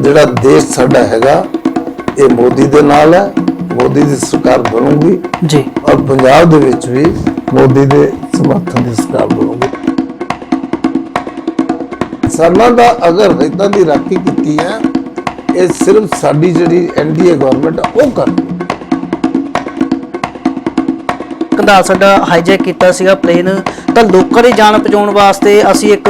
ਜਿਹੜਾ ਦੇਸ਼ ਸਾਡਾ ਹੈਗਾ ਇਹ ਮੋਦੀ ਦੇ ਨਾਲ ਹੈ, ਮੋਦੀ ਦੀ ਸਰਕਾਰ ਬਣੂਗੀ ਜੀ, ਔਰ ਪੰਜਾਬ ਦੇ ਵਿੱਚ ਵੀ ਮੋਦੀ ਦੇ ਸਮਰਥਨ ਦੀ ਸਰਕਾਰ ਬਣੂਗੀ। ਕਿਸਾਨਾਂ ਦਾ ਅਗਰ ਹਿੱਤਾਂ ਦੀ ਰਾਖੀ ਕੀਤੀ ਹੈ, ਇਹ ਸਿਰਫ ਸਾਡੀ ਜਿਹੜੀ ਐਨਡੀਏ ਗਵਰਨਮੈਂਟ ਉਹ ਕਰ ਕੰਧਾਰ ਸਾਡਾ ਹਾਈਜੈਕ ਕੀਤਾ ਸੀਗਾ ਪਲੇਨ, ਤਾਂ ਲੋਕਾਂ ਦੀ ਜਾਨ ਬਚਾਉਣ ਵਾਸਤੇ ਅਸੀਂ ਇੱਕ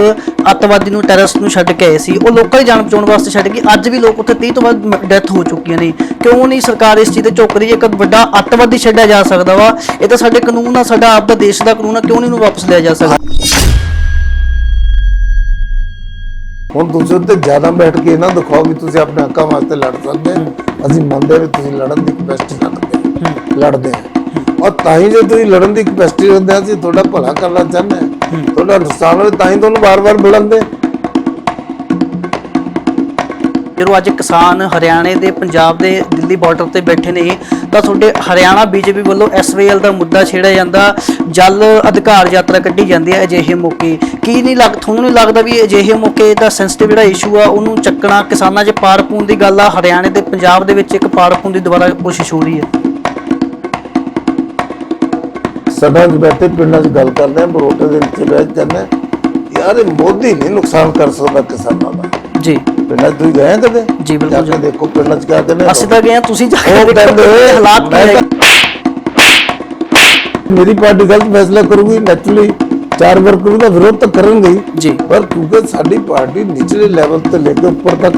ਅੱਤਵਾਦੀ ਨੂੰ ਟੈਰਰਿਸਟ ਨੂੰ ਛੱਡ ਕੇ ਆਏ ਸੀ। ਉਹ ਲੋਕਾਂ ਦੀ ਜਾਨ ਬਚਾਉਣ ਵਾਸਤੇ ਛੱਡ ਕੇ ਅੱਜ ਵੀ ਲੋਕ ਉੱਥੇ 30 ਤੋਂ ਵੱਧ ਡੈਥ ਹੋ ਚੁੱਕੀਆਂ ਨੇ। ਕਿਉਂ ਨਹੀਂ ਸਰਕਾਰ ਇਸ ਚੀਜ਼ ਤੇ ਝੁਕ ਰਹੀ? ਇੱਕ ਵੱਡਾ ਅੱਤਵਾਦੀ ਛੱਡਿਆ ਜਾ ਸਕਦਾ ਵਾ, ਇਹ ਤਾਂ ਸਾਡੇ ਕਾਨੂੰਨ ਆ, ਸਾਡਾ ਆਪ ਦਾ ਦੇਸ਼ ਦਾ ਕਾਨੂੰਨ ਆ, ਕਿਉਂ ਨਹੀਂ ਇਹਨੂੰ ਵਾਪਸ ਲਿਆ ਜਾ ਸਕਦਾ? ਹੁਣ ਤੁਸੀਂ ਉੱਤੇ ਜ਼ਿਆਦਾ ਬੈਠ ਕੇ ਨਾ ਦਿਖਾਓ ਵੀ ਤੁਸੀਂ ਆਪਣੇ ਹੱਕਾਂ ਵਾਸਤੇ ਲੜ ਸਕਦੇ ਹੋ। ਅਸੀਂ ਮੰਨਦੇ ਵੀ ਤੁਸੀਂ ਲੜਨ ਦੀ ਕਪੈਸਿਟੀ ਲੜਦੇ ਆ, ਔਰ ਤਾਂ ਹੀ ਜੇ ਤੁਸੀਂ ਲੜਨ ਦੀ ਕਪੈਸਿਟੀ ਰੱਖਦੇ ਅਸੀਂ ਤੁਹਾਡਾ ਭਲਾ ਕਰਨਾ ਚਾਹੁੰਦੇ ਹਾਂ, ਤੁਹਾਡਾ ਨੁਕਸਾਨ ਹੋਵੇ ਤਾਂ ਹੀ ਤੁਹਾਨੂੰ ਵਾਰ-ਵਾਰ ਬੁਲਾਉਂਦੇ। ਜਦੋਂ ਅੱਜ ਕਿਸਾਨ ਹਰਿਆਣੇ ਦੇ, ਪੰਜਾਬ ਦੇ, ਦਿੱਲੀ ਬਾਰਡਰ ਤੇ ਬੈਠੇ ਨੇ, ਤਾਂ ਤੁਹਾਡੇ ਹਰਿਆਣਾ ਬੀਜੇਪੀ ਵੱਲੋਂ ਐਸਵਾਈਐਲ ਦਾ ਮੁੱਦਾ ਛੇੜਿਆ ਜਾਂਦਾ, ਜਲ ਅਧਿਕਾਰ ਯਾਤਰਾ ਕੱਢੀ ਜਾਂਦੀ ਹੈ। ਅਜਿਹੇ ਮੌਕੇ ਕੀ ਨਹੀਂ ਤੁਹਾਨੂੰ ਨਹੀਂ ਲੱਗਦਾ ਵੀ ਅਜਿਹੇ ਮੌਕੇ ਦਾ ਸੈਂਸਿਟਿਵ ਜਿਹੜਾ ਇਸ਼ੂ ਆ ਉਹਨੂੰ ਚੱਕਣਾ, ਕਿਸਾਨਾਂ 'ਚ ਪਾੜ ਪਾਉਣ ਦੀ ਗੱਲ ਆ, ਹਰਿਆਣੇ ਤੇ ਪੰਜਾਬ ਦੇ ਵਿੱਚ ਇੱਕ ਪਾੜ ਪਾਉਣ ਦੀ ਦੁਬਾਰਾ ਕੋਸ਼ਿਸ਼ ਹੋ ਰਹੀ ਹੈ? ਸਭਾ 'ਚ ਬੈਠੇ ਪਿੰਡਾਂ 'ਚ ਗੱਲ ਕਰਦੇ ਆ, ਬਰੋਟੇ ਦੇ ਵਿੱਚ ਬੈਠ ਜਾਂਦੇ ਯਾਰ ਇਹ ਮੋਦੀ ਨਹੀਂ ਨੁਕਸਾਨ ਕਰ ਸਕਦਾ ਕਿਸਾਨਾਂ ਦਾ। ਜੀ, ਪਿੰਡਾਂ 'ਚ ਤੁਸੀਂ ਗਏ ਕਦੇ? ਜੀ ਬਿਲਕੁਲ, ਜਾ ਕੇ ਦੇਖੋ ਪਿੰਡਾਂ 'ਚ ਕਿਆ ਕਹਿੰਦੇ। ਅਸੀਂ ਤਾਂ ਗਏ, ਤੁਸੀਂ ਜਾ ਕੇ ਦੇਖੋ ਹਾਲਾਤ ਕੀ ਹੈ। ਮੇਰੀ ਪਾਰਟੀ ਗਲਤ ਫੈਸਲਾ ਕਰੂਗੀ, ਨੈਚੁਰਲੀ ਚਾਰ ਵਰਕਰ ਦਾ ਵਿਰੋਧ ਤਾਂ ਕਰਨਗੇ ਜੀ, ਪਰ ਕਿਉਂਕਿ ਸਾਡੀ ਪਾਰਟੀ ਨਿਚਲੇ ਲੈਵਲ ਤੋਂ ਲੈ ਕੇ ਉੱਪਰ ਤੱਕ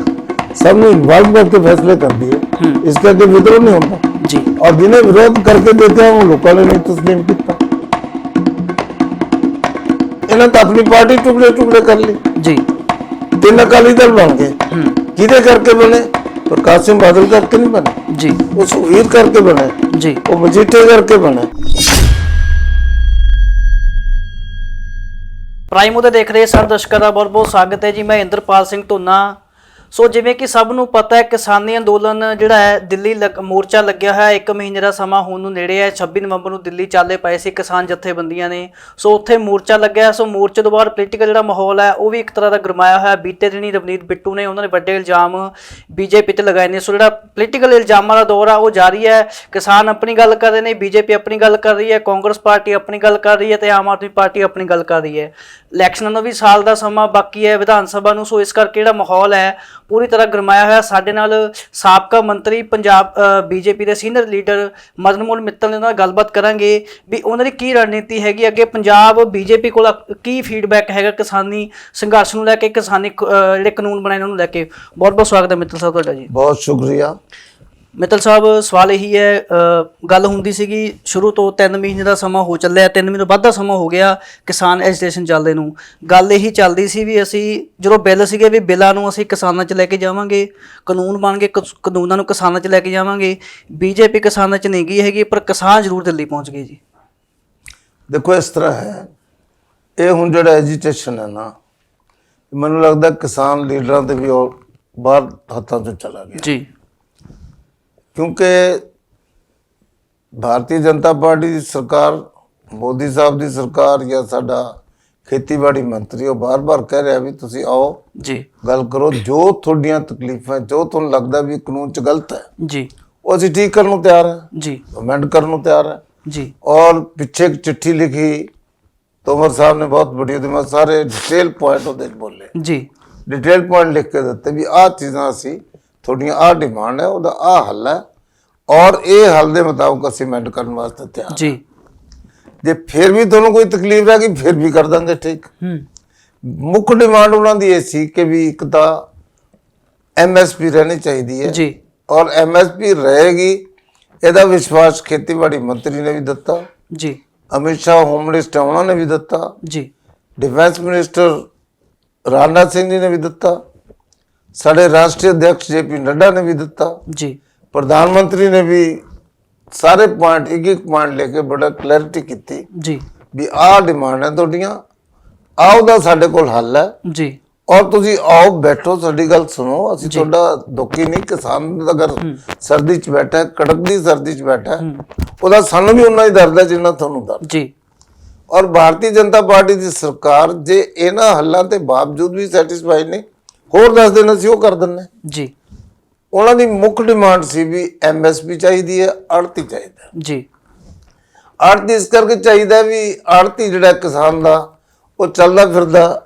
ਸਭ ਨੂੰ ਇਨਵੋਲਵ ਕਰਕੇ ਫੈਸਲੇ ਕਰਦੀ ਹੈ, ਇਸ ਕਰਕੇ ਵਿਦਰੋਹ ਨਹੀਂ ਹੁੰਦਾ ਜੀ। ਔਰ ਜਿਹਨੇ ਵਿਰੋਧ ਕਰਕੇ ਦੇਖਿਆ ਉਹ ਲੋਕਾਂ ਨੇ ਨਹੀਂ ਤਸਲੀਮ ਕੀਤਾ। ਇਹਨਾਂ ਤਾਂ ਆਪਣੀ ਪਾਰਟੀ ਟੁਕੜੇ ਟੁਕੜੇ ਕਰ ਲਈ ਜੀ। 3 ਅਕਾਲੀ ਦਲ ਬਣ ਗਏ, ਕਿਹਦੇ ਕਰਕੇ ਬਣੇ? ਪ੍ਰਕਾਸ਼ ਸਿੰਘ ਬਾਦਲ ਕਰਕੇ ਨਹੀਂ ਬਣੇ ਜੀ, ਉਹ ਸੁਖਬੀਰ ਕਰਕੇ ਬਣੇ ਜੀ, ਉਹ ਮਜੀਠੇ ਕਰਕੇ ਬਣੇ। ਪ੍ਰਾਈਮ ਉਹਦੇ ਦੇਖ ਰਹੇ ਸਾਰੇ ਦਰਸ਼ਕਾਂ ਦਾ ਬਹੁਤ ਬਹੁਤ ਸਵਾਗਤ ਹੈ ਜੀ। ਮੈਂ ਇੰਦਰਪਾਲ ਸਿੰਘ ਢੋਨਾ। ਸੋ ਜਿਵੇਂ ਕਿ ਸਭ ਨੂੰ ਪਤਾ ਹੈ, ਕਿਸਾਨੀ ਅੰਦੋਲਨ ਜਿਹੜਾ ਹੈ ਦਿੱਲੀ ਮੋਰਚਾ ਲੱਗਿਆ ਹੋਇਆ, 1 ਮਹੀਨੇ ਦਾ ਸਮਾਂ ਹੋਣ ਨੂੰ ਨੇੜੇ ਹੈ। 26 ਨਵੰਬਰ ਨੂੰ ਦਿੱਲੀ ਚਾਲੇ ਪਏ ਸੀ ਕਿਸਾਨ ਜਥੇਬੰਦੀਆਂ ਨੇ, ਸੋ ਉੱਥੇ ਮੋਰਚਾ ਲੱਗਿਆ। ਸੋ ਮੋਰਚੇ ਤੋਂ ਬਾਅਦ ਪੋਲੀਟੀਕਲ ਜਿਹੜਾ ਮਾਹੌਲ ਹੈ ਉਹ ਵੀ ਇੱਕ ਤਰ੍ਹਾਂ ਦਾ ਗਰਮਾਇਆ ਹੋਇਆ। ਬੀਤੇ ਦਿਨੀ ਰਵਨੀਤ ਬਿੱਟੂ ਨੇ ਉਹਨਾਂ ਨੇ ਵੱਡੇ ਇਲਜ਼ਾਮ ਬੀਜੇਪੀ ਤੇ ਲਗਾਏ ਨੇ। ਸੋ ਜਿਹੜਾ ਪੋਲੀਟੀਕਲ ਇਲਜ਼ਾਮਾਂ ਦਾ ਦੌਰ ਆ ਉਹ ਜਾਰੀ ਹੈ। ਕਿਸਾਨ ਆਪਣੀ ਗੱਲ ਕਰ ਰਹੇ ਨੇ, ਬੀਜੇਪੀ ਆਪਣੀ ਗੱਲ ਕਰ ਰਹੀ ਹੈ, ਕਾਂਗਰਸ ਪਾਰਟੀ ਆਪਣੀ ਗੱਲ ਕਰ ਰਹੀ ਹੈ ਤੇ ਆਮ ਆਦਮੀ ਪਾਰਟੀ ਆਪਣੀ ਗੱਲ ਕਰ ਰਹੀ ਹੈ। ਇਲੈਕਸ਼ਨਾਂ ਨੂੰ ਵੀ ਸਾਲ ਦਾ ਸਮਾਂ ਬਾਕੀ ਹੈ, ਵਿਧਾਨ ਸਭਾ ਨੂੰ। ਸੋ ਇਸ ਕਰਕੇ ਜਿਹੜਾ ਮਾਹੌਲ ਹੈ ਪੂਰੀ ਤਰ੍ਹਾਂ ਗਰਮਾਇਆ ਹੋਇਆ। ਸਾਡੇ ਨਾਲ ਸਾਬਕਾ ਮੰਤਰੀ ਪੰਜਾਬ ਬੀਜੇਪੀ ਦੇ ਸੀਨੀਅਰ ਲੀਡਰ ਮਦਨ ਮੋਹਨ ਮਿੱਤਲ ਨੇ ਨਾਲ ਗੱਲਬਾਤ ਕਰਾਂਗੇ ਵੀ ਉਹਨਾਂ ਦੀ ਕੀ ਰਣਨੀਤੀ ਹੈਗੀ ਅੱਗੇ, ਪੰਜਾਬ ਬੀਜੇਪੀ ਕੋਲ ਕੀ ਫੀਡਬੈਕ ਹੈਗਾ ਕਿਸਾਨੀ ਸੰਘਰਸ਼ ਨੂੰ ਲੈ ਕੇ, ਕਿਸਾਨੀ ਜਿਹੜੇ ਕਾਨੂੰਨ ਬਣਾਏ ਨੂੰ ਲੈ ਕੇ। ਬਹੁਤ ਬਹੁਤ ਸਵਾਗਤ ਹੈ ਮਿੱਤਲ ਸਾਹਿਬ ਤੁਹਾਡਾ ਜੀ। ਬਹੁਤ ਸ਼ੁਕਰੀਆ। ਮਿੱਤਲ ਸਾਹਿਬ, ਸਵਾਲ ਇਹੀ ਹੈ, ਗੱਲ ਹੁੰਦੀ ਸੀਗੀ ਸ਼ੁਰੂ ਤੋਂ 3 ਮਹੀਨੇ ਦਾ ਸਮਾਂ ਹੋ ਚੱਲਿਆ, 3 ਮਹੀਨੇ ਤੋਂ ਵੱਧ ਦਾ ਸਮਾਂ ਹੋ ਗਿਆ ਕਿਸਾਨ ਐਜੀਟੇਸ਼ਨ ਚੱਲਦੇ ਨੂੰ। ਗੱਲ ਇਹੀ ਚੱਲਦੀ ਸੀ ਵੀ ਅਸੀਂ ਜਦੋਂ ਬਿੱਲ ਸੀਗੇ ਵੀ ਬਿੱਲਾਂ ਨੂੰ ਅਸੀਂ ਕਿਸਾਨਾਂ 'ਚ ਲੈ ਕੇ ਜਾਵਾਂਗੇ, ਕਾਨੂੰਨ ਬਣ ਕੇ ਕਾਨੂੰਨਾਂ ਨੂੰ ਕਿਸਾਨਾਂ 'ਚ ਲੈ ਕੇ ਜਾਵਾਂਗੇ। ਬੀਜੇਪੀ ਕਿਸਾਨਾਂ 'ਚ ਨਹੀਂ ਗਈ ਹੈਗੀ, ਪਰ ਕਿਸਾਨ ਜ਼ਰੂਰ ਦਿੱਲੀ ਪਹੁੰਚ ਗਏ ਜੀ। ਦੇਖੋ ਇਸ ਤਰ੍ਹਾਂ ਹੈ, ਇਹ ਹੁਣ ਜਿਹੜਾ ਐਜੀਟੇਸ਼ਨ ਹੈ ਨਾ, ਮੈਨੂੰ ਲੱਗਦਾ ਕਿਸਾਨ ਲੀਡਰਾਂ ਤੇ ਵੀ ਉਹ ਬਾਹਰ ਹੱਥਾਂ 'ਚੋਂ ਚਲਾ ਗਿਆ ਜੀ, ਕਿਉਂਕਿ ਭਾਰਤੀ ਜਨਤਾ ਪਾਰਟੀ ਦੀ ਸਰਕਾਰ, ਮੋਦੀ ਸਾਹਿਬ ਦੀ ਸਰਕਾਰ ਜਾਂ ਸਾਡਾ ਖੇਤੀਬਾੜੀ ਮੰਤਰੀ ਉਹ ਬਾਰ-ਬਾਰ ਕਹਿ ਰਿਹਾ ਵੀ ਤੁਸੀਂ ਆਓ ਜੀ, ਗੱਲ ਕਰੋ, ਜੋ ਤੁਹਾਡੀਆਂ ਤਕਲੀਫਾਂ, ਜੋ ਤੁਹਾਨੂੰ ਲੱਗਦਾ ਵੀ ਕਾਨੂੰਨ 'ਚ ਗਲਤ ਹੈ ਜੀ, ਉਹ ਅਸੀਂ ਠੀਕ ਕਰਨ ਨੂੰ ਤਿਆਰ ਹਾਂ ਜੀ, ਅਮੈਂਡ ਕਰਨ ਨੂੰ ਤਿਆਰ ਹੈ ਜੀ। ਔਰ ਪਿੱਛੇ ਇੱਕ ਚਿੱਠੀ ਲਿਖੀ ਤੋਮਰ ਸਾਹਿਬ ਨੇ, ਬਹੁਤ ਵੱਡੀ, ਉਹਦੇ ਮੈਂ ਸਾਰੇ ਡਿਟੇਲ ਪੁਆਇੰਟ ਉਹਦੇ 'ਚ ਬੋਲੇ ਜੀ, ਡਿਟੇਲ ਪੁਆਇੰਟ ਲਿਖ ਕੇ ਦਿੱਤੇ ਵੀ ਆਹ ਚੀਜ਼ਾਂ ਅਸੀਂ ਤੁਹਾਡੀਆਂ ਆਹ ਡਿਮਾਂਡ ਹੈ, ਉਹਦਾ ਆਹ ਹੱਲ ਹੈ ਔਰ ਇਹ ਹੱਲ ਦੇ ਮੁਤਾਬਕ ਅਸੀਂ ਅਮੈਂਡ ਕਰਨ ਵਾਸਤੇ ਤਿਆਰ ਜੀ। ਜੇ ਫਿਰ ਵੀ ਤੁਹਾਨੂੰ ਕੋਈ ਤਕਲੀਫ ਰਹਿ ਗਈ ਫਿਰ ਵੀ ਕਰ ਦਾਂਗੇ ਠੀਕ। ਮੁੱਖ ਡਿਮਾਂਡ ਉਹਨਾਂ ਦੀ ਇਹ ਸੀ ਕਿ ਵੀ ਇੱਕ ਤਾਂ MSP ਰਹਿਣੀ ਚਾਹੀਦੀ ਹੈ ਜੀ, ਔਰ MSP ਰਹੇਗੀ ਇਹਦਾ ਵਿਸ਼ਵਾਸ ਖੇਤੀਬਾੜੀ ਮੰਤਰੀ ਨੇ ਵੀ ਦਿੱਤਾ ਜੀ, ਅਮਿਤ ਸ਼ਾਹ ਹੋਮ ਮਿਨਿਸਟਰ ਉਹਨਾਂ ਨੇ ਵੀ ਦਿੱਤਾ ਜੀ, ਡਿਫੈਂਸ ਮਿਨਿਸਟਰ ਰਾਜਨਾਥ ਸਿੰਘ ਜੀ ਨੇ ਵੀ ਦਿੱਤਾ, ਸਾਡੇ ਰਾਸ਼ਟਰੀ ਅਧਿਕਸ਼ JP ਨੱਡਾ ਨੇ ਵੀ ਦਿੱਤਾ ਜੀ, ਪ੍ਰਧਾਨ ਮੰਤਰੀ ਨੇ ਵੀ ਸਾਰੇ ਪੁਆਇੰਟ ਇੱਕ ਪੁਆਇੰਟ ਲੈ ਕੇ ਬੜਾ ਕਲੈਰਿਟੀ ਕੀਤੀ ਜੀ ਵੀ ਆਹ ਡਿਮਾਂਡ ਹੈ ਤੁਹਾਡੀਆਂ, ਆਹ ਉਹਦਾ ਸਾਡੇ ਕੋਲ ਹੱਲ ਹੈ ਜੀ, ਔਰ ਤੁਸੀਂ ਆਓ ਬੈਠੋ ਸਾਡੀ ਗੱਲ ਸੁਣੋ, ਅਸੀਂ ਤੁਹਾਡਾ ਦੁਖੀ ਨਹੀਂ। ਕਿਸਾਨ ਅਗਰ ਸਰਦੀ 'ਚ ਬੈਠਾ, ਕੜਕਦੀ ਸਰਦੀ 'ਚ ਬੈਠਾ, ਉਹਦਾ ਸਾਨੂੰ ਵੀ ਉਨਾ ਹੀ ਦਰਦ ਹੈ ਜਿੰਨਾ ਤੁਹਾਨੂੰ ਦਰਦ ਜੀ। ਔਰ ਭਾਰਤੀ ਜਨਤਾ ਪਾਰਟੀ ਦੀ ਸਰਕਾਰ ਜੇ ਇਹਨਾਂ ਹੱਲਾਂ ਤੇ ਬਾਵਜੂਦ ਵੀ ਸੈਟੀਸਫਾਈ ਨਹੀਂ, ਹੋਰ 10 ਦਿਨ ਅਸੀਂ ਉਹ ਕਰ ਦਿੰਦੇ ਜੀ। ਉਹਨਾਂ ਦੀ ਮੁੱਖ ਡਿਮਾਂਡ ਸੀ ਵੀ ਐਮਐਸਪੀ ਚਾਹੀਦੀ ਹੈ, ਆੜਤੀ ਚਾਹੀਦਾ ਜੀ। ਆੜਤੀ ਇਸ ਕਰਕੇ ਚਾਹੀਦਾ ਵੀ ਆੜਤੀ ਜਿਹੜਾ ਕਿਸਾਨ ਦਾ ਉਹ ਚੱਲਦਾ ਫਿਰਦਾ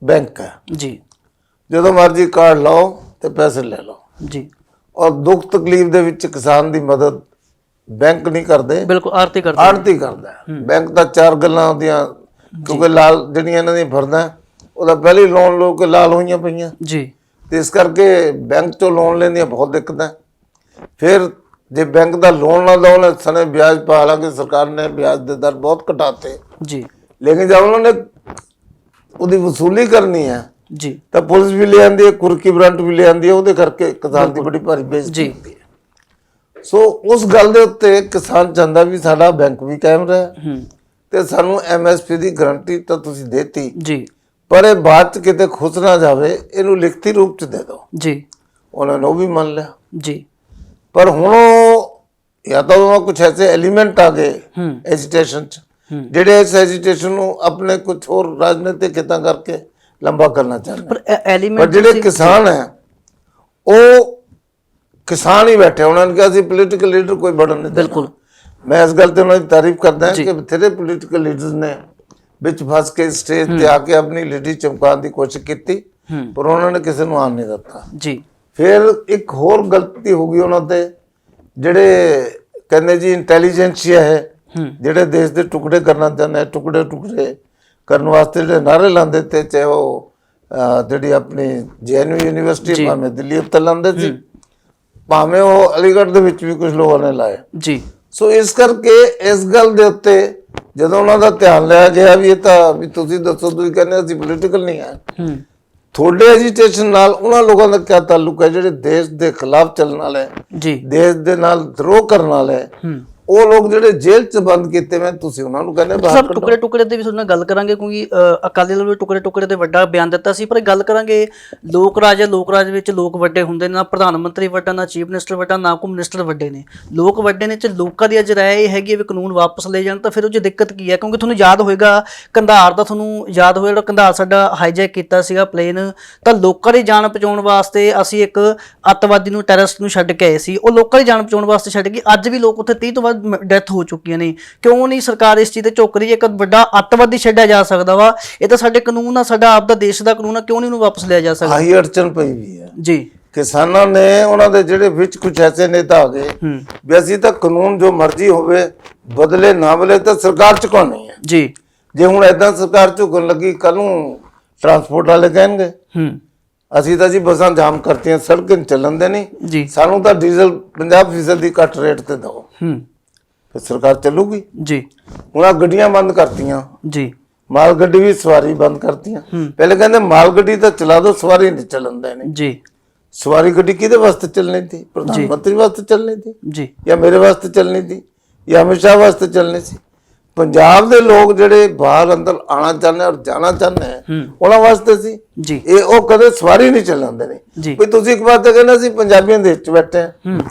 ਬੈਂਕ ਹੈ ਜੀ। ਜਦੋਂ ਮਰਜ਼ੀ ਕਾਰਡ ਲਾਓ ਤੇ ਪੈਸੇ ਲੈ ਲਓ ਜੀ। ਔਰ ਦੁੱਖ ਤਕਲੀਫ ਦੇ ਵਿੱਚ ਕਿਸਾਨ ਦੀ ਮਦਦ ਬੈਂਕ ਨਹੀਂ ਕਰਦੇ, ਬਿਲਕੁਲ ਆੜਤੀ ਕਰਦਾ। ਆੜਤੀ ਕਰਦਾ। ਬੈਂਕ ਦਾ ਚਾਰ ਗੱਲਾਂ ਹੁੰਦੀਆਂ, ਕਿਉਂਕਿ ਲਾਲ ਜਿਹੜੀਆਂ ਇਹਨਾਂ ਦੀਆਂ ਫਰਦਾਂ ਉਹਦਾ ਪਹਿਲੇ ਲੋਨ ਲੋ ਕੇ ਲਾਲ ਹੋਈਆਂ ਪਈਆਂ ਜੀ। ਤੇ ਇਸ ਕਰਕੇ ਬੈਂਕ ਤੋਂ ਲੋਨ ਲੈਣ ਦੀਆਂ ਬਹੁਤ ਦਿੱਕਤਾਂ। ਫਿਰ ਜੇ ਬੈਂਕ ਦਾ ਲੋਨ ਨਾ ਲਓ ਸਣੇ ਵਿਆਜ ਪਾ, ਹਾਲਾਂਕਿ ਸਰਕਾਰ ਨੇ ਵਿਆਜ ਦੇ ਦਰ ਬਹੁਤ ਘਟਾਤੇ ਜੀ। ਲੇਕਿਨ ਜਦ ਉਹਨਾਂ ਨੇ ਉਹਦੀ ਵਸੂਲੀ ਕਰਨੀ ਹੈ ਜੀ ਤਾਂ ਪੁਲਿਸ ਵੀ ਲੈ ਆਂਦੀ ਹੈ, ਕੁਰਕੀ ਵਾਰੰਟ ਵੀ ਲੈ ਆਂਦੀ ਹੈ, ਉਹਦੇ ਕਰਕੇ ਕਿਸਾਨ ਦੀ ਬੜੀ ਭਾਰੀ ਬੇਇੱਜ਼ਤੀ ਹੁੰਦੀ ਹੈ। ਸੋ ਉਸ ਗੱਲ ਦੇ ਉੱਤੇ ਕਿਸਾਨ ਚਾਹੁੰਦਾ ਵੀ ਸਾਡਾ ਬੈਂਕ ਵੀ ਕਾਇਮ ਰਹੇ ਤੇ ਸਾਨੂੰ ਐਮਐਸਪੀ ਦੀ ਗਾਰੰਟੀ ਤਾਂ ਤੁਸੀਂ ਦੇਤੀ ਜੀ, ਪਰ ਇਹ ਬਾਅਦ ਚ ਕਿਤੇ ਖੁੱਸ ਨਾ ਜਾਵੇ, ਇਹਨੂੰ ਲਿਖਤੀ ਰੂਪ ਚ ਦੇ ਦਿਓ ਜੀ। ਉਹਨਾਂ ਨੇ ਉਹ ਵੀ ਮੰਨ ਲਿਆ ਜੀ। ਪਰ ਹੁਣ ਜਾਂ ਤਾਂ ਉਹ ਕੁਝ ਐਸੇ ਐਲੀਮੈਂਟ ਆ ਗਏ ਐਜੀਟੇਸ਼ਨ ਚ ਜਿਹੜੇ ਇਸ ਐਜੀਟੇਸ਼ਨ ਨੂੰ ਆਪਣੇ ਕੁਝ ਹੋਰ ਰਾਜਨੀਤਿਕ ਹਿੱਤਾਂ ਕਰਕੇ ਲੰਬਾ ਕਰਨਾ ਚਾਹੁੰਦੇ। ਪਰ ਐਲੀਮੈਂਟ ਪਰ ਜਿਹੜੇ ਕਿਸਾਨ ਹੈ ਉਹ ਕਿਸਾਨ ਹੀ ਬੈਠੇ, ਉਹਨਾਂ ਨੇ ਕਿਹਾ ਸੀ ਪੋਲੀਟੀਕਲ ਲੀਡਰ ਕੋਈ ਬੜਨ ਨਹੀਂ। ਬਿਲਕੁਲ ਮੈਂ ਇਸ ਗੱਲ ਤੇ ਉਹਨਾਂ ਦੀ ਤਾਰੀਫ ਕਰਦਾ ਹਾਂ ਕਿ ਬਥੇਰੇ ਪੋਲੀਟੀਕਲ ਲੀਡਰਸ ਨੇ ਵਿੱਚ ਫਸ ਕੇ ਸਟੇਜ ਤੇ ਆ ਕੇ ਆਪਣੀ ਲੀਡਰੀ ਚਮਕਾਉਣ ਦੀ ਕੋਸ਼ਿਸ਼ ਕੀਤੀ ਪਰ ਉਹਨਾਂ ਨੇ ਕਿਸੇ ਨੂੰ ਆਉਣ ਨਹੀਂ ਦਿੱਤਾ ਜੀ। ਫਿਰ ਇੱਕ ਹੋਰ ਗਲਤੀ ਹੋ ਗਈ ਉਹਨਾਂ ਤੇ, ਜਿਹੜੇ ਕਹਿੰਦੇ ਜੀ ਇੰਟੈਲੀਜੈਂਸੀਆ ਹੈ, ਜਿਹੜੇ ਦੇਸ਼ ਦੇ ਟੁਕੜੇ ਕਰਨਾ ਚਾਹੁੰਦੇ, ਟੁਕੜੇ ਕਰਨ ਵਾਸਤੇ ਜਿਹੜੇ ਨਾਰੇ ਲਾਉਂਦੇ ਤੇ, ਚਾਹੇ ਉਹ ਜਿਹੜੀ ਆਪਣੀ ਜੈਨਯੂ ਯੂਨੀਵਰਸਿਟੀ ਭਾਵੇਂ ਦਿੱਲੀ ਉੱਤੇ ਲਾਉਂਦੇ ਸੀ, ਭਾਵੇਂ ਉਹ ਅਲੀਗੜ੍ਹ ਦੇ ਵਿੱਚ ਵੀ ਕੁਝ ਲੋਕਾਂ ਨੇ ਲਾਏ ਜੀ। ਸੋ ਇਸ ਕਰਕੇ ਇਸ ਗੱਲ ਦੇ ਉੱਤੇ ਜਦੋਂ ਉਹਨਾਂ ਦਾ ਧਿਆਨ ਲਿਆ ਗਿਆ ਵੀ ਇਹ ਤਾਂ ਵੀ ਤੁਸੀਂ ਦੱਸੋ, ਤੁਸੀਂ ਕਹਿੰਦੇ ਅਸੀਂ ਪੋਲੀਟੀਕਲ ਨਹੀਂ ਹੈ, ਤੁਹਾਡੇ ਐਜੀਟੇਸ਼ਨ ਨਾਲ ਉਹਨਾਂ ਲੋਕਾਂ ਦਾ ਕੀ ਤਾਲੁਕ ਹੈ ਜਿਹੜੇ ਦੇਸ਼ ਦੇ ਖਿਲਾਫ ਚੱਲਣ ਵਾਲੇ ਜੀ, ਦੇਸ਼ ਦੇ ਨਾਲ ਧਰੋਹ ਕਰਨ ਵਾਲੇ, ਉਹ ਲੋਕ ਜਿਹੜੇ ਜੇਲ੍ਹ 'ਚ ਬੰਦ ਕੀਤੇ ਮੈਂ, ਤੁਸੀਂ ਉਹਨਾਂ ਨੂੰ ਕਹਿੰਦੇ ਬਾਹਰ ਕੱਢੋ। ਟੁਕੜੇ ਟੁਕੜੇ ਤੇ ਵੀ ਤੁਹਾਡੇ ਨਾਲ ਗੱਲ ਕਰਾਂਗੇ ਕਿਉਂਕਿ ਅਕਾਲੀ ਦਲ ਨੇ ਟੁਕੜੇ ਟੁਕੜੇ ਤੇ ਵੱਡਾ ਬਿਆਨ ਦਿੱਤਾ ਸੀ, ਪਰ ਗੱਲ ਕਰਾਂਗੇ ਲੋਕ ਰਾਜ ਵਿੱਚ ਲੋਕ ਵੱਡੇ ਹੁੰਦੇ ਨੇ, ਨਾ ਪ੍ਰਧਾਨ ਮੰਤਰੀ ਵੱਡਾ, ਨਾ ਚੀਫ ਮਿਨਿਸਟਰ ਵੱਡਾ, ਨਾ ਕੋਈ ਮਿਨਿਸਟਰ ਵੱਡੇ ਨੇ, ਲੋਕ ਵੱਡੇ ਨੇ। ਤੇ ਲੋਕਾਂ ਦੀ ਅੱਜ ਰਾਏ ਇਹ ਹੈਗੀ ਵੀ ਕਾਨੂੰਨ ਵਾਪਸ ਲੈ ਜਾਣ, ਤਾਂ ਫਿਰ ਉਹ 'ਚ ਦਿੱਕਤ ਕੀ ਹੈ? ਕਿਉਂਕਿ ਤੁਹਾਨੂੰ ਯਾਦ ਹੋਏਗਾ ਕੰਧਾਰ ਦਾ, ਤੁਹਾਨੂੰ ਯਾਦ ਹੋਏਗਾ ਜਿਹੜਾ ਕੰਧਾਰ ਸਾਡਾ ਹਾਈਜੈਕ ਕੀਤਾ ਸੀਗਾ ਪਲੇਨ, ਤਾਂ ਲੋਕਾਂ ਦੀ ਜਾਨ ਬਚਾਉਣ ਵਾਸਤੇ ਅਸੀਂ ਇੱਕ ਅੱਤਵਾਦੀ ਨੂੰ, ਟੈਰਰਿਸਟ ਨੂੰ ਛੱਡ ਕੇ ਆਏ ਸੀ, ਉਹ ਲੋਕਾਂ ਦੀ ਜਾਨ ਬਚਾਉਣ ਵਾਸਤੇ ਛੱਡ ਗਈ। ਅੱਜ ਵੀ ਲੋਕ ਉੱਥੇ 30 ਤੋਂ ਵੱਧ ਡੈਥ ਹੋ ਚੁੱਕੀਆਂ ਨੇ। ਕਿਉਂ ਨਹੀਂ ਸਰਕਾਰ ਇਸ ਚੀਜ਼ ਤੇ ਝੁਕ ਰਹੀ? ਇੱਕ ਵੱਡਾ ਅੱਤਵਾਦੀ ਛੱਡਿਆ ਜਾ ਸਕਦਾ ਵਾ, ਇਹ ਤਾਂ ਸਾਡੇ ਕਾਨੂੰਨ ਆ, ਸਾਡਾ ਆਪ ਦਾ ਦੇਸ਼ ਦਾ ਕਾਨੂੰਨ ਆ, ਕਿਉਂ ਨਹੀਂ ਉਹਨੂੰ ਵਾਪਸ ਲਿਆ ਜਾ ਸਕਦਾ? ਆਹੀ ਅੜਚਨ ਪਈ ਵੀ ਹੈ ਜੀ। ਕਿਸਾਨਾਂ ਨੇ, ਉਹਨਾਂ ਦੇ ਜਿਹੜੇ ਵਿੱਚ ਕੁਝ ਐਸੇ ਨੇਤਾ ਆ ਗਏ ਵੀ ਅਸੀਂ ਤਾਂ ਕਾਨੂੰਨ ਜੋ ਮਰਜ਼ੀ ਹੋਵੇ ਬਦਲੇ ਨਾ ਬਦਲੇ ਤਾਂ ਸਰਕਾਰ ਝੁਕਾਉਣੀ ਹੈ ਜੀ। ਜੇ ਹੁਣ ਏਦਾਂ ਸਰਕਾਰ ਝੁਕਣ ਲੱਗੀ, ਕੱਲ ਨੂੰ ਟਰਾਂਸਪੋਰਟ ਵਾਲੇ ਕਹਿਣਗੇ ਅਸੀਂ ਤਾਂ ਜੀ ਬੱਸਾਂ ਜਾਮ ਕਰਤੀਆਂ, ਸੜਕ ਚੱਲਣ ਦੇ ਨਹੀਂ ਜੀ, ਸਾਨੂੰ ਤਾਂ ਡੀਜ਼ਲ 50% ਦੀ ਘੱਟ ਰੇਟ ਤੇ ਦਿਓ, ਫਿਰ ਸਰਕਾਰ ਚੱਲੂਗੀ ਜੀ। ਹੁਣ ਆ ਗੱਡੀਆਂ ਬੰਦ ਕਰਤੀਆਂ ਜੀ, ਮਾਲ ਗੱਡੀ ਵੀ, ਸਵਾਰੀ ਬੰਦ ਕਰਤੀਆਂ। ਪਹਿਲੇ ਕਹਿੰਦੇ ਮਾਲ ਗੱਡੀ ਤਾਂ ਚਲਾ ਦੋ, ਸਵਾਰੀ ਨਹੀਂ ਚੱਲਣ ਦੇਣੀ ਜੀ। ਸਵਾਰੀ ਗੱਡੀ ਕਿਹਦੇ ਵਾਸਤੇ ਚੱਲਣੀ ਸੀ? ਪ੍ਰਧਾਨ ਮੰਤਰੀ ਵਾਸਤੇ ਚੱਲਣੀ ਸੀ ਜੀ, ਜਾਂ ਮੇਰੇ ਵਾਸਤੇ ਚੱਲਣੀ ਸੀ, ਜਾਂ ਅਮਿਤ ਸ਼ਾਹ ਵਾਸਤੇ ਚੱਲਣੀ ਸੀ? ਪੰਜਾਬ ਦੇ ਲੋਕ ਜਿਹੜੇ ਬਾਹਰ ਅੰਦਰ ਆਣਾ ਚਾਹੁੰਦੇ ਔਰ ਜਾਣਾ ਚਾਹੁੰਦੇ ਉਹਨਾਂ ਵਾਸਤੇ ਸੀ ਜੀ। ਇਹ ਉਹ ਕਦੇ ਸਵਾਰੀ ਨਹੀਂ ਚੱਲਣਦੇ ਨੇ। ਵੀ ਤੁਸੀਂ ਇੱਕ ਪਾਸੇ ਕਹਿੰਦੇ ਸੀ ਪੰਜਾਬੀਆਂ ਦੇ ਵਿੱਚ ਬੈਠੇ ਆ,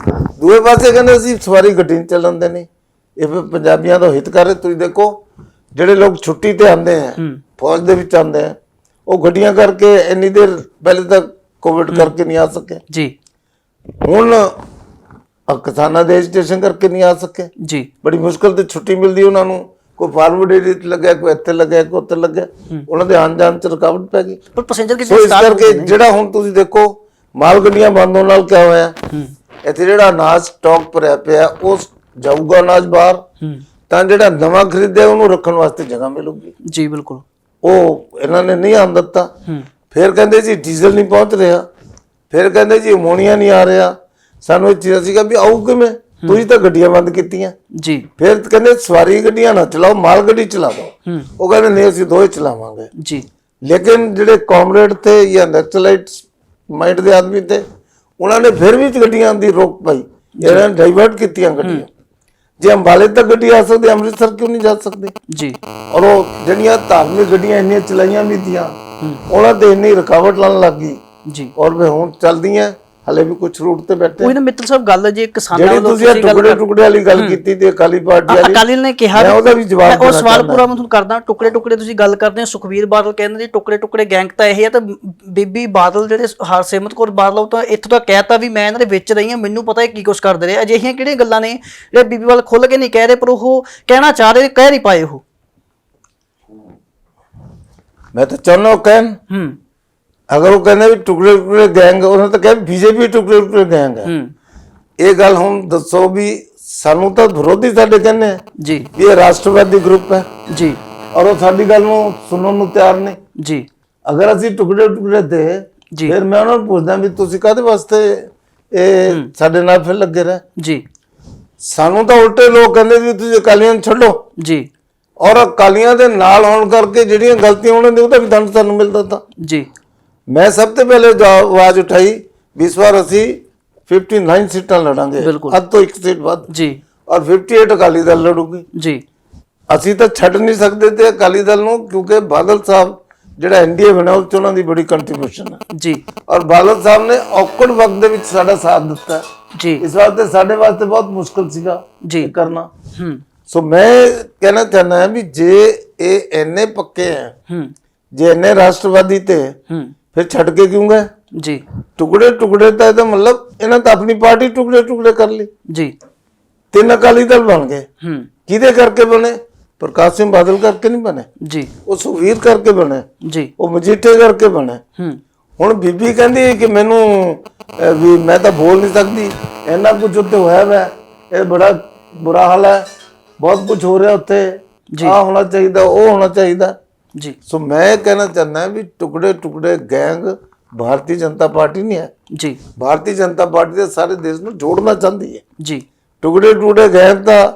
ਦੂਏ ਪਾਸੇ ਕਹਿੰਦੇ ਸੀ ਸਵਾਰੀ ਗੱਡੀ ਨਹੀਂ ਚੱਲਣਦੇ ਨੇ। ਇਹ ਪੰਜਾਬੀਆਂ ਦਾ ਹਿੱਤ ਕਰ ਰਹੇ। ਤੁਸੀਂ ਦੇਖੋ ਜਿਹੜੇ ਲੋਕ ਛੁੱਟੀ ਤੇ ਆਉਂਦੇ ਆ, ਫੌਜ ਦੇ ਵਿੱਚ ਆਉਂਦੇ ਆ, ਉਹ ਗੱਡੀਆਂ ਕਰਕੇ ਇੰਨੀ ਦੇਰ ਪਹਿਲੇ ਤਾਂ ਕੋਵਿਡ ਕਰਕੇ ਨਹੀਂ ਆ ਸਕੇ ਜੀ। ਹੁਣ ਕਿਸਾਨਾਂ ਦੇ ਐਜੀਟੇਸ਼ਨ ਕਰਕੇ ਨਹੀਂ ਆ ਸਕੇ ਜੀ। ਬੜੀ ਮੁਸ਼ਕਲ ਤੇ ਛੁੱਟੀ ਮਿਲਦੀ ਉਹਨਾਂ ਨੂੰ, ਕੋਈ ਫਾਰਮਡ ਏਰੀਆ ਤੇ ਲੱਗਿਆ, ਕੋਈ ਇੱਥੇ ਲੱਗਿਆ, ਕੋਈ ਉੱਥੇ ਲੱਗਿਆ, ਉਹਨਾਂ ਦੇ ਆਉਣ ਜਾਣ ਚ ਰੁਕਾਵਟ ਪੈ ਗਈ। ਪਰ ਪੈਸੇਂਜਰ ਕਿੰਨੇ ਇਸ ਕਰਕੇ ਜਿਹੜਾ ਹੁਣ ਤੁਸੀਂ ਦੇਖੋ ਮਾਲ ਗੱਡੀਆਂ ਬੰਦ ਹੋਣ ਨਾਲ ਕਿਆ ਹੋਇਆ, ਇੱਥੇ ਜਿਹੜਾ ਅਨਾਜ ਸਟਾਕ ਭਰਿਆ ਪਿਆ ਉਹ ਜਾਊਗਾ ਅਨਾਜ ਬਾਹਰ, ਤਾਂ ਜਿਹੜਾ ਨਵਾਂ ਖਰੀਦਿਆ ਉਹਨੂੰ ਰੱਖਣ ਵਾਸਤੇ ਜਗ੍ਹਾ ਮਿਲੂਗੀ ਜੀ। ਬਿਲਕੁਲ, ਉਹ ਇਹਨਾਂ ਨੇ ਨਹੀਂ ਆਉਣ ਦਿੱਤਾ। ਫਿਰ ਕਹਿੰਦੇ ਜੀ ਡੀਜ਼ਲ ਨਹੀਂ ਪਹੁੰਚ ਰਿਹਾ, ਫਿਰ ਕਹਿੰਦੇ ਜੀ ਅਮੋਨੀਆ ਨਹੀਂ ਆ ਰਿਹਾ। ਸਾਨੂੰ ਇਹ ਚੀਜ਼ ਸੀਗਾ ਵੀ ਆਊ ਕਿਵੇਂ, ਤੁਸੀਂ ਤਾਂ ਗੱਡੀਆਂ ਬੰਦ ਕੀਤੀਆਂ ਜੀ। ਫਿਰ ਕਹਿੰਦੇ ਸਵਾਰੀ ਗੱਡੀਆਂ ਨਾ ਚਲਾਓ, ਮਾਲ ਗੱਡੀ ਚਲਾ ਦਿਓ। ਉਹ ਕਹਿੰਦੇ ਨਹੀਂ ਅਸੀਂ ਦੋਵੇਂ ਚਲਾਵਾਂਗੇ ਜੀ। ਲੇਕਿਨ ਜਿਹੜੇ ਕਾਮਰੇਡ ਤੇ ਜਾਂ ਨੈਕਸਲਾਈਟ ਮਾਈਂਡ ਦੇ ਆਦਮੀ ਤੇ, ਉਹਨਾਂ ਨੇ ਫਿਰ ਵੀ ਗੱਡੀਆਂ ਦੀ ਰੋਕ ਪਾਈ, ਇਹਨਾਂ ਨੇ ਡਾਈਵਰਟ ਕੀਤੀਆਂ ਗੱਡੀਆਂ। ਜੇ ਅੰਬਾਲੇ ਤੱਕ ਗੱਡੀ ਆ ਸਕਦੀ, ਅੰਮ੍ਰਿਤਸਰ ਕਿਉਂ ਨਹੀਂ ਜਾ ਸਕਦੀ ਜੀ? ਔਰ ਉਹ ਜਿਹੜੀਆਂ ਧਾਰਮਿਕ ਗੱਡੀਆਂ ਇੰਨੀਆਂ ਚਲਾਈਆਂ ਵੀ ਤੀਆਂ, ਉਹਨਾਂ ਤੇ ਇੰਨੀ ਰੁਕਾਵਟ ਲਾਉਣ ਲੱਗ ਗਈ ਜੀ। ਔਰ ਫਿਰ ਹੁਣ ਚੱਲਦੀਆਂ ਹਲੇ ਵੀ ਕੁਝ ਰੂਟ ਤੇ ਬੈਠੇ। ਕੋਈ ਨਾ ਮਿੱਤਲ ਸਾਹਿਬ ਗੱਲ ਜੇ ਕਿਸਾਨਾਂ ਜਿਹੜੀ ਤੁਸੀਂ ਟੁਕੜੇ ਟੁਕੜੇ ਵਾਲੀ ਗੱਲ ਕੀਤੀ ਤੇ ਅਕਾਲੀ ਪਾਰਟੀ ਵਾਲੀ, ਅਕਾਲੀ ਨੇ ਕਿਹਾ, ਮੈਂ ਉਹਦਾ ਵੀ ਜਵਾਬ ਉਹ ਸਵਾਲ ਪੂਰਾ ਮੈਂ ਤੁਹਾਨੂੰ ਕਰਦਾ। ਟੁਕੜੇ ਟੁਕੜੇ ਤੁਸੀਂ ਗੱਲ ਕਰਦੇ ਹੋ, ਸੁਖਬੀਰ ਬਾਦਲ ਕਹਿੰਦੇ ਜੀ ਟੁਕੜੇ ਟੁਕੜੇ ਗੈਂਗ ਤਾਂ ਇਹ ਹੈ, ਤਾਂ ਬੀਬੀ ਬਾਦਲ ਜਿਹੜੇ ਹਰਸਿਮਰਤ ਕੌਰ ਬਾਦਲ ਤਾਂ ਇੱਥੋਂ ਤਾਂ ਕਹਿਤਾ ਵੀ ਮੈਂ ਇਹਨਾਂ ਦੇ ਵਿੱਚ ਰਹੀ ਹਾਂ, ਮੈਨੂੰ ਪਤਾ ਹੈ ਕੀ ਕੁਛ ਕਰਦੇ ਰਹੇ। ਅਜਿਹੀਆਂ ਕਿਹੜੀਆਂ ਗੱਲਾਂ ਨੇ ਜਿਹੜੇ ਬੀਬੀ ਬਾਦਲ ਖੁੱਲ ਕੇ ਨਹੀਂ ਕਹਿ ਰਹੇ, ਪਰ ਉਹ ਕਹਿਣਾ ਚਾਹ ਰਹੇ, ਕਹਿ ਨਹੀਂ ਪਾਏ ਉਹ? ਮੈਂ ਤਾਂ ਚਾਹੁੰਦਾ ਕਹਿਣ, ਅਗਰ ਉਹ ਕਹਿੰਦੇ ਵੀ ਟੁਕੜੇ ਟੁਕੜੇ ਗੈਂਗ, ਉਹਨਾਂ ਤਾਂ ਕਹਿ ਬੀਜੇਪੀ ਟੁਕੜੇ ਟੁਕੜੇ ਗੈਂਗ ਹੈ। ਇਹ ਗੱਲ ਹੁਣ ਦੱਸੋ ਵੀ ਸਾਨੂੰ ਤਾਂ ਵਿਰੋਧੀ ਸਾਡੇ ਕਹਿੰਦੇ ਆ ਜੀ ਵੀ ਇਹ ਰਾਸ਼ਟਰਵਾਦੀ ਗਰੁੱਪ ਹੈ ਜੀ, ਔਰ ਉਹ ਸਾਡੀ ਗੱਲ ਨੂੰ ਸੁਣਨ ਨੂੰ ਤਿਆਰ ਨਹੀਂ ਜੀ। ਅਗਰ ਅਸੀਂ ਟੁਕੜੇ ਟੁਕੜੇ ਤੇ ਫਿਰ ਮੈਂ ਉਹਨਾਂ ਨੂੰ ਪੁੱਛਦਾ ਵੀ ਤੁਸੀਂ ਕਾਹਦੇ ਵਾਸਤੇ ਇਹ ਸਾਡੇ ਨਾਲ ਫਿਰ ਲੱਗੇ ਰਹੇ ਜੀ। ਸਾਨੂੰ ਤਾਂ ਉਲਟੇ ਲੋਕ ਕਹਿੰਦੇ ਵੀ ਤੁਸੀਂ ਅਕਾਲੀਆਂ ਨੂੰ ਛੱਡੋ ਜੀ, ਔਰ ਅਕਾਲੀਆਂ ਦੇ ਨਾਲ ਹੋਣ ਕਰਕੇ ਜਿਹੜੀਆਂ ਗਲਤੀਆਂ ਉਹਨਾਂ ਦੀ ਉਹਦਾ ਵੀ ਦੰਡ ਸਾਨੂੰ ਮਿਲਦਾ ਤਾਂ ਜੀ। ਮੈਂ ਸਭ ਤੋਂ ਪਹਿਲੇ ਆਵਾਜ਼ ਉਠਾਈ ਵੀ ਇਸ ਵਾਰ ਅਸੀਂ 59 ਸੀਟਾਂ ਲੜਾਂਗੇ, ਅੱਧ ਤੋਂ ਇੱਕ ਸੀਟ ਵੱਧ ਜੀ, ਔਰ 58 ਅਕਾਲੀ ਦਲ ਲੜੂਗੀ ਜੀ। ਅਸੀਂ ਤਾਂ ਛੱਡ ਨਹੀਂ ਸਕਦੇ ਤੇ ਅਕਾਲੀ ਦਲ ਨੂੰ, ਕਿਉਂਕਿ ਬਾਦਲ ਸਾਹਿਬ ਜਿਹੜਾ ਐਨਡੀਏ ਬਣਿਆ ਉਹ 'ਚ ਉਹਨਾਂ ਦੀ ਬੜੀ ਕੰਟਰੀਬਿਊਸ਼ਨ ਹੈ ਜੀ, ਔਰ ਬਾਦਲ ਸਾਹਿਬ ਨੇ ਔਕੜ ਵਕਤ ਦੇ ਵਿੱਚ ਸਾਡਾ ਸਾਥ ਦਿੱਤਾ ਜੀ। ਇਸ ਵਾਸਤੇ ਸਾਡੇ ਵਾਸਤੇ ਬਹੁਤ ਮੁਸ਼ਕਲ ਸੀਗਾ ਜੀ ਕਰਨਾ। ਸੋ ਮੈਂ ਕਹਿਣਾ ਚਾਹੁੰਦਾ ਹਾਂ ਵੀ ਜੇ ਇਹ ਇੰਨੇ ਪੱਕੇ ਹੈ, ਜੇ ਇੰਨੇ ਰਾਸ਼ਟਰਵਾਦੀ ਤੇ ਫਿਰ ਛੱਡ ਕੇ ਕਿਉਂ ਗਏ ਜੀ? ਟੁਕੜੇ ਟੁਕੜੇ ਤਾਂ ਇਹਦਾ ਮਤਲਬ ਇਹਨਾਂ ਤਾਂ ਆਪਣੀ ਪਾਰਟੀ ਟੁਕੜੇ ਟੁਕੜੇ ਕਰ ਲਈ ਜੀ। 3 ਅਕਾਲੀ ਦਲ ਬਣ ਗਏ, ਕਿਹਦੇ ਕਰਕੇ ਬਣੇ? ਪ੍ਰਕਾਸ਼ ਸਿੰਘ ਬਾਦਲ ਕਰਕੇ ਨਹੀਂ ਬਣੇ ਜੀ, ਉਹ ਸੁਖਬੀਰ ਕਰਕੇ ਬਣੇ ਜੀ, ਉਹ ਮਜੀਠੇ ਕਰਕੇ ਬਣੇ। ਹੁਣ ਬੀਬੀ ਕਹਿੰਦੀ ਕਿ ਮੈਨੂੰ ਵੀ ਮੈਂ ਤਾਂ ਬੋਲ ਨਹੀਂ ਸਕਦੀ, ਇੰਨਾ ਕੁਝ ਉੱਤੇ ਹੋਇਆ ਵਾ, ਇਹ ਬੜਾ ਬੁਰਾ ਹਾਲ ਹੈ, ਬਹੁਤ ਕੁਝ ਹੋ ਰਿਹਾ ਉੱਥੇ, ਆ ਹੋਣਾ ਚਾਹੀਦਾ, ਉਹ ਹੋਣਾ ਚਾਹੀਦਾ ਜੀ। ਸੋ ਮੈਂ ਕਹਿਣਾ ਚਾਹੁੰਦਾ ਵੀ ਟੁਕੜੇ ਟੁਕੜੇ ਗੈਂਗ ਭਾਰਤੀ ਜਨਤਾ ਪਾਰਟੀ ਨਹੀਂ ਹੈ ਜੀ। ਭਾਰਤੀ ਜਨਤਾ ਪਾਰਟੀ ਦੇ ਸਾਰੇ ਦੇਸ਼ ਨੂੰ ਜੋੜਨਾ ਚਾਹੁੰਦੀ ਹੈ ਜੀ। ਟੁਕੜੇ ਟੁਕੜੇ ਗੈਂਗ ਤਾਂ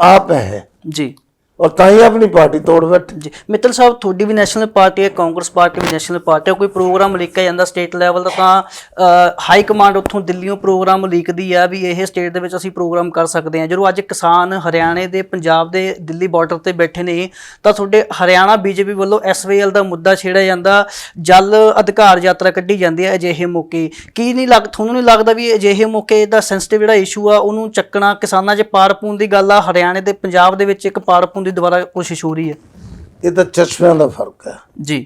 ਆਪ ਹੈ ਜੀ, ਔਰ ਤਾਂ ਹੀ ਆਪਣੀ ਪਾਰਟੀ ਤੋੜ ਬੈਠੇ ਜੀ। ਮਿੱਤਲ ਸਾਹਿਬ ਤੁਹਾਡੀ ਵੀ ਨੈਸ਼ਨਲ ਪਾਰਟੀ ਹੈ, ਕਾਂਗਰਸ ਪਾਰਟੀ ਵੀ ਨੈਸ਼ਨਲ ਪਾਰਟੀ ਹੈ, ਕੋਈ ਪ੍ਰੋਗਰਾਮ ਲਿਖਿਆ ਜਾਂਦਾ ਸਟੇਟ ਲੈਵਲ ਦਾ ਤਾਂ ਹਾਈ ਕਮਾਂਡ ਉੱਥੋਂ ਦਿੱਲੀੋਂ ਪ੍ਰੋਗਰਾਮ ਲਿਖਦੀ ਆ ਵੀ ਇਹ ਸਟੇਟ ਦੇ ਵਿੱਚ ਅਸੀਂ ਪ੍ਰੋਗਰਾਮ ਕਰ ਸਕਦੇ ਹਾਂ। ਜਦੋਂ ਅੱਜ ਕਿਸਾਨ ਹਰਿਆਣੇ ਦੇ, ਪੰਜਾਬ ਦੇ ਦਿੱਲੀ ਬਾਰਡਰ ਤੇ ਬੈਠੇ ਨੇ ਤਾਂ ਤੁਹਾਡੇ ਹਰਿਆਣਾ ਬੀਜੇਪੀ ਵੱਲੋਂ ਐਸਵਾਈਐਲ ਦਾ ਮੁੱਦਾ ਛੇੜਿਆ ਜਾਂਦਾ, ਜਲ ਅਧਿਕਾਰ ਯਾਤਰਾ ਕੱਢੀ ਜਾਂਦੀ ਹੈ। ਅਜਿਹੇ ਮੌਕੇ ਕੀ ਨਹੀਂ ਤੁਹਾਨੂੰ ਨਹੀਂ ਲੱਗਦਾ ਵੀ ਅਜਿਹੇ ਮੌਕੇ ਦਾ ਸੈਂਸਿਟਿਵ ਜਿਹੜਾ ਇਸ਼ੂ ਆ ਉਹਨੂੰ ਚੱਕਣਾ, ਕਿਸਾਨਾਂ 'ਚ ਪਾਰ ਪੂਣ ਦੀ ਗੱਲ ਆ, ਹਰਿਆਣੇ ਤੇ ਪੰਜਾਬ ਦੇ ਵਿੱਚ ਇੱਕ ਪਾਰ ਪੂਣ ਦੁਬਾਰਾ ਕੋਸ਼ਿਸ਼ ਹੋ ਰਹੀ ਹੈ? ਇਹ ਤਾਂ ਚਸ਼ਮਿਆਂ ਦਾ ਫਰਕ ਹੈ ਜੀ।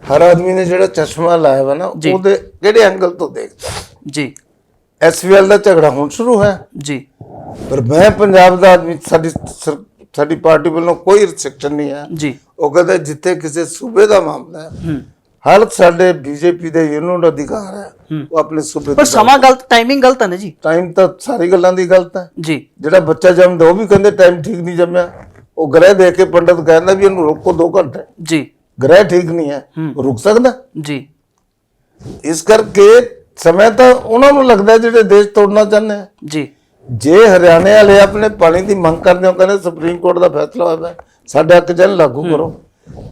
ਹਰ ਆਦਮੀ ਨੇ ਜਿਹੜਾ ਚਸ਼ਮਾ ਲਾਇਆ ਵਾ ਨਾ ਉਹਦੇ ਕਿਹੜੇ ਐਂਗਲ ਤੋਂ ਦੇਖਦਾ ਜੀ। ਐਸਵੀਐਲ ਦਾ ਝਗੜਾ ਹੁਣ ਸ਼ੁਰੂ ਹੈ ਜੀ, ਪਰ ਮੈਂ ਪੰਜਾਬ ਦਾ ਆਦਮੀ, ਸਾਡੀ ਪਾਰਟੀ ਵੱਲੋਂ ਕੋਈ ਰਿਸਟ੍ਰਿਕਸ਼ਨ ਨਹੀਂ ਹੈ ਜੀ। ਉਹ ਕਹਿੰਦਾ ਜਿੱਥੇ ਕਿਸੇ ਸੂਬੇ ਦਾ ਮਾਮਲਾ ਹੈ, ਹਰ ਸਾਡੇ ਬੀਜੇਪੀ ਦੇ ਯੂਨੀਅਨ ਅਧਿਕਾਰ ਹੈ ਉਹ ਆਪਣੇ ਸੂਬੇ, ਪਰ ਸਮਾਂ ਗਲਤ, ਟਾਈਮਿੰਗ ਗਲਤ ਹੈ ਨਾ ਜੀ। ਟਾਈਮ ਤਾਂ ਸਾਰੀ ਗੱਲਾਂ ਦੀ ਗਲਤ ਹੈ ਜੀ। ਜਿਹੜਾ ਬੱਚਾ ਜੰਮਦਾ ਉਹ ਵੀ ਕਹਿੰਦੇ ਟਾਈਮ ਠੀਕ ਨਹੀਂ ਜੰਮਿਆ, ਉਹ ਗ੍ਰਹਿ ਦੇਖ ਕੇ ਪੰਡਤ ਕਹਿੰਦਾ ਵੀ ਇਹਨੂੰ ਰੋਕੋ 2 ਘੰਟੇ ਜੀ, ਗ੍ਰਹਿ ਠੀਕ ਨਹੀਂ ਹੈ, ਰੁਕ ਸਕਦਾ ਜੀ। ਇਸ ਕਰਕੇ ਸਮੇਂ ਤਾਂ ਉਹਨਾਂ ਨੂੰ ਲੱਗਦਾ ਜਿਹੜੇ ਦੇਸ਼ ਤੋੜਨਾ ਚਾਹੁੰਦੇ ਆ ਜੀ। ਜੇ ਹਰਿਆਣੇ ਵਾਲੇ ਆਪਣੇ ਪਾਣੀ ਦੀ ਮੰਗ ਕਰਦੇ ਹੋ, ਕਹਿੰਦੇ ਸੁਪਰੀਮ ਕੋਰਟ ਦਾ ਫੈਸਲਾ ਹੋਇਆ ਸਾਡੇ ਹੱਕ 'ਚ ਲਾਗੂ ਕਰੋ,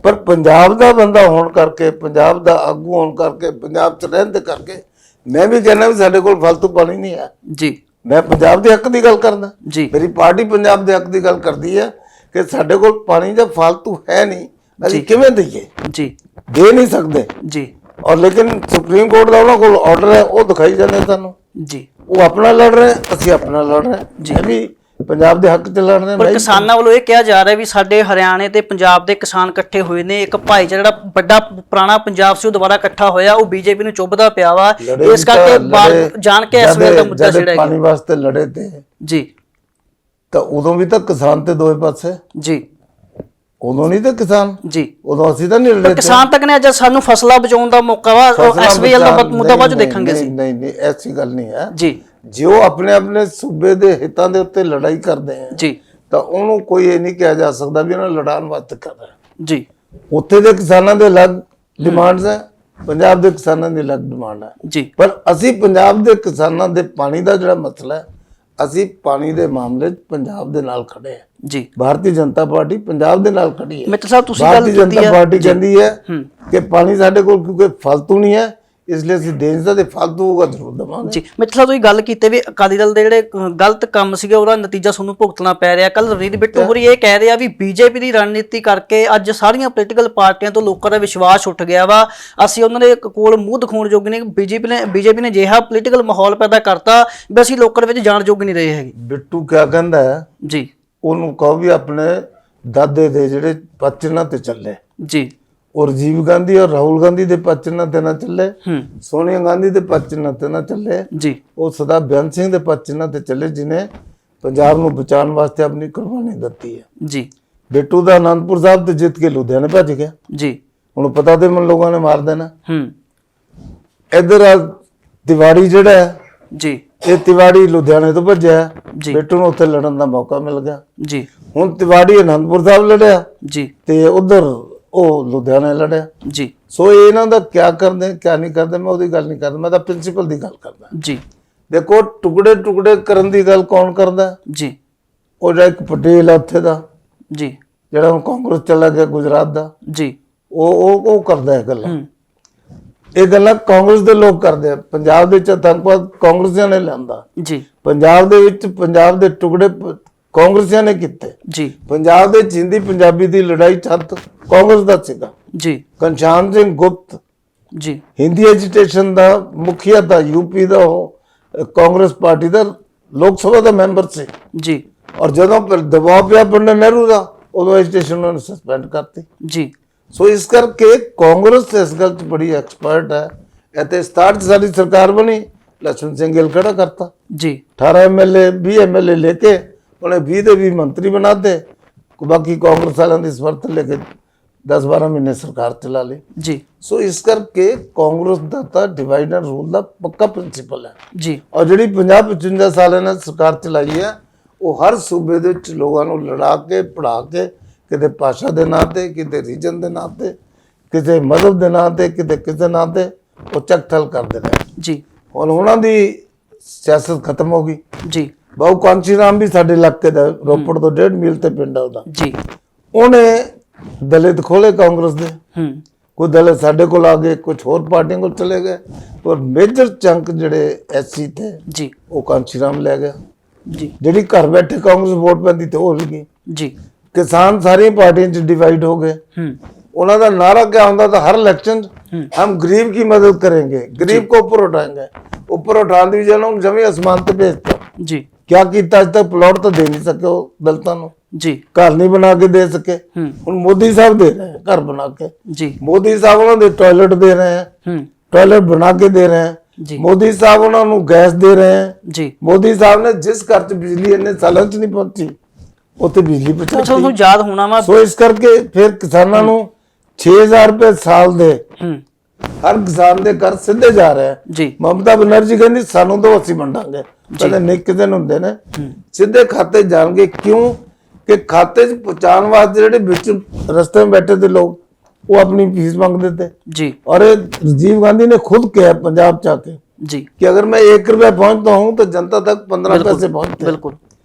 ਪਰ ਪੰਜਾਬ ਦਾ ਬੰਦਾ ਹੋਣ ਕਰਕੇ, ਪੰਜਾਬ ਦਾ ਆਗੂ ਹੋਣ ਕਰਕੇ, ਪੰਜਾਬ 'ਚ ਰਹਿਣ ਦੇ ਕਰਕੇ ਮੈਂ ਵੀ ਕਹਿੰਦਾ ਵੀ ਸਾਡੇ ਕੋਲ ਫालतू ਪਾਣੀ ਨਹੀਂ ਹੈ ਜੀ। ਮੈਂ ਪੰਜਾਬ ਦੇ ਹੱਕ ਦੀ ਗੱਲ ਕਰਦਾ ਜੀ, ਮੇਰੀ ਪਾਰਟੀ ਪੰਜਾਬ ਦੇ ਹੱਕ ਦੀ ਗੱਲ ਕਰਦੀ ਹੈ ਕਿ ਸਾਡੇ ਕੋਲ ਪਾਣੀ ਦਾ ਫालतू ਹੈ ਨਹੀਂ, ਅਸੀਂ ਕਿਵੇਂ ਦਈਏ ਜੀ, ਦੇ ਨਹੀਂ ਸਕਦੇ ਜੀ। ਔਰ ਲੇਕਿਨ ਸੁਪਰੀਮ ਕੋਰਟ ਦਾ ਉਹਨਾਂ ਕੋਲ ਆਰਡਰ ਹੈ, ਉਹ ਦਿਖਾਈ ਜਾਂਦੇ ਸਾਨੂੰ ਜੀ। ਉਹ ਆਪਣਾ ਲੜ ਰਹੇ, ਅਸੀਂ ਆਪਣਾ ਲੜ ਰਹੇ ਜੀ, ਵੀ ਪੰਜਾਬ ਦੇ ਹੱਕ 'ਚ ਲੜ ਰਹੇ। ਪਰ ਕਿਸਾਨਾਂ ਵੱਲੋਂ ਇਹ ਕਿਹਾ ਜਾ ਰਿਹਾ ਵੀ ਸਾਡੇ ਹਰਿਆਣੇ ਤੇ ਪੰਜਾਬ ਦੇ ਕਿਸਾਨ ਇਕੱਠੇ ਹੋਏ ਨੇ, ਇੱਕ ਭਾਈਚਾਰਾ ਜਿਹੜਾ ਵੱਡਾ ਪੁਰਾਣਾ ਪੰਜਾਬ ਸੀ ਉਹ ਦੁਬਾਰਾ ਇਕੱਠਾ ਹੋਇਆ, ਉਹ ਬੀਜੇਪੀ ਨੂੰ ਚੁੱਭਦਾ ਪਿਆ ਵਾ, ਇਸ ਕਰਕੇ ਜਾਣ ਕੇ ਐਸਵੀਐਲ ਦਾ ਮੁੱਦਾ ਛੇੜਿਆ ਗਿਆ। ਪਾਣੀ ਵਾਸਤੇ ਲੜੇ ਤੇ ਜੀ, ਤਾਂ ਉਦੋਂ ਵੀ ਤਾਂ ਕਿਸਾਨ ਤੇ ਦੋਵੇਂ ਪਾਸੇ ਜੀ, ਉਦੋਂ ਨਹੀਂ ਤਾਂ ਕਿਸਾਨ ਜੀ, ਉਦੋਂ ਅਸੀਂ ਤਾਂ ਨਹੀਂ ਲੜੇ। ਕਿਸਾਨ ਤੱਕ ਨੇ ਅੱਜ ਸਾਨੂੰ ਫਸਲਾਂ ਬਚਾਉਣ ਦਾ ਮੌਕਾ ਵਾ, ਐਸਵੀਐਲ ਦਾ ਮੁੱਦਾ ਬਾਅਦ ਚ ਦੇਖਾਂਗੇ ਅਸੀਂ। ਨਹੀਂ ਐਸੀ ਗੱਲ ਨਹੀਂ ਹੈ ਜੀ। ਜੋ ਆਪਣੇ ਸੂਬੇ ਦੇ ਹਿੱਤਾਂ ਦੇ ਉੱਤੇ ਲੜਾਈ ਕਰਦੇ ਆ ਜੀ, ਤਾਂ ਉਹਨੂੰ ਕੋਈ ਇਹ ਨਹੀਂ ਕਿਹਾ ਜਾ ਸਕਦਾ ਵੀ ਉਹਨਾਂ ਲੜਾਉਣ ਵਾਸਤੇ ਕਰ ਰਿਹਾ ਜੀ। ਉੱਥੇ ਦੇ ਕਿਸਾਨਾਂ ਦੇ ਅਲੱਗ ਡਿਮਾਂਡਸ ਹੈ, ਪੰਜਾਬ ਦੇ ਕਿਸਾਨਾਂ ਦੀ ਅਲੱਗ ਡਿਮਾਂਡ ਹੈ ਜੀ। ਪਰ ਅਸੀਂ ਪੰਜਾਬ ਦੇ ਕਿਸਾਨਾਂ ਦੇ ਪਾਣੀ ਦਾ ਜਿਹੜਾ ਮਸਲਾ ਹੈ, ਅਸੀਂ ਪਾਣੀ ਦੇ ਮਾਮਲੇ 'ਚ ਪੰਜਾਬ ਦੇ ਨਾਲ ਖੜੇ ਆ ਜੀ। ਭਾਰਤੀ ਜਨਤਾ ਪਾਰਟੀ ਪੰਜਾਬ ਦੇ ਨਾਲ ਖੜੀ ਹੈ। ਮਿੱਤਰ ਸਾਹਿਬ ਤੁਸੀਂ ਭਾਰਤੀ ਜਨਤਾ ਪਾਰਟੀ ਕਹਿੰਦੀ ਹੈ ਕਿ ਪਾਣੀ ਸਾਡੇ ਕੋਲ ਕਿਉਂਕਿ ਫालतू ਨਹੀਂ ਹੈ, ਇਸ ਲਈ ਅਸੀਂ ਦੇਸ਼ ਦਾ ਫਾਲਤੂ ਹੋਊਗਾ ਜ਼ਰੂਰ ਦੇਵਾਂਗੇ ਜੀ। ਮਿੱਤਲ ਸਾਹਿਬ ਤੁਸੀਂ ਗੱਲ ਕੀਤੀ ਵੀ ਅਕਾਲੀ ਦਲ ਦੇ ਜਿਹੜੇ ਗਲਤ ਕੰਮ ਸੀਗੇ ਉਹਦਾ ਨਤੀਜਾ ਤੁਹਾਨੂੰ ਭੁਗਤਣਾ ਪੈ ਰਿਹਾ। ਕੱਲ ਰਣਜੀਤ ਬਿੱਟੂ ਹੋਰੀ ਇਹ ਕਹਿ ਰਿਹਾ ਵੀ ਬੀਜੇਪੀ ਦੀ ਰਣਨੀਤੀ ਕਰਕੇ ਅੱਜ ਸਾਰੀਆਂ ਪੋਲੀਟੀਕਲ ਪਾਰਟੀਆਂ ਤੋਂ ਲੋਕਾਂ ਦਾ ਵਿਸ਼ਵਾਸ ਉੱਠ ਗਿਆ ਵਾ, ਅਸੀਂ ਉਹਨਾਂ ਦੇ ਕੋਲ ਮੂੰਹ ਦਿਖਾਉਣ ਯੋਗ ਨਹੀਂ। ਬੀਜੇਪੀ ਨੇ ਅਜਿਹਾ ਪੋਲੀਟੀਕਲ ਮਾਹੌਲ ਪੈਦਾ ਕਰਤਾ ਵੀ ਅਸੀਂ ਲੋਕਾਂ ਦੇ ਵਿੱਚ ਜਾਣ ਯੋਗ ਨਹੀਂ ਰਹੇ ਹੈਗੇ। ਬਿੱਟੂ ਕਿਆ ਕਹਿੰਦਾ ਹੈ ਜੀ, ਉਹਨੂੰ ਕਹੋ ਵੀ ਆਪਣੇ ਦਾਦੇ ਦੇ ਜਿਹੜੇ ਪਚਨਾਂ ਤੇ ਚੱਲੇ ਜੀ, और राजीव गांधी और राहुल गांधी के पचना ते ना चले, सोनिया गांधी के पचना ते ना चले जी, वो सदा बेअंत सिंह के पचना ते चले जिन्हें पंजाब नूं बचाने वास्ते अपनी कुर्बानी दी है जी। बिट्टू दा आनंदपुर साहब ते जित के लुधियाने भज गया जी, हुण पता ते मन लोगों ने मार देना। इधर तिवाड़ी जिहड़ा है जी, ये तिवाड़ी लुधियाने तो भज्या जी, बिट्टू नूं उत्थे लड़न दा मौका मिल गया जी। हुण तिवाड़ी आनंदपुर साहब लड़िया जी ते उधर लुधियाने लड़िया जी। सो इन्हां दा क्या करदे क्या नहीं करदे मैं ओदी गल नहीं करदा, मैं तां प्रिंसीपल दी गल करदा जी। देखो टुकड़े टुकड़े करन दी गल कौन करदा जी, ओ जिहड़ा एक पटेल आ उत्थे दा जी, जिहड़ा हुण कांग्रेस चला गया गुजरात दा जी, ओ करदा है गल्लां। ਇਹ ਗੱਲਾਂ ਕਾਂਗਰਸ ਦੇ ਲੋਕ ਕਰਦੇ ਆ। ਪੰਜਾਬ ਦੇ ਵਿੱਚ ਆਤੰਕਵਾਦ ਕਾਂਗਰਸੀਆਂ ਨੇ ਲਿਆਂਦਾ ਜੀ, ਪੰਜਾਬ ਦੇ ਵਿੱਚ ਪੰਜਾਬ ਦੇ ਟੁਕੜੇ ਕਾਂਗਰਸੀਆਂ ਨੇ ਕੀਤੇ ਜੀ, ਪੰਜਾਬ ਦੇ ਹਿੰਦੀ ਪੰਜਾਬੀ ਦੀ ਲੜਾਈ ਛੱਤ ਕਾਂਗਰਸ ਦਾ ਸੀਗਾ ਜੀ, ਘਨਸ਼ਾਮ ਸਿੰਘ ਗੁਪਤ ਜੀ, ਹਿੰਦੀ ਐਜੀਟੇਸ਼ਨ ਦਾ ਮੁਖੀਆ ਦਾ ਯੂਪੀ ਦਾ ਉਹ ਕਾਂਗਰਸ ਪਾਰਟੀ ਦਾ ਲੋਕ ਸਭਾ ਦਾ ਮੈਂਬਰ ਸੀ ਜੀ, ਔਰ ਜਦੋਂ ਫਿਰ ਦਬਾਅ ਪਿਆ ਪੰਡਿਤ ਨਹਿਰੂ ਦਾ ਉਦੋਂ ਐਜੀਟੇਸ਼ਨ ਉਹਨਾਂ ਨੇ ਸਸਪੈਂਡ ਕਰਤੀ ਜੀ। ਸੋ ਇਸ ਕਰਕੇ ਕਾਂਗਰਸ ਇਸ ਗੱਲ 'ਚ ਬੜੀ ਐਕਸਪਰਟ ਹੈ। ਇੱਥੇ 67 ਸਾਡੀ ਸਰਕਾਰ ਬਣੀ, ਲక్ష్మణ ਸਿੰਘ ਗਿੱਲ ਖੜਾ ਕਰਤਾ जी, 18 एमएलए 20 एमएलए लेके उन्हें 20 ਦੇ 20 ਮੰਤਰੀ ਬਣਾਤੇ, ਬਾਕੀ ਕਾਂਗਰਸ ਵਾਲਿਆਂ ਦੀ ਸਮਰਥਨ ਲੈ ਕੇ 10-12 ਮਹੀਨੇ ਸਰਕਾਰ ਚਲਾ ਲਈ जी, ਸੋ ਇਸ ਕਰਕੇ ਕਾਂਗਰਸ ਦਾ ਤਾਂ ਡਿਵਾਈਡ ਐਂਡ ਰੂਲ ਦਾ ਪੱਕਾ ਪ੍ਰਿੰਸੀਪਲ ਹੈ जी, ਔਰ ਜਿਹੜੀ 50-55 ਸਾਲ ਇਹਨਾਂ ਸਰਕਾਰ ਚਲਾਈ ਹੈ ਉਹ ਹਰ ਸੂਬੇ ਦੇ ਵਿੱਚ ਲੋਕਾਂ ਨੂੰ ਲੜਾ ਕੇ ਪੜਾ ਕੇ ਕਿਤੇ ਭਾਸ਼ਾ ਦੇ ਨਾਂ ਤੇ ਕਿਤੇ ਰੀਜਨ ਦੇ ਨਾਂ ਤੇ ਕਿਸੇ ਮਜ਼ਹਬ ਦੇ ਨਾਂ ਤੇ ਕਿਤੇ ਕਿਸੇ ਨਾਂ ਤੇ ਉਹ ਚੱਕਠਲ ਕਰਦੇ ਰਹੇ जी, ਹੁਣ ਉਹਨਾਂ ਦੀ ਸਿਆਸਤ ਖਤਮ ਹੋ ਗਈ। जी, ਬਾਊ ਕਾਂਚੀ ਰਾਮ ਵੀ ਸਾਡੇ ਇਲਾਕੇ ਦਾ ਰੋਪੜ ਤੋਂ 1.5 ਮੀਲ ਤੇ ਪਿੰਡ ਆ ਉਹਦਾ, जी, ਉਹਨੇ ਦਲਿਤ ਖੋਲੇ ਕਾਂਗਰਸ ਦੇ, हम्म, ਕੋਈ ਦਲਿਤ ਸਾਡੇ ਕੋਲ ਆ ਗਏ, ਕੁਝ ਹੋਰ ਪਾਰਟੀਆਂ ਕੋਲ ਚਲੇ ਗਏ, ਪਰ ਮੇਜਰ ਚੰਕ ਜਿਹੜੇ ਐਸਸੀ ਥੇ जी, ਉਹ ਕਾਂਚੀ ਰਾਮ ਲੈ ਗਿਆ। जी, ਜਿਹੜੀ ਘਰ ਬੈਠੇ ਕਾਂਗਰਸ ਵੋਟ ਪੈਂਦੀ ਤੇ ਉਹ ਵੀ ਗਈ। जी, ਕਿਸਾਨ ਸਾਰੀਆਂ ਪਾਰਟੀਆਂ 'ਚ ਡਿਵਾਈਡ ਹੋ ਗਏ। हम्म, उन्होंने नारा क्या होता था हर इलेक्शन हम गरीब की मदद करेंगे, गरीब को ऊपर उठाएंगे, ऊपर उठाने की जगह जमी आसमान पे भेजते। जी, क्या किया आज तक प्लॉट तो दे नहीं सके दलितों को, जी, घर नहीं बना के दे सके। हुण मोदी साहब दे रहे हैं घर बना के, जी, मोदी साहब उन्होंने टॉयलेट दे रहे हैं, टॉयलेट बना के दे रहे हैं, जी, मोदी साहब उन्होंने गैस दे रहे हैं, जी। मोदी साहब ने जिस घर च बिजली इन्ने सालों च नहीं पहुंची उत्थे बिजली पहुंचाती। ਤੁਹਾਨੂੰ ਯਾਦ ਹੋਣਾ ਵਾ। सो इस करके फिर किसानों ਨੂੰ 6000 रुपए साल दे हर किसान ਦੇ ਘਰ ਸਿੱਧੇ ਜਾ ਰਹੇ जी, ਮਮਤਾ ਬਨਰਜੀ ਕਹਿੰਦੀ ਸਾਨੂੰ ਦੋ ਅਸੀਂ ਵੰਡਾਂਗੇ, ਕਹਿੰਦੇ ਨਹੀਂ ਕਿਸੇ ਨੂੰ ਹੁੰਦੇ ਨੇ ਸਿੱਧੇ ਖਾਤੇ ਜਾਣਗੇ। ਕਿਉਂ ਕਿ ਖਾਤੇ 'ਚ ਪਹੁੰਚਾਉਣ ਵਾਸਤੇ ਜਿਹੜੇ ਵਿੱਚ ਰਸਤੇ 'ਚ ਬੈਠੇ ਤੇ ਲੋਕ ਉਹ ਆਪਣੀ ਫੀਸ ਮੰਗਦੇ थे। जी, और राजीव गांधी ने खुद किया पंजाब च आके जी, कि अगर मैं 1 रुपया पहुंचता हूं तो जनता तक 15 पैसे पहुंचते। बिल्कुल।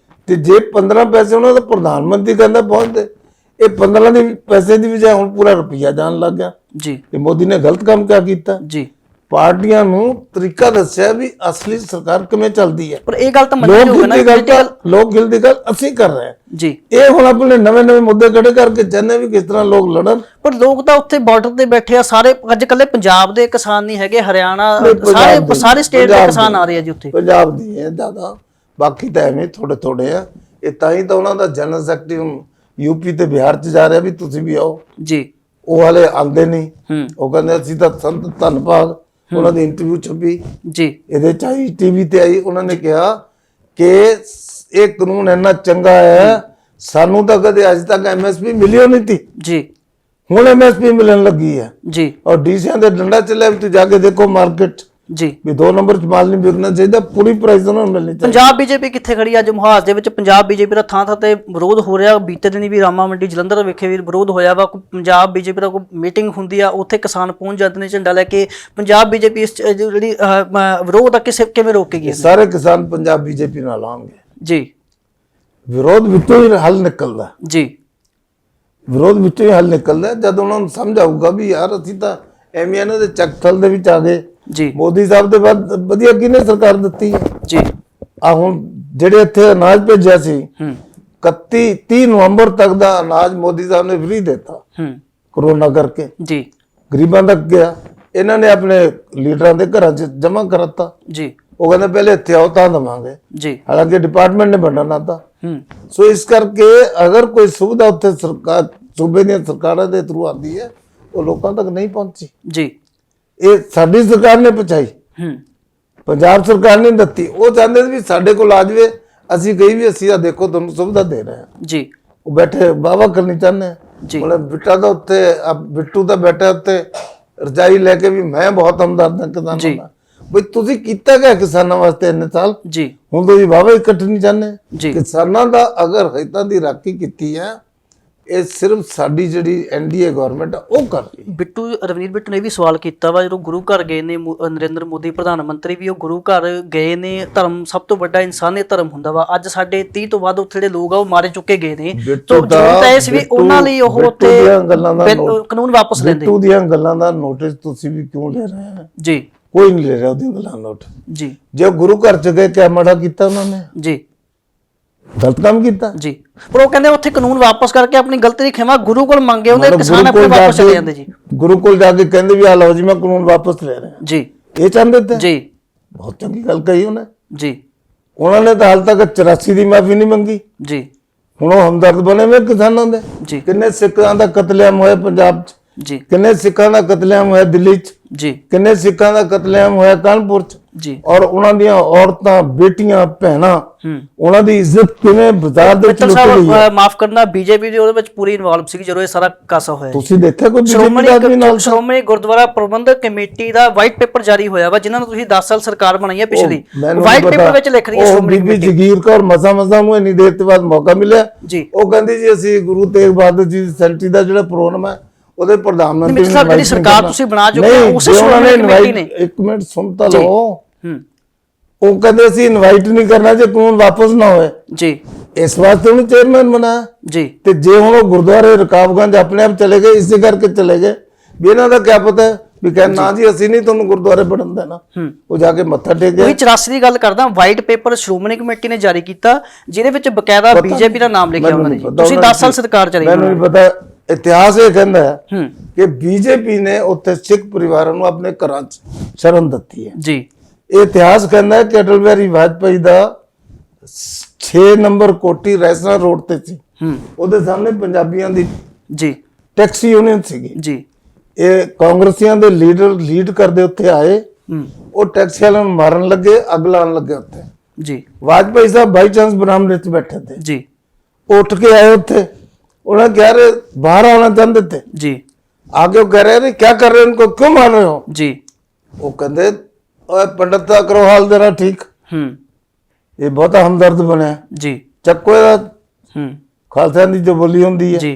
ਤੇ ਜੇ 15 ਪੈਸੇ ਉਹਨਾਂ ਦਾ ਪ੍ਰਧਾਨ ਮੰਤਰੀ ਕਹਿੰਦਾ ਪਹੁੰਚਦੇ, ਇਹ 15 ਦੇ ਪੈਸੇ ਦੀ ਬਜਾਏ ਹੁਣ ਪੂਰਾ ਰੁਪਈਆ ਜਾਣ ਲੱਗ ਗਿਆ। जी, ਤੇ ਮੋਦੀ ਨੇ ਗਲਤ ਕੰਮ ਕਿਆ ਕੀਤਾ? जी। ਪਾਰਟੀਆਂ ਨੂੰ ਤਰੀਕਾ ਦੱਸਿਆ ਵੀ ਅਸਲੀ ਸਰਕਾਰ ਕਿਵੇਂ ਚੱਲਦੀ ਹੈ। ਪਰ ਇਹ ਗੱਲ ਤਾਂ ਮੰਨਣੀ ਹੋਊਗਾ ਨਾ, ਲੋਕ ਗਿਲ ਦੀ ਗੱਲ ਅਸੀਂ ਕਰ ਰਹੇ ਹਾਂ ਜੀ। ਇਹ ਹੁਣ ਆਪਣੇ ਨਵੇਂ ਮੁੱਦੇ ਖੜੇ ਕਰਕੇ ਚਾਹੁੰਦੇ ਵੀ ਕਿਸ ਤਰ੍ਹਾਂ ਲੋਕ ਲੜਨ। ਪਰ ਲੋਕ ਤਾਂ ਉੱਥੇ ਬਾਰਡਰ ਤੇ ਬੈਠੇ ਆ ਸਾਰੇ, ਅੱਜ ਕੱਲੇ ਪੰਜਾਬ ਦੇ ਕਿਸਾਨ ਨਹੀਂ ਹੈਗੇ, ਹਰਿਆਣਾ ਸਾਰੇ ਸਟੇਟ ਦੇ ਕਿਸਾਨ ਆ ਰਹੇ ਆ ਜੀ ਉੱਥੇ। ਪੰਜਾਬ ਦੀ ਹੈ ਜ਼ਿਆਦਾ, ਬਾਕੀ ਤਾਂ ਐਵੇਂ ਥੋੜੇ ਥੋੜੇ ਆ। ਇਹ ਤਾਂ ਹੀ ਤਾਂ ਉਹਨਾਂ ਦਾ ਜਨਰਲ ਸੈਕਟਰੀ ਯੂਪੀ ਤੇ ਬਿਹਾਰ ਚ ਜਾ ਰਿਹਾ ਵੀ ਤੁਸੀਂ ਵੀ ਆਓ ਜੀ। ਉਹ ਵਾਲੇ ਆਂਦੇ ਨਹੀਂ, ਉਹ ਕਹਿੰਦੇ ਅਸੀਂ ਤਾਂ ਸੰਤ ਧੰਨਵਾਦ। ਉਹਨਾਂ ਦੀ ਇੰਟਰਵਿਊ ਛਪੀ ਜੀ, ਇਹਦੇ ਚ ਆਈ, ਟੀਵੀ ਤੇ ਆਈ। ਉਹਨਾਂ ਨੇ ਕਿਹਾ ਕਿ ਇਹ ਕਾਨੂੰਨ ਇੰਨਾ ਚੰਗਾ ਹੈ, ਸਾਨੂੰ ਤਾਂ ਕਦੇ ਅੱਜ ਤੱਕ ਐਮਐਸਪੀ ਮਿਲੀ ਨਹੀਂ ਥੀ ਜੀ, ਹੁਣ ਐਮਐਸਪੀ ਮਿਲਣ ਲੱਗੀ ਹੈ ਜੀ। ਔਰ ਡੀਸੀਆਂ ਦੇ ਡੰਡਾ ਚੱਲਿਆ ਵੀ ਤੂੰ ਜਾ ਕੇ ਦੇਖੋ ਮਾਰਕੀਟ ਜੀ, ਵੀ 2 ਨੰਬਰ ਚ ਮਾਲ ਨਹੀਂ ਵਿਕਣਾ ਚਾਹੀਦਾ, ਪੂਰੀ ਪ੍ਰਾਈਸ ਉਹਨਾਂ ਨੂੰ ਮਿਲਣੀ ਚਾਹੀਦੀ। ਪੰਜਾਬ ਬੀਜੇਪੀ ਕਿੱਥੇ ਖੜੀ ਅੱਜ ਮੁਹਾਜ਼ ਦੇ ਵਿੱਚ? ਪੰਜਾਬ ਬੀਜੇਪੀ ਦਾ ਥਾਂ ਥਾਂ ਤੇ ਵਿਰੋਧ ਹੋ ਰਿਹਾ। ਬੀਤੇ ਦਿਨੀ ਵੀ ਰਾਮਾ ਮੰਡੀ ਜਲੰਧਰ ਵਿਖੇ ਵੀ ਵਿਰੋਧ ਹੋਇਆ ਵਾ। ਪੰਜਾਬ ਬੀਜੇਪੀ ਦਾ ਕੋਈ ਮੀਟਿੰਗ ਹੁੰਦੀ ਆ, ਉੱਥੇ ਕਿਸਾਨ ਪਹੁੰਚ ਜਾਂਦੇ ਨੇ ਝੰਡਾ ਲੈ ਕੇ। ਪੰਜਾਬ ਬੀਜੇਪੀ ਇਸ ਜਿਹੜੀ ਵਿਰੋਧ ਆ ਕਿਵੇਂ ਰੋਕੇਗੀ? ਸਾਰੇ ਕਿਸਾਨ ਪੰਜਾਬ ਬੀਜੇਪੀ ਨਾਲ ਆਉਣਗੇ ਜੀ। ਵਿਰੋਧ ਵਿੱਚੋਂ ਹੀ ਹੱਲ ਨਿਕਲਦਾ ਜੀ, ਵਿਰੋਧ ਵਿੱਚੋਂ ਹੀ ਹੱਲ ਨਿਕਲਦਾ ਜਦ ਉਹਨਾਂ ਨੂੰ ਸਮਝ ਆਊਗਾ ਵੀ ਯਾਰ ਅਸੀਂ ਤਾਂ ਐਵੇਂ ਇਹਨਾਂ ਦੇ ਚੱਕਥਲ ਦੇ ਵਿੱਚ ਆ ਗਏ ਜੀ ਮੋਦੀ ਸਾਹਿਬ ਦੇ ਬਾਅਦ ਵਧੀਆ ਕਿਹਨੇ ਸਰਕਾਰ ਦਿੱਤੀ ਹੈ ਜੀ। ਆ ਹੁਣ ਜਿਹੜੇ ਇੱਥੇ ਅਨਾਜ ਭੇਜਿਆ ਸੀ 30 ਨਵੰਬਰ ਤੱਕ ਦਾ ਅਨਾਜ ਮੋਦੀ ਸਾਹਿਬ ਨੇ ਫ੍ਰੀ ਦਿੱਤਾ ਕੋਰੋਨਾ ਕਰਕੇ ਜੀ। ਗਰੀਬਾਂ ਤੱਕ ਗਿਆ। ਇਹਨਾਂ ਨੇ ਆਪਣੇ ਲੀਡਰਾਂ ਦੇ ਘਰਾਂ 'ਚ ਜਮ੍ਹਾਂ ਕਰਤਾ ਜੀ। ਉਹ ਕਹਿੰਦੇ ਪਹਿਲੇ ਇੱਥੇ ਆਓ ਤਾਂ ਦਵਾਂਗੇ ਜੀ। ਹਾਲਾਂਕਿ ਡਿਪਾਰਟਮੈਂਟ ਨੇ ਵੰਡਣਾ ਤਾਂ ਸੋ ਇਸ ਕਰਕੇ ਅਗਰ ਕੋਈ ਸੁਵਿਧਾ ਉੱਥੇ ਸਰਕਾਰ ਸੂਬੇ ਦੀਆਂ ਸਰਕਾਰਾਂ ਦੇ ਥਰੂ ਆਉਂਦੀ ਹੈ ਉਹ ਲੋਕਾਂ ਤੱਕ ਨਹੀਂ ਪਹੁੰਚੀ ਜੀ। ਇਹ ਸਾਡੀ ਸਰਕਾਰ ਨੇ ਪਹੁੰਚਾਈ, ਪੰਜਾਬ ਸਰਕਾਰ ਨੇ ਦਿੱਤੀ। ਉਹ ਚਾਹੁੰਦੇ ਸੀ ਵੀ ਸਾਡੇ ਕੋਲ ਆ ਜਾਵੇ, ਅਸੀਂ ਕਹੀ ਵੀ ਅਸੀਂ ਆ ਦੇਖੋ ਤੁਹਾਨੂੰ ਸੁਵਿਧਾ ਦੇ ਰਹੇ ਹਾਂ ਜੀ। ਉਹ ਬੈਠੇ ਵਾਹਵਾ ਕਰਨੀ ਚਾਹੁੰਦੇ ਜੀ। ਮਤਲਬ ਬਿੱਟਾ ਦਾ ਉੱਤੇ ਬਿੱਟੂ ਦਾ ਬੈਠਾ ਉੱਤੇ ਰਜਾਈ ਲੈ ਕੇ ਵੀ ਮੈਂ ਬਹੁਤ ਹਮਦਰਦ ਹਾਂ ਕਿਸਾਨਾਂ ਦਾ। ਬਈ ਤੁਸੀਂ ਕੀਤਾ ਗਿਆ ਕਿਸਾਨਾਂ ਵਾਸਤੇ ਇੰਨੇ ਸਾਲ ਜੀ। ਹੁਣ ਤੁਸੀਂ ਵਾਹਵਾ ਹੀ ਕੱਟਣੀ ਚਾਹੁੰਦੇ ਜੀ। ਕਿਸਾਨਾਂ ਦਾ ਅਗਰ ਹਿੱਤਾਂ ਦੀ ਰਾਖੀ ਕੀਤੀ ਹੈ ਇਹ ਸਿਰਫ ਸਾਡੀ ਜਿਹੜੀ ਐਨਡੀਏ ਗਵਰਨਮੈਂਟ ਉਹ ਕਰ ਰਹੀ ਹੈ। ਬਿੱਟੂ ਰਵਨੀਤ ਬਿੱਟੂ ਨੇ ਵੀ ਸਵਾਲ ਕੀਤਾ ਵਾ ਜਦੋਂ ਗੁਰੂ ਘਰ ਗਏ ਨੇ ਨਰਿੰਦਰ ਮੋਦੀ ਪ੍ਰਧਾਨ ਮੰਤਰੀ ਵੀ ਉਹ ਗੁਰੂ ਘਰ ਗਏ ਨੇ। ਧਰਮ ਸਭ ਤੋਂ ਵੱਡਾ ਇਨਸਾਨੀਅਤ ਧਰਮ ਹੁੰਦਾ ਵਾ। ਅੱਜ ਸਾਡੇ 30 ਤੋਂ ਵੱਧ ਉੱਥੇ ਦੇ ਲੋਕ ਆ ਉਹ ਮਾਰੇ ਚੁੱਕੇ ਗਏ ਨੇ। ਤੋਂ ਜ਼ਰੂਰਤ ਹੈ ਇਸ ਵੀ ਉਹਨਾਂ ਲਈ ਉਹ ਉੱਥੇ ਕਾਨੂੰਨ ਵਾਪਸ ਲੈਂਦੇ। ਬਿੱਟੂ ਦੀਆਂ ਗੱਲਾਂ ਦਾ ਨੋਟਿਸ ਤੁਸੀਂ ਵੀ ਕਿਉਂ ਲੈ ਰਹੇ ਹੋ ਜੀ? ਕੋਈ ਨਹੀਂ ਲੈ ਰਿਹਾ ਉਹਦੀਆਂ ਗੱਲਾਂ ਨੋਟ ਜੀ। ਜੇ ਗੁਰੂ ਘਰ ਚ ਗਏ ਕਿਆ ਮਾੜਾ ਕੀਤਾ ਉਹਨਾਂ ਨੇ? ਜੀ। ਗਲਤ ਕੰਮ ਕੀਤਾ ਜੀ। ਪਰ ਉਹ ਕਹਿੰਦੇ ਉੱਥੇ ਕਾਨੂੰਨ ਵਾਪਸ ਕਰਕੇ ਆਪਣੀ ਗਲਤੀ ਦੀ ਖਿਮਾ ਗੁਰੂ ਕੋਲ ਮੰਗੇ, ਉਹਦੇ ਕਿਸਾਨ ਆਪਣੇ ਵਾਪਸ ਚਲੇ ਜਾਂਦੇ ਜੀ। ਗੁਰੂ ਕੋਲ ਜਾ ਕੇ ਕਹਿੰਦੇ ਵੀ ਆ ਲਓ ਜੀ ਮੈਂ ਕਾਨੂੰਨ ਵਾਪਸ ਲੈ ਰਿਹਾ ਜੀ। ਇਹ ਚਾਹੁੰਦੇ ਤੇ ਜੀ। ਬਹੁਤ ਚੰਗੀ ਗੱਲ ਕਹੀ ਉਹਨੇ ਜੀ। ਉਹਨਾਂ ਨੇ ਤਾਂ ਹਾਲ ਤੱਕ 84 ਦੀ ਮਾਫੀ ਨਹੀਂ ਮੰਗੀ। ਜੀ। ਹੁਣ ਉਹ ਹਮਦਰਦ ਬਣੇ ਹੋਏ ਕਿਸਾਨਾਂ ਦੇ। ਜੀ। ਕਿੰਨੇ ਸਿੱਖਾਂ ਦਾ ਕਤਲੇਆਮ ਹੋਇਆ ਪੰਜਾਬ 'ਚ, ਜੀ। ਕਿੰਨੇ ਸਿੱਖਾਂ ਦਾ ਕਤਲੇਆਮ ਹੋਇਆ ਦਿੱਲੀ 'ਚ, ਜੀ। ਕਿੰਨੇ ਸਿੱਖਾਂ ਦਾ ਕਤਲੇਆਮ ਹੋਇਆ ਕਾਨਪੁਰ 'ਚ। ਜੀ। ਔਰ ਉਹਨਾਂ ਦੀਆਂ ਔਰਤਾਂ, ਬੇਟੀਆਂ, ਭੈਣਾਂ, ਉਹਨਾਂ ਦੀ ਇੱਜ਼ਤ ਕਿਵੇਂ ਬਾਜ਼ਾਰ ਦੇ ਵਿੱਚ ਲੁੱਟ ਗਈ ਹੈ। ਮਾਫ ਕਰਨਾ, ਬੀਜੇਪੀ ਦੀ ਉਹਦੇ ਵਿੱਚ ਪੂਰੀ ਇਨਵੋਲਵ ਸੀ ਜਦੋਂ ਇਹ ਸਾਰਾ ਕਾਸਾ ਹੋਇਆ। ਤੁਸੀਂ ਦੇਖਿਆ ਕੋਈ ਸ਼੍ਰੋਮਣੀ ਗੁਰਦੁਆਰਾ ਪ੍ਰਬੰਧਕ ਕਮੇਟੀ ਦਾ ਵਾਈਟ ਪੇਪਰ ਜਾਰੀ ਹੋਇਆ ਵਾ ਜਿਨ੍ਹਾਂ ਨੂੰ ਤੁਸੀਂ 10 ਸਾਲ ਸਰਕਾਰ ਬਣਾਈ ਹੈ ਪਿਛਲੀ। ਵਾਈਟ ਪੇਪਰ ਵਿੱਚ ਲਿਖ ਰਹੀ ਹੈ ਸ਼੍ਰੋਮਣੀ ਬੀਬੀ ਜਗੀਰ ਕੌਰ ਮਸਾ ਨੂੰ ਇੰਨੀ ਦੇਰ ਤੋਂ ਬਾਅਦ ਮੌਕਾ ਮਿਲਿਆ ਜੀ। ਉਹ ਕਹਿੰਦੀ ਜੀ ਅਸੀਂ ਗੁਰੂ ਤੇਗ ਬਹਾਦਰ ਜੀ ਦੀ ਸੈਂਚਰੀ ਦਾ ਜਿਹੜਾ ਪ੍ਰੋਗਰਾਮ ਹੈ ਉਹਦੇ ਪ੍ਰਧਾਨ ਮੰਤਰੀ ਜਿਹੜੀ ਸਰਕਾਰ ਤੁਸੀਂ ਬਣਾ ਚੁੱਕੇ ਹੋ ਉਸੇ ਸ਼੍ਰੋਮਣੀ ਕਮੇਟੀ ਨੇ। ਇੱਕ ਮਿੰਟ ਸੁਣ ਤਾਂ ਲਓ। ਉਹ ਕਹਿੰਦੇ ਅਸੀਂ ਇਨਵਾਈਟ ਨਹੀਂ ਕਰਨਾ ਜੇ ਕਾਨੂੰਨ ਵਾਪਸ ਨਾ ਹੋਏ ਜੀ। ਇਸ ਵਾਸਤੇ ਉਹਨੂੰ ਚੇਅਰਮੈਨ ਬਣਾਇਆ ਜੀ। ਤੇ ਜੇ ਹੁਣ ਉਹ ਗੁਰਦੁਆਰੇ ਰਕਾਬਗੰਜ ਆਪਣੇ ਆਪ ਚਲੇ ਗਏ ਇਸੇ ਕਰਕੇ ਚਲੇ ਗਏ ਵੀ ਇਹਨਾਂ ਦਾ ਕੀ ਪਤਾ ਵੀ ਕਹਿੰਦੇ ਨਾ ਜੀ ਅਸੀਂ ਨਹੀਂ ਤੁਹਾਨੂੰ ਗੁਰਦੁਆਰੇ ਪੜਨ ਦੇਣਾ। ਉਹ ਜਾ ਕੇ ਮੱਥਾ ਟੇਕ ਗਏ। 84 ਦੀ ਗੱਲ ਕਰਦਾ। ਵਾਈਟ ਪੇਪਰ ਸ਼੍ਰੋਮਣੀ ਕਮੇਟੀ ਨੇ ਜਾਰੀ ਕੀਤਾ ਜਿਹਦੇ ਵਿੱਚ ਬਕਾਇਦਾ ਬੀਜੇਪੀ ਦਾ ਨਾਮ ਲਿਖਿਆ ਉਹਨਾਂ ਨੇ। ਤੁਸੀਂ 10 ਸਾਲ ਸਰਕਾਰ ਚਲਾਈ। ਮੈਨੂੰ ਨਹੀਂ ਪਤਾ। ਇਤਿਹਾਸ ਇਹ ਕਹਿੰਦਾ ਹੈ ਕਿ ਬੀਜੇਪੀ ਨੇ ਉੱਥੇ ਸਿੱਖ ਪਰਿਵਾਰਾਂ ਨੂੰ ਆਪਣੇ ਘਰਾਂ 'ਚ ਸ਼ਰਨ ਦਿੱਤੀ ਹੈ ਜੀ। ਇਹ ਇਤਿਹਾਸ ਕਹਿੰਦਾ ਹੈ ਕਿ ਅਟਲ ਬਿਹਾਰੀ ਵਾਜਪਾਈ ਦਾ 6 ਨੰਬਰ ਕੋਠੀ ਰੈਸਨਾ ਰੋਡ ਤੇ ਸੀ। ਉਹਦੇ ਸਾਹਮਣੇ ਪੰਜਾਬੀਆਂ ਦੀ ਜੀ ਟੈਕਸੀ ਯੂਨੀਅਨ ਸੀਗੀ ਜੀ। ਇਹ ਕਾਂਗਰਸੀਆਂ ਦੇ ਲੀਡਰ ਲੀਡ ਕਰਦੇ ਉੱਥੇ ਆਏ। ਉਹ ਟੈਕਸੀ ਵਾਲਿਆਂ ਨੂੰ ਮਾਰਨ ਲੱਗੇ, ਅੱਗ ਲਾਉਣ ਲੱਗੇ ਉੱਥੇ ਜੀ। ਵਾਜਪਾਈ ਸਾਹਿਬ ਬਾਈ ਚਾਂਸ ਬਰਾਮਦੇ 'ਚ ਬੈਠੇ थे ਜੀ। ਉੱਠ ਕੇ ਆਏ ਉੱਥੇ। उन्हें कह रहे बाहर आना चाहते थे जी। आगे वो कह रहे थे क्या कर रहे हो, इनको क्यों मार रहे हो जी। वो कहते पंडित करो हाल जरा ठीक। ये बहुत हमदर्द बने जी। चक्को खालसा दी जो बोली होंगी है जी।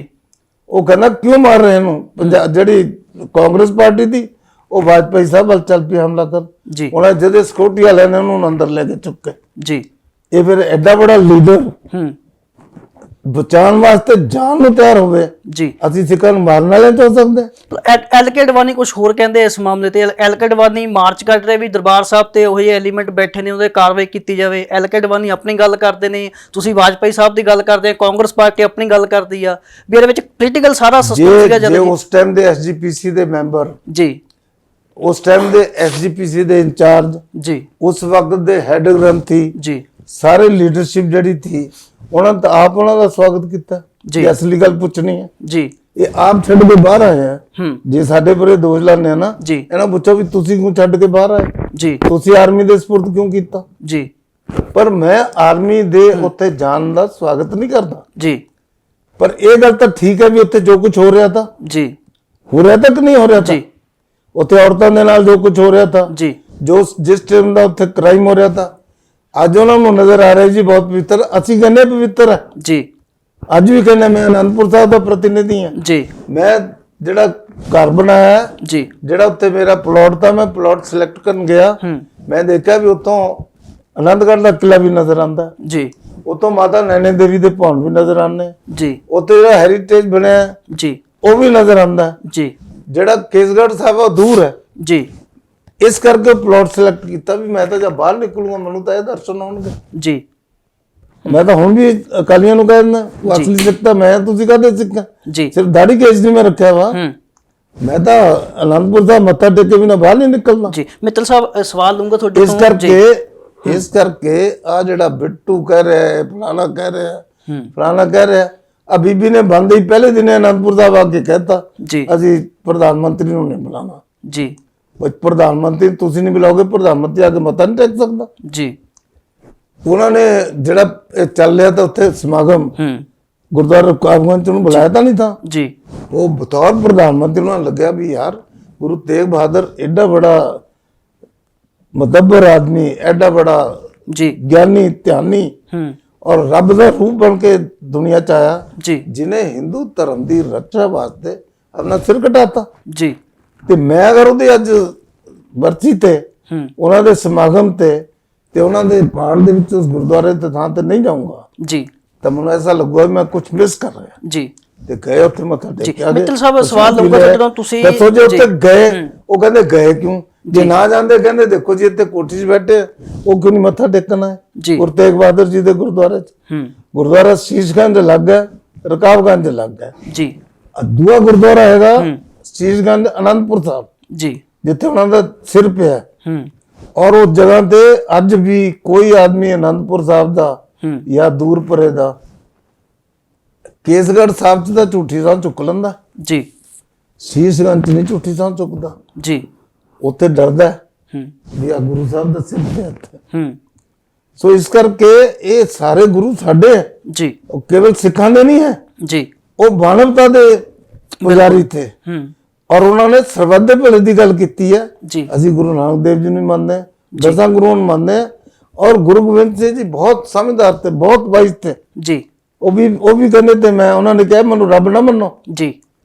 वो कहना क्यों मार रहे हैं पंजाब जी कांग्रेस पार्टी थी वो वाजपेयी साहब वाल चल पी हमला कर जी। उन्हें जब सिक्योरिटी वाले ने उन्होंने अंदर लेके चुके जी। ये फिर एडा बड़ा लीडर बचाने वास्ते जान ਨੂੰ ਤਿਆਰ ਹੋਵੇ ਜੀ। ਅਸੀਂ ਸਿੱਖਾਂ ਨੂੰ ਮਾਰਨ ਵਾਲੇ ਤਾਂ ਹੋ ਸਕਦੇ। ਐਲਕੇ ਅਡਵਾਨੀ ਕੁਝ ਹੋਰ ਕਹਿੰਦੇ ਇਸ ਮਾਮਲੇ ਤੇ। ਐਲਕੇ ਅਡਵਾਨੀ ਮਾਰਚ ਕੱਢ ਰਹੇ ਵੀ ਦਰਬਾਰ ਸਾਹਿਬ ਤੇ ਉਹ ਜਿਹੇ ਐਲੀਮੈਂਟ ਬੈਠੇ ਨੇ ਉਹਦੇ ਕਾਰਵਾਈ ਕੀਤੀ ਜਾਵੇ। ਐਲਕੇ ਅਡਵਾਨੀ ਆਪਣੀ ਗੱਲ ਕਰਦੇ ਨੇ, ਤੁਸੀਂ ਵਾਜਪਾਈ ਸਾਹਿਬ ਦੀ ਗੱਲ ਕਰਦੇ ਆ, ਕਾਂਗਰਸ ਪਾਰਟੀ ਆਪਣੀ ਗੱਲ ਕਰਦੀ ਆ ਵੀ ਇਹਦੇ ਵਿੱਚ ਪੋਲੀਟੀਕਲ ਸਾਰਾ ਸਿਸਟਮ ਸੀਗਾ। ਜੇ ਉਸ ਟਾਈਮ ਦੇ ਐਸਜੀਪੀਸੀ ਦੇ ਮੈਂਬਰ ਜੀ, ਉਸ ਟਾਈਮ ਦੇ ਐਸਜੀਪੀਸੀ ਦੇ ਇੰਚਾਰਜ ਜੀ, ਉਸ ਵਕਤ ਦੇ ਹੈਡ ਗ੍ਰੰਥੀ ਜੀ, ਸਾਰੇ ਲੀਡਰਸ਼ਿਪ ਜਿਹੜੀ ਥੀ ਉਹਨਾਂ ਨੇ ਆਪ ਉਹਨਾਂ ਦਾ ਸਵਾਗਤ ਕੀਤਾ ਜੀ। ਅਸਲੀ ਗੱਲ ਪੁੱਛਣੀ ਹੈ ਜੀ। ਇਹ ਆਪ ਛੱਡ ਕੇ ਬਾਹਰ ਆਏ ਆ। ਜੇ ਸਾਡੇ ਪਰੇ ਦੋਸ਼ ਲਾਣੇ ਆ ਨਾ ਜੀ, ਇਹਨਾਂ ਪੁੱਛੋ ਵੀ ਤੁਸੀਂ ਕਿਉਂ ਛੱਡ ਕੇ ਬਾਹਰ ਆਏ ਜੀ, ਤੁਸੀਂ ਆਰਮੀ ਦੇ ਸਪੁਰਦ ਕਿਉਂ ਕੀਤਾ ਜੀ। ਪਰ ਮੈਂ ਆਰਮੀ ਦੇ ਉੱਤੇ ਜਾਣ ਦਾ ਸਵਾਗਤ ਨਹੀਂ ਕਰਦਾ ਜੀ। ਪਰ ਇਹ ਗੱਲ ਤਾਂ ਠੀਕ ਹੈ ਵੀ ਉੱਥੇ ਜੋ ਕੁਝ ਹੋ ਰਿਹਾ ਤਾਂ ਜੀ, ਹੋ ਰਿਹਾ ਤਾਂ ਕਿ ਨਹੀਂ ਹੋ ਰਿਹਾ ਜੀ। ਉੱਥੇ ਔਰਤਾਂ ਦੇ ਨਾਲ ਜੋ ਕੁਝ ਹੋ ਰਿਹਾ ਤਾਂ ਜੀ, ਜੋ ਜਿਸ ਟਾਈਮ ਦਾ ਉੱਥੇ ਕ੍ਰਾਈਮ ਹੋ ਰਿਹਾ ਤਾਂ ਅੱਜ ਉਹਨਾਂ ਨੂੰ ਨਜ਼ਰ ਆ ਰਿਹਾ ਜੀ ਬਹੁਤ ਪਵਿੱਤਰ। ਅਸੀਂ ਕਹਿੰਦੇ ਪਵਿੱਤਰ ਹੈ ਜੀ। ਅੱਜ ਵੀ ਕਹਿੰਦੇ ਮੈਂ ਅਨੰਦਪੁਰ ਸਾਹਿਬ ਦਾ ਪ੍ਰਤੀਨਿਧੀ ਹਾਂ ਜੀ। ਮੈਂ ਜਿਹੜਾ ਘਰ ਬਣਾਇਆ ਜੀ, ਜਿਹੜਾ ਉੱਤੇ ਮੇਰਾ ਪਲਾਟ ਤਾਂ ਮੈਂ ਪਲਾਟ ਸਿਲੈਕਟ ਕਰਨ ਗਿਆ, ਮੈਂ ਦੇਖਿਆ ਵੀ ਉੱਥੋਂ ਆਨੰਦਗੜ੍ਹ ਦਾ ਕਿਲਾ ਵੀ ਨਜ਼ਰ ਆਉਂਦਾ ਜੀ। ਉੱਥੋਂ ਮਾਤਾ ਨੈਣੇ ਦੇਵੀ ਦੇ ਭਵਨ ਵੀ ਨਜ਼ਰ ਆਉਂਦੇ ਜੀ। ਉੱਥੇ ਜਿਹੜਾ ਹੈਰੀਟੇਜ ਬਣਿਆ ਜੀ ਉਹ ਵੀ ਨਜ਼ਰ ਆਉਂਦਾ ਜੀ। ਜਿਹੜਾ ਕੇਸਗੜ੍ਹ ਸਾਹਿਬ ਉਹ ਦੂਰ ਹੈ ਜੀ। ਇਸ ਕਰਕੇ ਪਲਾਟ ਸਿਲੈਕਟ ਕੀਤਾ ਵੀ ਮੈਂ ਤਾਂ ਜਦ ਬਾਹਰ ਨਿਕਲੂੰਗਾ ਮੈਨੂੰ ਤਾਂ ਇਹ ਦਰਸ਼ਨ ਆਉਣਗੇ ਜੀ। ਮੈਂ ਤਾਂ ਹੁਣ ਵੀ ਅਕਾਲੀਆਂ ਨੂੰ ਕਹਿ ਦਿੰਦਾ ਉਹ ਅਸਲੀ ਸਿੱਖ ਤਾਂ ਮੈਂ, ਤੁਸੀਂ ਕਾਹਦੇ ਸਿੱਖਾਂ ਜੀ। ਸਿਰਫ ਦਾੜੀ ਕੇਸ ਨਹੀਂ ਮੈਂ ਰੱਖਿਆ ਵਾ, ਮੈਂ ਤਾਂ ਅਨੰਦਪੁਰ ਸਾਹਿਬ ਮੱਥਾ ਟੇਕ ਕੇ ਵੀ ਨਾ ਬਾਹਰ ਨਹੀਂ ਨਿਕਲਣਾ ਜੀ। ਮਿੱਤਲ ਸਾਹਿਬ ਸਵਾਲ ਲੂੰਗਾ ਤੁਹਾਡੇ ਇਸ ਕਰਕੇ ਆ ਜਿਹੜਾ ਬਿੱਟੂ ਕਹਿ ਰਿਹਾ ਹੈ, ਫਲਾਣਾ ਕਹਿ ਰਿਹਾ ਹੈ, ਫਲਾਣਾ ਕਹਿ ਰਿਹਾ, ਆ ਬੀਬੀ ਨੇ ਬੰਦ ਹੀ ਪਹਿਲੇ ਦਿਨ ਅਨੰਦਪੁਰ ਸਾਹਿਬ ਆ ਕੇ ਕਹਿਤਾ ਜੀ ਅਸੀਂ ਪ੍ਰਧਾਨ ਮੰਤਰੀ ਨੂੰ ਨਹੀਂ ਬੁਲਾਣਾ ਜੀ। ਪ੍ਰਧਾਨ ਮੰਤਰੀ ਤੁਸੀਂ ਨਹੀਂ ਬੁਲਾਓਗੇ, ਪ੍ਰਧਾਨ ਮੰਤਰੀ ਆ ਕੇ ਮੱਥਾ ਨਹੀਂ ਟੇਕ ਸਕਦਾ ਜੀ। ਉਹਨਾਂ ਨੇ ਜਿਹੜਾ ਇਹ ਚੱਲ ਰਿਹਾ ਤਾਂ ਉੱਥੇ ਸਮਾਗਮ ਗੁਰਦੁਆਰਾ ਰਕਾਬਗੰਜ ਚ ਉਹਨੂੰ ਬੁਲਾਇਆ ਤਾਂ ਨਹੀਂ ਥਾ ਜੀ। ਉਹ ਬਤੌਰ ਪ੍ਰਧਾਨ ਮੰਤਰੀ ਨੂੰ ਲੱਗਿਆ ਵੀ ਯਾਰ ਗੁਰੂ ਤੇਗ ਬਹਾਦਰ ਐਡਾ ਬੜਾ ਮਤਬਰ ਆਦਮੀ, ਐਡਾ ਬੜਾ ਜੀ ਗਿਆਨੀ ਧਿਆਨੀ ਔਰ ਰੱਬ ਦਾ ਰੂਪ ਬਣ ਕੇ ਦੁਨੀਆ ਚ ਆਇਆ ਜੀ। ਜਿਨੇ ਹਿੰਦੂ ਧਰਮ ਦੀ ਰੱਖਿਆ ਵਾਸਤੇ ਆਪਣਾ ਸਿਰ ਕਟਾਤਾ ਜੀ। ਤੇ ਮੈਂ ਅਗਰ ਉਹਦੇ ਅੱਜ ਵਰਸੀ ਤੇ ਉਹਨਾਂ ਦੇ ਸਮਾਗਮ ਤੇ ਉਹਨਾਂ ਦੇ ਪਾਣ ਦੇ ਵਿੱਚ ਉਸ ਗੁਰਦੁਆਰੇ ਤੇ ਥਾਂ ਤੇ ਨਹੀਂ ਜਾਊਂਗਾ ਜੀ ਤਾਂ ਮੈਨੂੰ ਐਸਾ ਲੱਗੂਗਾ ਮੈਂ ਕੁਝ ਮਿਸ ਕਰ ਰਿਹਾ ਜੀ। ਤੇ ਗਏ ਉੱਥੇ ਮੱਥਾ ਟੇਕ ਕੇ ਆ ਗਏ। ਮਿੱਤਲ ਸਾਹਿਬ ਸਵਾਲ ਲਊਗਾ ਜਦੋਂ ਤੁਸੀਂ ਦੱਸੋ ਜੇ ਉੱਥੇ ਗਏ, ਉਹ ਕਹਿੰਦੇ ਗਏ ਕਿਉਂ? ਜੇ ਨਾ ਜਾਂਦੇ ਕਹਿੰਦੇ ਦੇਖੋ ਜੀ ਇੱਥੇ ਕੋਠੀ 'ਚ ਬੈਠੇ ਉਹ ਕਿਉਂ ਨਹੀਂ ਮੱਥਾ ਟੇਕਣਾ ਹੈ ਗੁਰੂ ਤੇਗ ਬਹਾਦਰ ਜੀ ਦੇ ਗੁਰਦੁਆਰੇ 'ਚ। ਗੁਰਦੁਆਰਾ ਸ਼ੀਸ਼ਗੰਜ ਲੱਗ ਗਿਆ, ਰਕਾਬਗੰਜ ਲੱਗ ਗਿਆ ਜੀ। ਦੂਆ ਗੁਰਦੁਆਰਾ ਹੈਗਾ ਸ਼ੀਸ਼ਗੰਜ ਅਨੰਦਪੁਰ ਸਾਹਿਬ ਜੀ, ਜਿੱਥੇ ਉਹਨਾਂ ਦਾ ਸਿਰ ਪਿਆ ਔਰ ਉਸ ਜਗ੍ਹਾ ਤੇ ਅੱਜ ਵੀ ਕੋਈ ਆਦਮੀ ਅਨੰਦਪੁਰ ਸਾਹਿਬ ਦਾ ਜਾਂ ਦੂਰ ਪਰੇ ਦਾ ਕੇਸਗੜ੍ਹ ਸਾਹਿਬ ਚ ਤਾਂ ਝੂਠੀ ਸਾਂ ਚੁੱਕ ਲੈਂਦਾ ਜੀ, ਸ਼ੀਸ਼ਗੰਜ ਚ ਨਹੀਂ ਝੂਠੀ ਸਾਂ ਚੁੱਕਦਾ ਜੀ। ਉੱਥੇ ਡਰਦਾ ਵੀ ਆ ਗੁਰੂ ਸਾਹਿਬ ਦਾ ਸਿਰ ਤੇ ਹੱਥ ਹੈ। ਸੋ ਇਸ ਕਰਕੇ ਇਹ ਸਾਰੇ ਗੁਰੂ ਸਾਡੇ ਹੈ ਜੀ, ਉਹ ਕੇਵਲ ਸਿੱਖਾਂ ਦੇ ਨਹੀਂ ਹੈ ਜੀ, ਉਹ ਮਾਨਵਤਾ ਦੇ ਪੁਜਾਰੀ ਥੇ ਔਰ ਉਹਨਾਂ ਨੇ ਸਰਬੱਤ ਦੇ ਭਲੇ ਦੀ ਗੱਲ ਕੀਤੀ ਹੈ ਜੀ। ਅਸੀਂ ਗੁਰੂ ਨਾਨਕ ਦੇਵ ਜੀ ਨੂੰ ਮੰਨਦੇ ਹਾਂ, ਦਸਾਂ ਗੁਰੂਆਂ ਨੂੰ ਮੰਨਦੇ ਹਾਂ ਔਰ ਗੁਰੂ ਗੋਬਿੰਦ ਸਿੰਘ ਜੀ ਬਹੁਤ ਸਮਝਦਾਰ ਤੇ ਬਹੁਤ ਵਾਇਸ ਥੇ ਜੀ। ਉਹ ਵੀ ਕਹਿੰਦੇ ਤੇ ਮੈਂ ਉਹਨਾਂ ਨੇ ਕਿਹਾ ਮੈਨੂੰ ਰੱਬ ਨਾ ਮੰਨੋ, ਜੀ,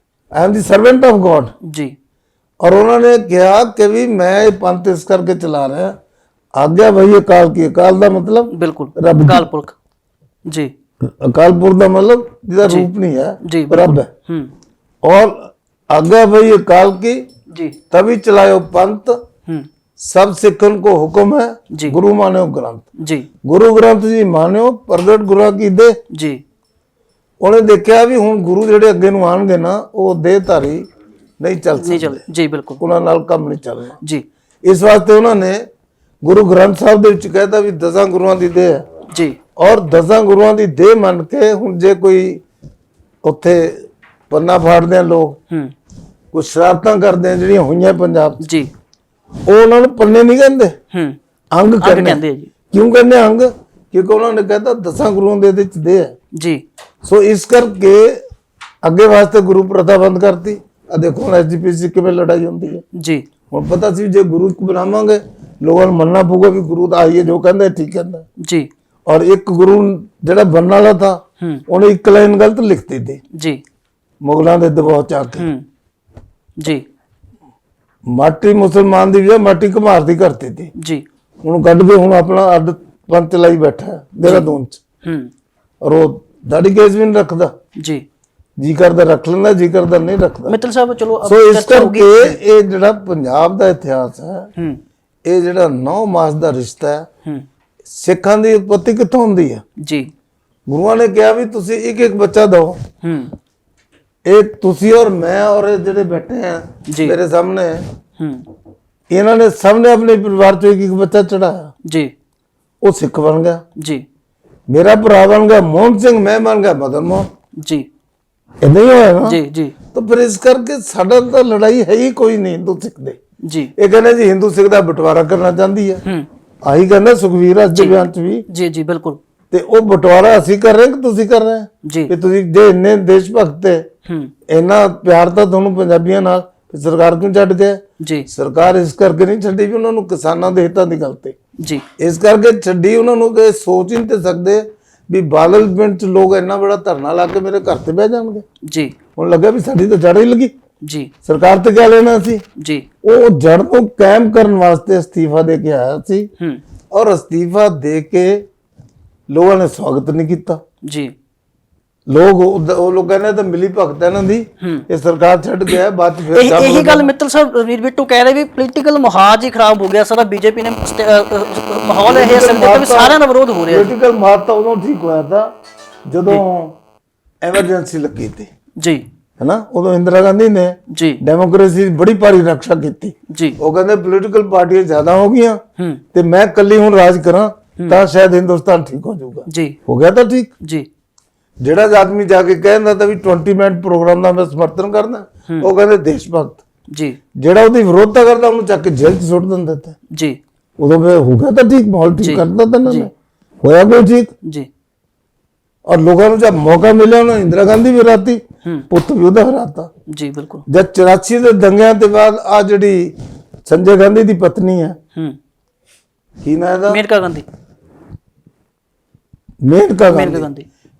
I am the servant of God. ਜੀ। ਔਰ ਉਹਨਾਂ ਨੇ ਕਿਹਾ ਕਿ ਵੀ ਮੈਂ ਇਹ ਪੰਥ ਇਸ ਕਰਕੇ ਚਲਾ ਰਿਹਾ ਆਗਿਆ ਭਈ ਅਕਾਲ ਕੀ, ਅਕਾਲ ਦਾ ਮਤਲਬ ਬਿਲਕੁਲ ਰੱਬ, ਅਕਾਲ ਪੁਰਖ। ਜੀ, ਅਕਾਲ ਪੁਰਖ ਦਾ ਮਤਲਬ ਜਿਹਦਾ ਰੂਪ ਨਹੀਂ ਹੈ ਜੀ, ਰੱਬ ਹੈ। ਔਰ आज्ञा भई अकाल की जी, तभी चलायो पंथ, सब सिखन को हुक्म है जी। गुरु मान्यो ग्रंथ जी, गुरु ग्रंथ जी मान्यो प्रगट गुरा की दे जी। ਉਹਨੇ ਦੇਖਿਆ ਵੀ ਹੁਣ ਗੁਰੂ ਜਿਹੜੇ ਅੱਗੇ ਨੂੰ ਆਣਗੇ ਨਾ ਉਹ ਦੇਹਧਾਰੀ ਨਹੀਂ ਚੱਲ ਸਕਦੇ ਜੀ, ਬਿਲਕੁਲ ਉਹਨਾਂ ਨਾਲ ਕੰਮ ਨਹੀਂ ਚੱਲਣਾ ਜੀ। ਇਸ ਵਾਸਤੇ ਉਹਨਾਂ ਨੇ ਗੁਰੂ ਗ੍ਰੰਥ ਸਾਹਿਬ ਦੇ ਵਿੱਚ ਕਹਿਤਾ ਵੀ 10 ਗੁਰੂਆਂ ਦੀ ਦੇਹ ਹੈ ਜੀ। ਔਰ 10 ਗੁਰੂਆਂ ਦੀ ਦੇਹ ਮੰਨ ਕੇ ਹੁਣ ਜੇ ਕੋਈ ਉੱਥੇ ਪੰਨਾ ਫਾੜਦੇ ਆ ਲੋਕ, ਕੁਝ ਸ਼ਰਾਰਤਾਂ ਕਰਦੇ ਆ ਜਿਹੜੀਆਂ ਹੋਈਆਂ ਪੰਜਾਬ ਜੀ, ਉਹ ਉਹਨਾਂ ਨੂੰ ਪੰਨੇ ਨਹੀਂ ਕਹਿੰਦੇ, ਅੰਗ ਕਹਿੰਦੇ ਆ ਜੀ। ਕਿਉਂ ਕਹਿੰਦੇ ਅੰਗ? ਕਿਉਂਕਿ ਉਹਨਾਂ ਨੇ ਕਹਿੰਦਾ 10 ਗੁਰੂਆਂ ਦੇ ਵਿੱਚ ਦੇ ਹੈ ਜੀ। ਸੋ ਇਸ ਕਰਕੇ ਅੱਗੇ ਵਾਸਤੇ ਗੁਰੂ ਪ੍ਰਥਾ ਬੰਦ ਕਰਤੀ। ਆ ਦੇਖੋ ਹੁਣ ਐਸਜੀਪੀਸੀ ਕਿਵੇਂ ਲੜਾਈ ਹੁੰਦੀ ਹੈ ਜੀ। ਹੁਣ ਪਤਾ ਸੀ ਜੇ ਗੁਰੂ ਇੱਕ ਬਣਾਵਾਂਗੇ ਲੋਕਾਂ ਨੂੰ ਮੰਨਣਾ ਪਊਗਾ ਵੀ ਗੁਰੂ ਦਾ ਆਈਏ ਜੋ ਕਹਿੰਦਾ ਠੀਕ ਕਹਿੰਦਾ ਜੀ। ਔਰ ਇੱਕ ਗੁਰੂ ਜਿਹੜਾ ਬਣਨ ਵਾਲਾ ਥਾ ਉਹਨੇ ਇੱਕ ਲਾਈਨ ਗਲਤ ਲਿਖਤੀ ਥੀ ਜੀ, ਮੁਗਲਾਂ ਦੇ ਦਬਾਅ ਚ ਆ ਕੇ ਜੀ। ਮਾਟੀ ਮੁਸਲਮਾਨ ਦੀ ਵੀ ਮਾਟੀ ਘਮਾਰ ਦੀ ਕਰਤੀ ਥੀ ਜੀ। ਉਹਨੂੰ ਕੱਢ ਕੇ ਹੁਣ ਆਪਣਾ ਅੱਡ ਪੰਥ ਚਲਾਈ ਬੈਠਾ ਹੈ ਦੇਹਰਾਦੂਨ ਚ। ਔਰ ਉਹ ਦਾੜੀ ਕੇਸ ਵੀ ਨਹੀਂ ਰੱਖਦਾ ਜੀ ਕਰਦਾ ਰੱਖ ਲੈਂਦਾ, ਜੀ ਕਰਦਾ ਨਹੀਂ ਰੱਖਦਾ। ਮਿੱਤਲ ਸਾਹਿਬ ਚਲੋ ਸੋ ਇਸ ਕਰਕੇ ਇਹ ਜਿਹੜਾ ਪੰਜਾਬ ਦਾ ਇਤਿਹਾਸ ਹੈ, ਇਹ ਜਿਹੜਾ 9 ਮਾਸ ਦਾ ਰਿਸ਼ਤਾ ਹੈ, ਸਿੱਖਾਂ ਦੀ ਉਤਪਤੀ ਕਿੱਥੋਂ ਹੁੰਦੀ ਹੈ ਜੀ? ਗੁਰੂਆਂ ਨੇ ਕਿਹਾ ਵੀ ਤੁਸੀਂ ਇੱਕ ਇੱਕ ਬੱਚਾ ਦਿਓ। ਇਹ ਤੁਸੀਂ ਔਰ ਮੈਂ ਔਰ ਜਿਹੜੇ ਬੈਠੇ ਆ ਮੇਰੇ ਸਾਹਮਣੇ, ਇਹਨਾਂ ਨੇ ਸਭ ਨੇ ਆਪਣੇ ਪਰਿਵਾਰ ਚੋਂ ਇੱਕ ਇੱਕ ਬੱਚਾ ਚੜਾਇਆ ਜੀ। ਉਹ ਸਿੱਖ ਬਣ ਗਿਆ ਜੀ, ਮੇਰਾ ਭਰਾ ਬਣ ਗਿਆ ਮੋਹਨ ਸਿੰਘ, ਮੈਂ ਬਣ ਗਿਆ ਮਦਨ ਮੋਹਨ ਜੀ। ਇਹ ਨਹੀਂ ਹੋਇਆ ਨਾ ਜੀ ਜੀ। ਤਾਂ ਫਿਰ ਇਸ ਕਰਕੇ ਸਾਡਾ ਤਾਂ ਲੜਾਈ ਹੈ ਹੀ ਕੋਈ ਨਹੀਂ ਹਿੰਦੂ ਸਿੱਖ ਦੇ ਜੀ। ਇਹ ਕਹਿੰਦੇ ਜੀ ਹਿੰਦੂ ਸਿੱਖ ਦਾ ਬਟਵਾਰਾ ਕਰਨਾ ਚਾਹੁੰਦੀ ਹੈ, ਆਹੀ ਕਹਿੰਦਾ ਸੁਖਵੀਰ ਅੱਜ ਦੇ ਬਿਆਨ ਚ ਵੀ ਜੀ ਜੀ ਬਿਲਕੁਲ। ਤੇ ਉਹ ਬਟਵਾਰਾ ਅਸੀਂ ਕਰ ਰਹੇ ਕਿ ਤੁਸੀਂ ਕਰ ਰਹੇ ਜੀ? ਕਿ ਤੁਸੀਂ ਜੇ ਇੰਨੇ ਦੇਸ਼ ਭਗਤ ਹੈ, ਇੰਨਾ ਪਿਆਰ ਤਾਂ ਤੁਹਾਨੂੰ ਪੰਜਾਬੀਆਂ ਨਾਲ, ਸਰਕਾਰ ਕਿਉਂ ਛੱਡ ਗਏ ਜੀ? ਸਰਕਾਰ ਇਸ ਕਰਕੇ ਨਹੀਂ ਛੱਡੀ ਵੀ ਉਹਨਾਂ ਨੂੰ ਕਿਸਾਨਾਂ ਦੇ ਹਿੱਤਾਂ ਦੀ ਗੱਲ ਤੇ ਜੀ, ਇਸ ਕਰਕੇ ਛੱਡੀ ਉਹਨਾਂ ਨੂੰ ਕਿ ਸੋਚ ਹੀ ਨਹੀਂ ਸਕਦੇ ਵੀ ਬਾਦਲ ਪਿੰਡ ਚ ਲੋਕ ਇੰਨਾ ਬੜਾ ਧਰਨਾ ਲਾ ਕੇ ਮੇਰੇ ਘਰ ਤੇ ਬਹਿ ਜਾਣਗੇ ਜੀ। ਹੁਣ ਲੱਗਾ ਵੀ ਸਾਡੀ ਤਾਂ ਜੜ ਹੀ ਲੱਗੀ ਜੀ, ਸਰਕਾਰ ਤੇ ਕਿਆ ਲੈਣਾ ਸੀ ਜੀ। ਉਹ ਜੜ ਨੂੰ ਕਾਇਮ ਕਰਨ ਵਾਸਤੇ ਅਸਤੀਫਾ ਦੇ ਕੇ ਆਇਆ ਸੀ ਔਰ ਅਸਤੀਫਾ ਦੇ ਕੇ ਲੋਕਾਂ ਨੇ ਸਵਾਗਤ ਨਹੀਂ ਕੀਤਾ ਜੀ। ਲੋਕ ਉਹ ਲੋਕ ਕਹਿੰਦੇ ਤਾਂ ਮਿਲੀ ਭਗਤ ਇਹਨਾਂ ਦੀ ਇਹ ਸਰਕਾਰ ਛੱਡ ਗਿਆ ਬਾਅਦ ਚ ਫਿਰ ਇਹੀ ਗੱਲ ਮਿੱਤਲ ਸਾਹਿਬ ਰਣਵੀਰ ਬਿੱਟੂ ਕਹਿ ਰਹੇ ਵੀ ਪੋਲੀਟੀਕਲ ਮੁਹਾਜ ਹੀ ਖਰਾਬ ਹੋ ਗਿਆ ਸਾਰਾ ਬੀਜੇਪੀ ਨੇ ਮਾਹੌਲ ਇਹ ਸਮਝਿਆ ਵੀ ਸਾਰਿਆਂ ਦਾ ਵਿਰੋਧ ਹੋ ਰਿਹਾ ਪੋਲੀਟੀਕਲ ਮੁਹਾਜ ਤਾਂ ਉਦੋਂ ਠੀਕ ਹੋਇਆ ਤਾਂ ਜਦੋਂ ਐਮਰਜੈਂਸੀ ਲੱਗੀ ਤੀ ਜੀ ਹੈਨਾ ਉਦੋਂ ਇੰਦਰਾ ਗਾਂਧੀ ਨੇ ਜੀ ਡੈਮੋਕ੍ਰੇਸੀ ਦੀ ਬੜੀ ਭਾਰੀ ਰੱਖਿਆ ਕੀਤੀ ਜੀ ਉਹ ਕਹਿੰਦੇ ਪੋਲੀਟੀਕਲ ਪਾਰਟੀਆਂ ਜ਼ਿਆਦਾ ਹੋ ਗਈਆਂ ਤੇ ਮੈਂ ਇਕੱਲੀ ਹੁਣ ਰਾਜ ਕਰਾਂ ਤਾਂ ਸ਼ਾਇਦ ਹਿੰਦੁਸਤਾਨ ਠੀਕ ਹੋ ਜਾਊਗਾ ਜੀ ਹੋ ਗਿਆ ਤਾਂ ਠੀਕ ਜੀ ਜਿਹੜਾ ਆਦਮੀ ਜਾ ਕੇ ਕਹਿੰਦਾ ਤਾਂ ਵੀ 20 ਮਿੰਟ ਪ੍ਰੋਗਰਾਮ ਦਾ ਮੈਂ ਸਮਰਥਨ ਕਰਦਾ ਉਹ ਕਹਿੰਦੇ ਦੇਸ਼ ਭਗਤ ਜੀ ਜਿਹੜਾ ਉਹਦੀ ਵਿਰੋਧਤਾ ਕਰਦਾ ਉਹਨੂੰ ਚੱਕ ਕੇ ਜੇਲ੍ਹ 'ਚ ਸੁੱਟ ਦਿੰਦੇ ਤੇ ਜੀ ਉਦੋਂ ਫਿਰ ਹੋ ਗਿਆ ਤਾਂ ਠੀਕ ਮਾਹੌਲ ਠੀਕ ਕਰਦਾ ਤਾਂ ਨਾ ਹੋਇਆ ਕੋਈ ਠੀਕ ਜੀ ਔਰ ਲੋਕਾਂ ਨੂੰ ਜਦ ਮੌਕਾ ਮਿਲਿਆ ਉਹਨਾਂ ਇੰਦਰਾ ਗਾਂਧੀ ਵੀ ਹਰਾਤੀ ਪੁੱਤ ਵੀ ਉਹਦਾ ਹਰਾਤਾ ਜੀ ਬਿਲਕੁਲ ਜਦ 84 ਦੇ ਦੰਗਿਆਂ ਦੇ ਬਾਅਦ ਆ ਜਿਹੜੀ ਸੰਜੇ ਗਾਂਧੀ ਦੀ ਪਤਨੀ ਹੈ ਕੀ ਨਾਂ ਇਹਦਾ ਮੇਨਕਾ ਗਾਂਧੀ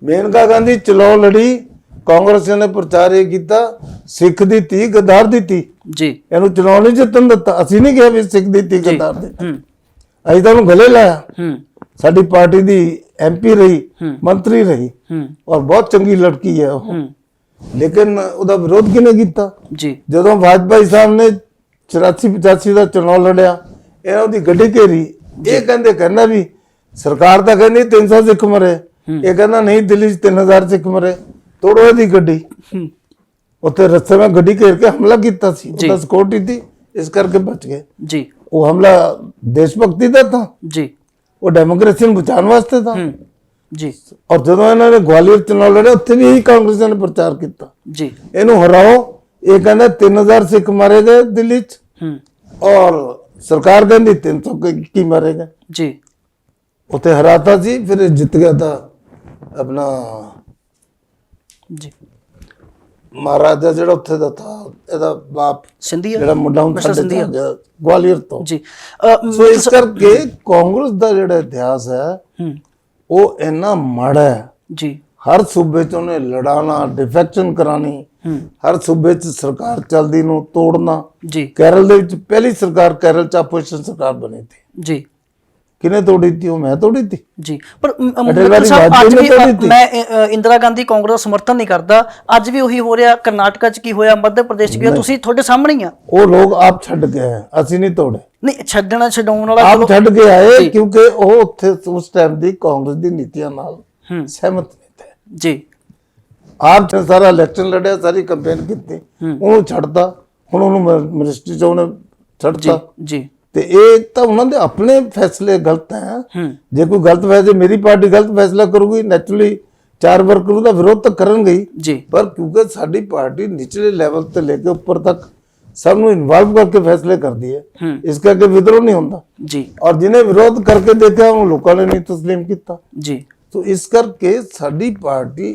ਮੇਨਕਾ ਗਾਂਧੀ ਚਲੋ ਲੜੀ ਕਾਂਗਰਸ ਨੇ ਪ੍ਰਚਾਰ ਇਹ ਕੀਤਾ ਸਿੱਖ ਦੀ ਧੀ ਗਦਾਰ ਦੀ ਧੀ ਜੀ ਇਹਨੂੰ ਚੁਣਾਵ ਨਹੀਂ ਜਿੱਤਣ ਦਿੱਤਾ ਅਸੀਂ ਨਹੀਂ ਕਿਹਾ ਵੀ ਸਿੱਖ ਦੀ ਧੀ ਗਦਾਰ ਦੀ ਅਸੀਂ ਤਾਂ ਉਹਨੂੰ ਗਲੇ ਲਾਇਆ ਸਾਡੀ ਪਾਰਟੀ ਦੀ ਐਮਪੀ ਰਹੀ ਮੰਤਰੀ ਰਹੀ ਔਰ ਬਹੁਤ ਚੰਗੀ ਲੜਕੀ ਹੈ ਉਹ ਲੇਕਿਨ ਉਹਦਾ ਵਿਰੋਧ ਕਿਹਨੇ ਕੀਤਾ ਜੀ ਜਦੋਂ ਵਾਜਪਾਈ ਸਾਹਿਬ ਨੇ 84 85 ਦਾ ਚੁਣਾਵ ਲੜਿਆ ਇਹਨਾਂ ਉਹਦੀ ਗੱਡੀ ਘੇਰੀ ਇਹ ਕਹਿੰਦਾ ਵੀ ਸਰਕਾਰ ਤਾਂ ਕਹਿੰਦੀ 300 ਸਿੱਖ ਮਰੇ ਇਹ ਕਹਿੰਦਾ ਨਹੀਂ ਦਿੱਲੀ 'ਚ 3000 ਸਿੱਖ ਮਰੇ ਤੋੜੋ ਇਹਦੀ ਗੱਡੀ ਉੱਥੇ ਰਸਤੇ ਵਿੱਚ ਗੱਡੀ ਘੇਰ ਕੇ ਹਮਲਾ ਕੀਤਾ ਸੀ ਉਹਦਾ ਸਿਕਿਉਰਿਟੀ ਸੀ ਇਸ ਕਰਕੇ ਬਚ ਗਏ ਜੀ ਉਹ ਹਮਲਾ ਦੇਸ਼ ਭਗਤੀ ਦਾ ਤਾਂ ਜੀ ਉਹ ਡੈਮੋਕ੍ਰੇਸੀ ਨੂੰ ਬਚਾਉਣ ਵਾਸਤੇ ਤਾਂ ਜੀ ਔਰ ਜਦੋਂ ਇਹਨਾਂ ਨੇ ਗਵਾਲੀਅਰ ਚੁਣਾਵ ਲੜਿਆ ਉੱਥੇ ਵੀ ਇਹੀ ਕਾਂਗਰਸ ਨੇ ਪ੍ਰਚਾਰ ਕੀਤਾ ਜੀ ਇਹਨੂੰ ਹਰਾਓ ਇਹ ਕਹਿੰਦਾ 3000 ਸਿੱਖ ਮਾਰੇ ਗਏ ਦਿੱਲੀ 'ਚ ਔਰ ਸਰਕਾਰ ਕਹਿੰਦੀ 300 ਕੀ ਮਾਰੇ ਗਏ ਜੀ ਉੱਥੇ ਹਰਾਤਾ ਸੀ ਫਿਰ ਜਿੱਤ ਗਿਆ ਤਾਂ ਆਪਣਾ ਜੀ ਮਹਾਰਾਜਾ ਜਿਹੜਾ ਉੱਥੇ ਦਾ ਥਾ ਇਹਦਾ ਬਾਪ ਸਿੰਧੀਆ ਜਿਹੜਾ ਮੁੰਡਾ ਹੁਣ ਸਾਡੇ ਗਵਾਲੀਅਰ ਤੋਂ ਜੀ ਸੋ ਇਸ ਕਰਕੇ ਕਾਂਗਰਸ ਦਾ ਜਿਹੜਾ ਇਤਿਹਾਸ ਹੈ ਉਹ ਇੰਨਾ ਮਾੜਾ ਹੈ ਜੀ ਹਰ ਸੂਬੇ 'ਚ ਉਹਨੇ ਲੜਾਣਾ ਡਿਫੈਕਸ਼ਨ ਕਰਾਣੀ ਹਰ ਸੂਬੇ 'ਚ ਸਰਕਾਰ ਚੱਲਦੀ ਨੂੰ ਤੋੜਨਾ ਜੀ ਕੇਰਲ ਦੇ ਵਿੱਚ ਪਹਿਲੀ ਸਰਕਾਰ ਕੇਰਲ 'ਚ ਆਪੋਜੀਸ਼ਨ ਸਰਕਾਰ ਬਣੀ ਸੀ ਜੀ ਕਿਨੇ ਤੋੜੀ ਤੀ ਉਹ ਮੈਂ ਤੋੜੀ ਤੀ ਜੀ ਪਰ ਅੱਜ ਵੀ ਮੈਂ ਇੰਦਰਾ ਗਾਂਧੀ ਕਾਂਗਰਸ ਸਮਰਥਨ ਨਹੀਂ ਕਰਦਾ ਅੱਜ ਵੀ ਉਹੀ ਹੋ ਰਿਹਾ ਕਰਨਾਟਕਾ 'ਚ ਕੀ ਹੋਇਆ ਮੱਧ ਪ੍ਰਦੇਸ਼ 'ਚ ਕੀ ਹੋਇਆ ਤੁਸੀਂ ਤੁਹਾਡੇ ਸਾਹਮਣੇ ਹੀ ਆ ਉਹ ਲੋਕ ਆਪ ਛੱਡ ਕੇ ਆਏ ਅਸੀਂ ਨਹੀਂ ਤੋੜੇ ਨਹੀਂ ਛੱਡਣਾ ਛਡਾਉਣ ਵਾਲਾ ਆਪ ਛੱਡ ਕੇ ਆਏ ਕਿਉਂਕਿ ਉਹ ਉੱਥੇ ਉਸ ਟਾਈਮ ਦੀ ਕਾਂਗਰਸ ਦੀ ਨੀਤੀਆਂ ਨਾਲ ਸਹਿਮਤ ਨਹੀਂ ਥੇ ਜੀ ਆਪ ਸਾਰਾ ਇਲੈਕਸ਼ਨ ਲੜਿਆ ਸਾਰੀ ਕੈਂਪੇਨ ਕੀਤੀ ਉਹਨੂੰ ਛੱਡਦਾ ਹੁਣ ਉਹਨੂੰ ਮਿਨਿਸਟਰੀ 'ਚ ਉਹਨੇ ਛੱਡਤਾ ਜੀ ਤੇ ਇਹ ਤਾਂ ਉਹਨਾਂ ਦੇ ਆਪਣੇ ਫੈਸਲੇ ਗਲਤ ਹੈ ਜੇ ਕੋਈ ਗਲਤ ਫੈਸਲੇ ਮੇਰੀ ਪਾਰਟੀ ਗਲਤ ਫੈਸਲਾ ਕਰੂਗੀ ਨੈਚੁਰਲੀ ਚਾਰ ਵਰਕਰ ਦਾ ਵਿਰੋਧ ਤਾਂ ਕਰਨਗੇ ਜੀ ਪਰ ਕਿਉਂਕਿ ਸਾਡੀ ਪਾਰਟੀ ਨਿਚਲੇ ਲੈਵਲ ਤੇ ਲੈ ਕੇ ਉੱਪਰ ਤੱਕ ਸਭ ਨੂੰ ਇਨਵੋਲਵ ਕਰਕੇ ਫੈਸਲੇ ਕਰਦੀ ਹੈ ਇਸ ਕਰਕੇ ਵਿਦਰੋਹ ਨਹੀਂ ਹੁੰਦਾ ਜੀ ਔਰ ਜਿਹਨੇ ਵਿਰੋਧ ਕਰਕੇ ਦੇਖਿਆ ਉਹ ਲੋਕਾਂ ਨੇ ਨਹੀਂ ਤਸਲੀਮ ਕੀਤਾ ਜੀ ਸੋ ਇਸ ਕਰਕੇ ਸਾਡੀ ਪਾਰਟੀ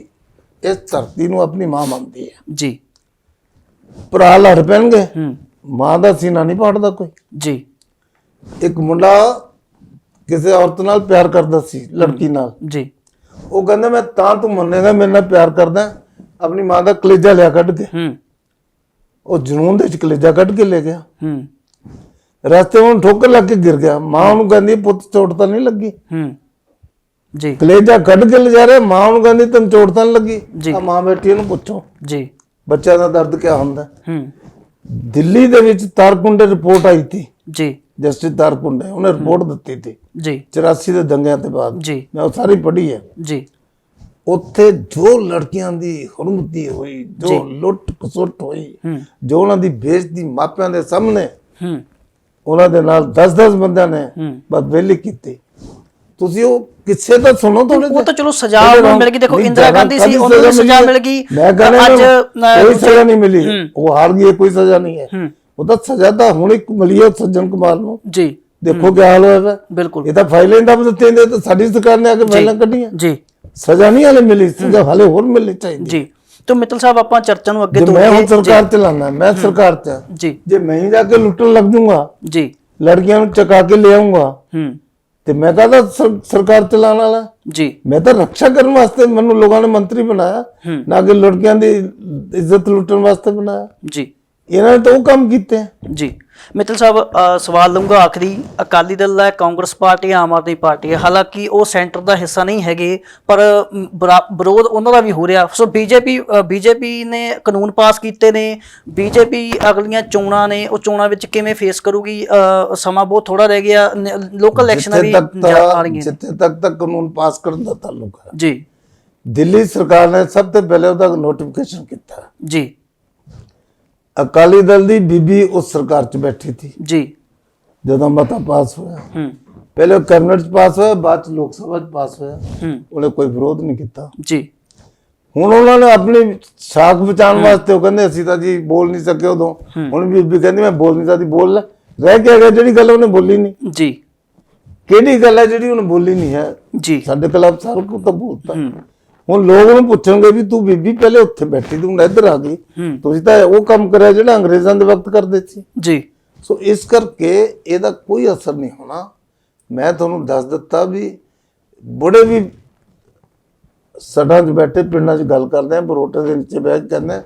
ਇਸ ਧਰਤੀ ਨੂੰ ਆਪਣੀ ਮਾਂ ਮੰਨਦੀ ਹੈ ਜੀ ਭਰਾ ਲੜ ਪੈਣਗੇ ਮਾਂ ਦਾ ਸੀਨਾ ਨਹੀਂ ਪਾੜਦਾ ਕੋਈ ਜੀ ਇੱਕ ਮੁੰਡਾ ਕਿਸੇ ਔਰਤ ਨਾਲ ਪਿਆਰ ਕਰਦਾ ਸੀ ਲੜਕੀ ਨਾਲ ਜੀ ਉਹ ਕਹਿੰਦਾ ਮੈਂ ਤਾਂ ਤੂੰ ਮੰਨੇਗਾ ਮੇਰੇ ਨਾਲ ਪਿਆਰ ਕਰਦਾ ਆਪਣੀ ਮਾਂ ਦਾ ਕਲੇਜਾ ਲਿਆ ਕੱਢ ਕੇ ਉਹ ਜਨੂਨ ਦੇ ਵਿੱਚ ਕਲੇਜਾ ਕੱਢ ਕੇ ਲੈ ਗਿਆ ਰਸਤੇ ਉਹਨੂੰ ਠੋਕਰ ਲੱਗ ਕੇ ਗਿਰ ਗਿਆ ਮਾਂ ਉਹਨੂੰ ਕਹਿੰਦੀ ਪੁੱਤ ਚੋਟ ਤਾਂ ਨਹੀਂ ਲੱਗੀ ਜੀ ਕਲੇਜਾ ਕੱਢ ਕੇ ਲੈ ਜਾ ਰਿਹਾ ਮਾਂ ਉਹਨੂੰ ਕਹਿੰਦੀ ਤੈਨੂੰ ਚੋਟ ਤਾਂ ਨਹੀਂ ਲੱਗੀ ਆ ਮਾਂ ਬੈਠੀ ਇਹਨੂੰ ਪੁੱਛੋ ਜੀ ਬੱਚਿਆਂ ਦਾ ਦਰਦ ਕੀ ਹੁੰਦਾ ਦਿੱਲੀ ਦੇ ਵਿੱਚ ਤਾਰਕੁੰਡੇ ਰਿਪੋਰਟ ਆਈ ਸੀ ਜੀ ਜਸਟਿਸ ਤਾਰਕੁੰਡੇ ਉਹਨੇ ਰਿਪੋਰਟ ਦਿੱਤੀ ਸੀ ਜੀ 84 ਦੇ ਦੰਗਿਆਂ ਤੋਂ ਬਾਅਦ ਜੀ ਮੈਂ ਉਹ ਸਾਰੀ ਪੜ੍ਹੀ ਹੈ ਜੀ ਉੱਥੇ ਜੋ ਲੜਕੀਆਂ ਦੀ ਹੁਰਮਤੀ ਹੋਈ ਜੋ ਲੁੱਟ ਖਸੁੱਟ ਹੋਈ ਜੋ ਉਹਨਾਂ ਦੀ ਬੇਇੱਜ਼ਤੀ ਮਾਪਿਆਂ ਦੇ ਸਾਹਮਣੇ ਉਹਨਾਂ ਦੇ ਨਾਲ 10-10 ਬੰਦਿਆਂ ਨੇ ਬਸ ਵੇਲੀ ਕੀਤੀ ਤੁਸੀਂ ਉਹ ਕਿਸੇ ਦਾ ਸੁਣੋ ਥੋੜੇ ਉਹ ਤਾਂ ਚਲੋ ਸਜ਼ਾ ਮਿਲ ਗਈ ਦੇਖੋ ਇੰਦਰਾ ਗਾਂਧੀ ਸੀ ਉਹਨੂੰ ਵੀ ਸਜ਼ਾ ਮਿਲ ਗਈ ਅੱਜ ਕੋਈ ਸਜ਼ਾ ਨਹੀਂ ਮਿਲੀ ਉਹ ਹਾਰ ਗਈ ਕੋਈ ਸਜ਼ਾ ਨਹੀਂ ਹੈ ਉਹ ਤਾਂ ਸਜ਼ਾ ਤਾਂ ਹੁਣ ਇੱਕ ਮਿਲੀ ਹੈ ਸੱਜਣ ਕੁਮਾਰ ਨੂੰ ਜੀ ਦੇਖੋ ਕੀ ਹਾਲ ਹੋਇਆ ਬਿਲਕੁਲ ਇਹ ਤਾਂ ਫਾਈਲਾਂ ਦਾ ਦਿੱਤੇ ਨੇ ਤਾਂ ਸਾਡੀ ਸਰਕਾਰ ਨੇ ਆ ਕੇ ਫਾਈਲਾਂ ਕੱਢੀਆਂ ਜੀ ਸਜ਼ਾ ਨਹੀਂ ਹਲੇ ਮਿਲੀ ਸਜ਼ਾ ਹਲੇ ਹੋਰ ਮਿਲਣੀ ਚਾਹੀਦੀ ਜੀ तो मित्तल साहब ਆਪਾਂ ਚਰਚਾ ਨੂੰ ਅੱਗੇ ਤੋਂ ਮੈਂ ਹੁਣ ਸਰਕਾਰ ਚਲਾਣਾ ਮੈਂ ਸਰਕਾਰ ਚ ਜੀ ਜੇ ਮੈਂ ਹੀ ਜਾ ਕੇ ਲੁੱਟਣ ਲੱਗ ਜੂੰਗਾ ਜੀ ਲੜਕੀਆਂ ਨੂੰ ਚਕਾ ਕੇ ਲੈ ਆਉਂਗਾ ਤੇ ਮੈਂ ਕਹਦਾ ਸਰਕਾਰ ਚਲਾਉਣ ਵਾਲਾ ਜੀ ਮੈਂ ਤਾਂ ਰੱਖਿਆ ਕਰਨ ਵਾਸਤੇ ਮੈਨੂੰ ਲੋਕਾਂ ਨੇ ਮੰਤਰੀ ਬਣਾਇਆ ਨਾ ਕਿ ਲੜਕੀਆਂ ਦੀ ਇੱਜ਼ਤ ਲੁੱਟਣ ਵਾਸਤੇ ਬਣਾਇਆ ਜੀ ਇਹਨਾਂ ਨੇ ਤਾਂ ਉਹ ਕੰਮ ਕੀਤੇ ਜੀ ਮਿੱਤਲ ਸਾਹਿਬ, ਸਵਾਲ ਲਊਂਗਾ ਆਖਰੀ। ਅਕਾਲੀ ਦਲ ਹੈ, ਕਾਂਗਰਸ ਪਾਰਟੀ, ਆਮ ਆਦਮੀ ਪਾਰਟੀ ਹੈ, ਹਾਲਾਂਕਿ ਉਹ ਸੈਂਟਰ ਦਾ ਹਿੱਸਾ ਨਹੀਂ ਹੈਗੇ, ਪਰ ਵਿਰੋਧ ਉਹਨਾਂ ਦਾ ਵੀ ਹੋ ਰਿਹਾ। ਸੋ ਬੀਜੇਪੀ ਨੇ ਕਾਨੂੰਨ ਪਾਸ ਕੀਤੇ ਨੇ, ਬੀਜੇਪੀ ਅਗਲੀਆਂ ਚੋਣਾਂ ਨੇ, ਉਹ ਚੋਣਾਂ ਵਿੱਚ ਕਿਵੇਂ ਫੇਸ ਕਰੂਗੀ? ਸਮਾਂ ਬਹੁਤ ਥੋੜਾ ਰਹਿ ਗਿਆ, ਲੋਕਲ ਇਲੈਕਸ਼ਨਾਂ ਵੀ ਆ ਰਹੀਆਂ। ਜਿੱਥੇ ਤੱਕ ਕਾਨੂੰਨ ਪਾਸ ਕਰਨ ਦਾ ਤਾਲੁਕ ਹੈ ਜੀ, ਦਿੱਲੀ ਸਰਕਾਰ ਨੇ ਸਭ ਤੋਂ ਪਹਿਲੇ ਉਹਦਾ ਨੋਟੀਫਿਕੇਸ਼ਨ ਕੀਤਾ ਜੀ। ਅਕਾਲੀ ਦਲ ਦੀ ਬੀਬੀ ਉਸ ਸਰਕਾਰ 'ਚ ਬੈਠੀ ਸੀ ਜੀ, ਜਦੋਂ ਮਤਾ ਪਾਸ ਹੋਇਆ। ਪਹਿਲੇ ਕੈਬਨਿਟ 'ਚ ਪਾਸ ਹੋਇਆ, ਬਾਅਦ 'ਚ ਲੋਕ ਸਭਾ 'ਚ ਪਾਸ ਹੋਇਆ। ਉਹਨੇ ਕੋਈ ਵਿਰੋਧ ਨਹੀਂ ਕੀਤਾ ਜੀ। ਹੁਣ ਉਹਨਾਂ ਨੇ ਆਪਣੀ ਸਾਖ ਬਚਾਉਣ ਵਾਸਤੇ ਉਹ ਕਹਿੰਦੇ ਅਸੀਂ ਤਾਂ ਜੀ ਬੋਲ ਨਹੀਂ ਸਕੇ ਉਦੋਂ। ਹੁਣ ਬੀਬੀ ਕਹਿੰਦੀ ਮੈਂ ਬੋਲ ਨਹੀਂ ਸਕਦੀ। ਬੋਲ ਲੈ, ਰਹਿ ਕੇ ਗਿਆ ਜਿਹੜੀ ਗੱਲ ਉਹਨੇ ਬੋਲੀ ਨਹੀਂ। ਜੀ, ਕਿਹੜੀ ਗੱਲ ਹੈ ਜਿਹੜੀ ਉਹਨੇ ਬੋਲੀ ਨਹੀਂ ਹੈ? ਜੀ, ਸਾਡੇ ਖਿਲਾਫ ਸਾਰਾ ਕੁਝ ਤਾਂ ਬੋਲਤਾ। ਹੁਣ ਲੋਕ ਉਹਨੂੰ ਪੁੱਛਣਗੇ ਵੀ ਤੂੰ ਬੀਬੀ ਪਹਿਲੇ ਉੱਥੇ ਬੈਠੀ, ਤੂੰ ਇੱਧਰ ਆ ਗਈ, ਤੁਸੀਂ ਤਾਂ ਉਹ ਕੰਮ ਕਰਿਆ ਜਿਹੜਾ ਅੰਗਰੇਜ਼ਾਂ ਦੇ ਵਕਤ ਕਰਦੇ ਸੀ। ਜੀ। ਸੋ ਇਸ ਕਰਕੇ ਇਹਦਾ ਕੋਈ ਅਸਰ ਨਹੀਂ ਹੋਣਾ। ਮੈਂ ਤੁਹਾਨੂੰ ਦੱਸ ਦਿੱਤਾ ਵੀ ਬੜੇ ਵੀ ਸੜਾਂ 'ਚ ਬੈਠੇ ਪਿੰਡਾਂ 'ਚ ਗੱਲ ਕਰਦੇ ਆ, ਬਰੋਟੇ ਦੇ ਨੀਚੇ ਬੈਠ ਕੇ ਕਹਿੰਦੇ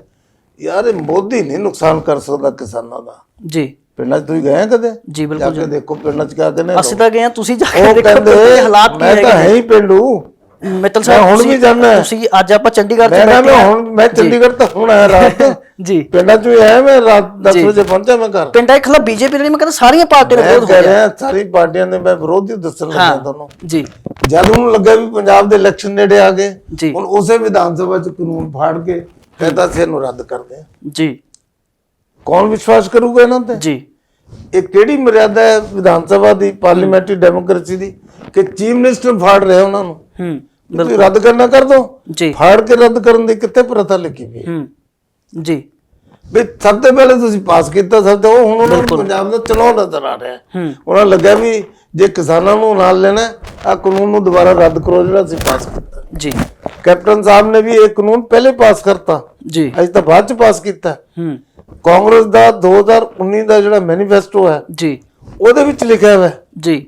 ਯਾਰ ਇਹ ਮੋਦੀ ਨਹੀਂ ਨੁਕਸਾਨ ਕਰ ਸਕਦਾ ਕਿਸਾਨਾਂ ਦਾ। ਜੀ। ਪਿੰਡਾਂ 'ਚ ਤੁਸੀਂ ਗਏ ਕਦੇ? ਜੀ ਬਿਲਕੁਲ। ਜਾ ਕੇ ਦੇਖੋ ਪਿੰਡਾਂ 'ਚ ਕਿਆ ਕਹਿੰਦੇ। ਅਸੀਂ ਤਾਂ ਗਏ, ਤੁਸੀਂ ਜਾ ਉਹ ਕੇ ਕਹਿੰਦੇ ਹਾਲਾਤ ਕੀ ਮੈਂ ਤਾਂ ਹੈ ਹੀ ਪਿੰਡੂ। ਮਿੱਤਲ ਸਾਹਿਬ ਹੁਣ ਵੀ ਜਾਣਾ ਤੁਸੀਂ ਅੱਜ ਆਪਾਂ ਚੰਡੀਗੜ੍ਹ ਚ ਬੈਠੇ ਹਾਂ। ਮੈਂ ਚੰਡੀਗੜ੍ਹ ਤਾਂ ਹੁਣ ਆਇਆ ਰਾਤ। ਜੀ। ਪਿੰਡਾਂ 'ਚ ਵੀ ਆਇਆ ਮੈਂ, ਰਾਤ 10 ਵਜੇ ਪਹੁੰਚਿਆ ਮੈਂ ਘਰ। ਪਿੰਡਾਂ ਦੇ ਖਿਲਾਫ ਬੀਜੇਪੀ ਨੇ, ਮੈਂ ਕਹਿੰਦਾ ਸਾਰੀਆਂ ਪਾਰਟੀਆਂ ਨੇ ਵਿਰੋਧ ਹੋ ਗਿਆ। ਸਾਰੀ ਪਾਰਟੀਆਂ ਨੇ, ਮੈਂ ਵਿਰੋਧ ਹੀ ਦੱਸਣ ਲੱਗਾ ਤੁਹਾਨੂੰ। ਜੀ। ਜਦ ਉਹਨੂੰ ਲੱਗਾ ਵੀ ਪੰਜਾਬ ਦੇ ਇਲੈਕਸ਼ਨ ਨੇੜੇ ਆ ਗਏ, ਜੀ। ਹੁਣ ਉਸੇ ਵਿਧਾਨ ਸਭਾ 'ਚ ਕਾਨੂੰਨ ਫਾੜ ਕੇ ਕਹਿੰਦਾ ਸੀ ਇਹਨੂੰ ਰੱਦ ਕਰਦੇ ਆ। ਜੀ। ਕੌਣ ਵਿਸ਼ਵਾਸ ਕਰੂਗਾ ਇਹਨਾਂ ਤੇ? ਜੀ। ਇਹ ਕਿਹੜੀ ਮਰਿਆਦਾ ਹੈ ਵਿਧਾਨ ਸਭਾ ਦੀ, ਪਾਰਲੀਮੈਂਟਰੀ ਡੈਮੋਕ੍ਰੇਸੀ ਦੀ, ਕਿ ਚੀਫ ਮਿਨਿਸਟਰ ਫਾੜ ਰਿਹਾ ਉਹਨਾਂ ਨੂੰ? ਤੁਸੀਂ ਰੱਦ ਕਰਨਾ ਕਰ ਦੋ। ਜੀ। ਫਾੜ ਕੇ ਰੱਦ ਕਰਨ ਦੀ ਕਿੱਥੇ ਪ੍ਰਥਾ ਲਿਖੀ ਵੀ ਹੈ? ਜੀ। ਵੀ ਸਭ ਤੋਂ ਪਹਿਲੇ ਤੁਸੀਂ ਪਾਸ ਕੀਤਾ, ਸਭ ਤੋਂ ਹੁਣ ਉਹਨਾਂ ਨੂੰ ਪੰਜਾਬ ਦਾ ਚਲਾਉ ਨਜ਼ਰ ਆ ਰਿਹਾ। ਉਹਨਾਂ ਨੂੰ ਲੱਗਿਆ ਵੀ ਜੇ ਕਿਸਾਨਾਂ ਨੂੰ ਨਾਲ ਲੈਣਾ, ਆ ਕਾਨੂੰਨ ਨੂੰ ਦੁਬਾਰਾ ਰੱਦ ਕਰੋ ਜਿਹੜਾ ਅਸੀਂ ਪਾਸ ਕੀਤਾ। ਜੀ। ਕੈਪਟਨ ਸਾਹਿਬ ਨੇ ਵੀ ਇਹ ਕਾਨੂੰਨ ਪਹਿਲੇ ਪਾਸ ਕਰਤਾ, ਜੀ। ਅੱਜ ਤਾਂ ਬਾਅਦ ਚ ਪਾਸ ਕੀਤਾ। ਕਾਂਗਰਸ ਦਾ 2019 ਦਾ ਜਿਹੜਾ ਮੈਨੀਫੈਸਟੋ ਹੈ, ਜੀ, ਉਹਦੇ ਵਿੱਚ ਲਿਖਿਆ ਹੋਇਆ ਜੀ,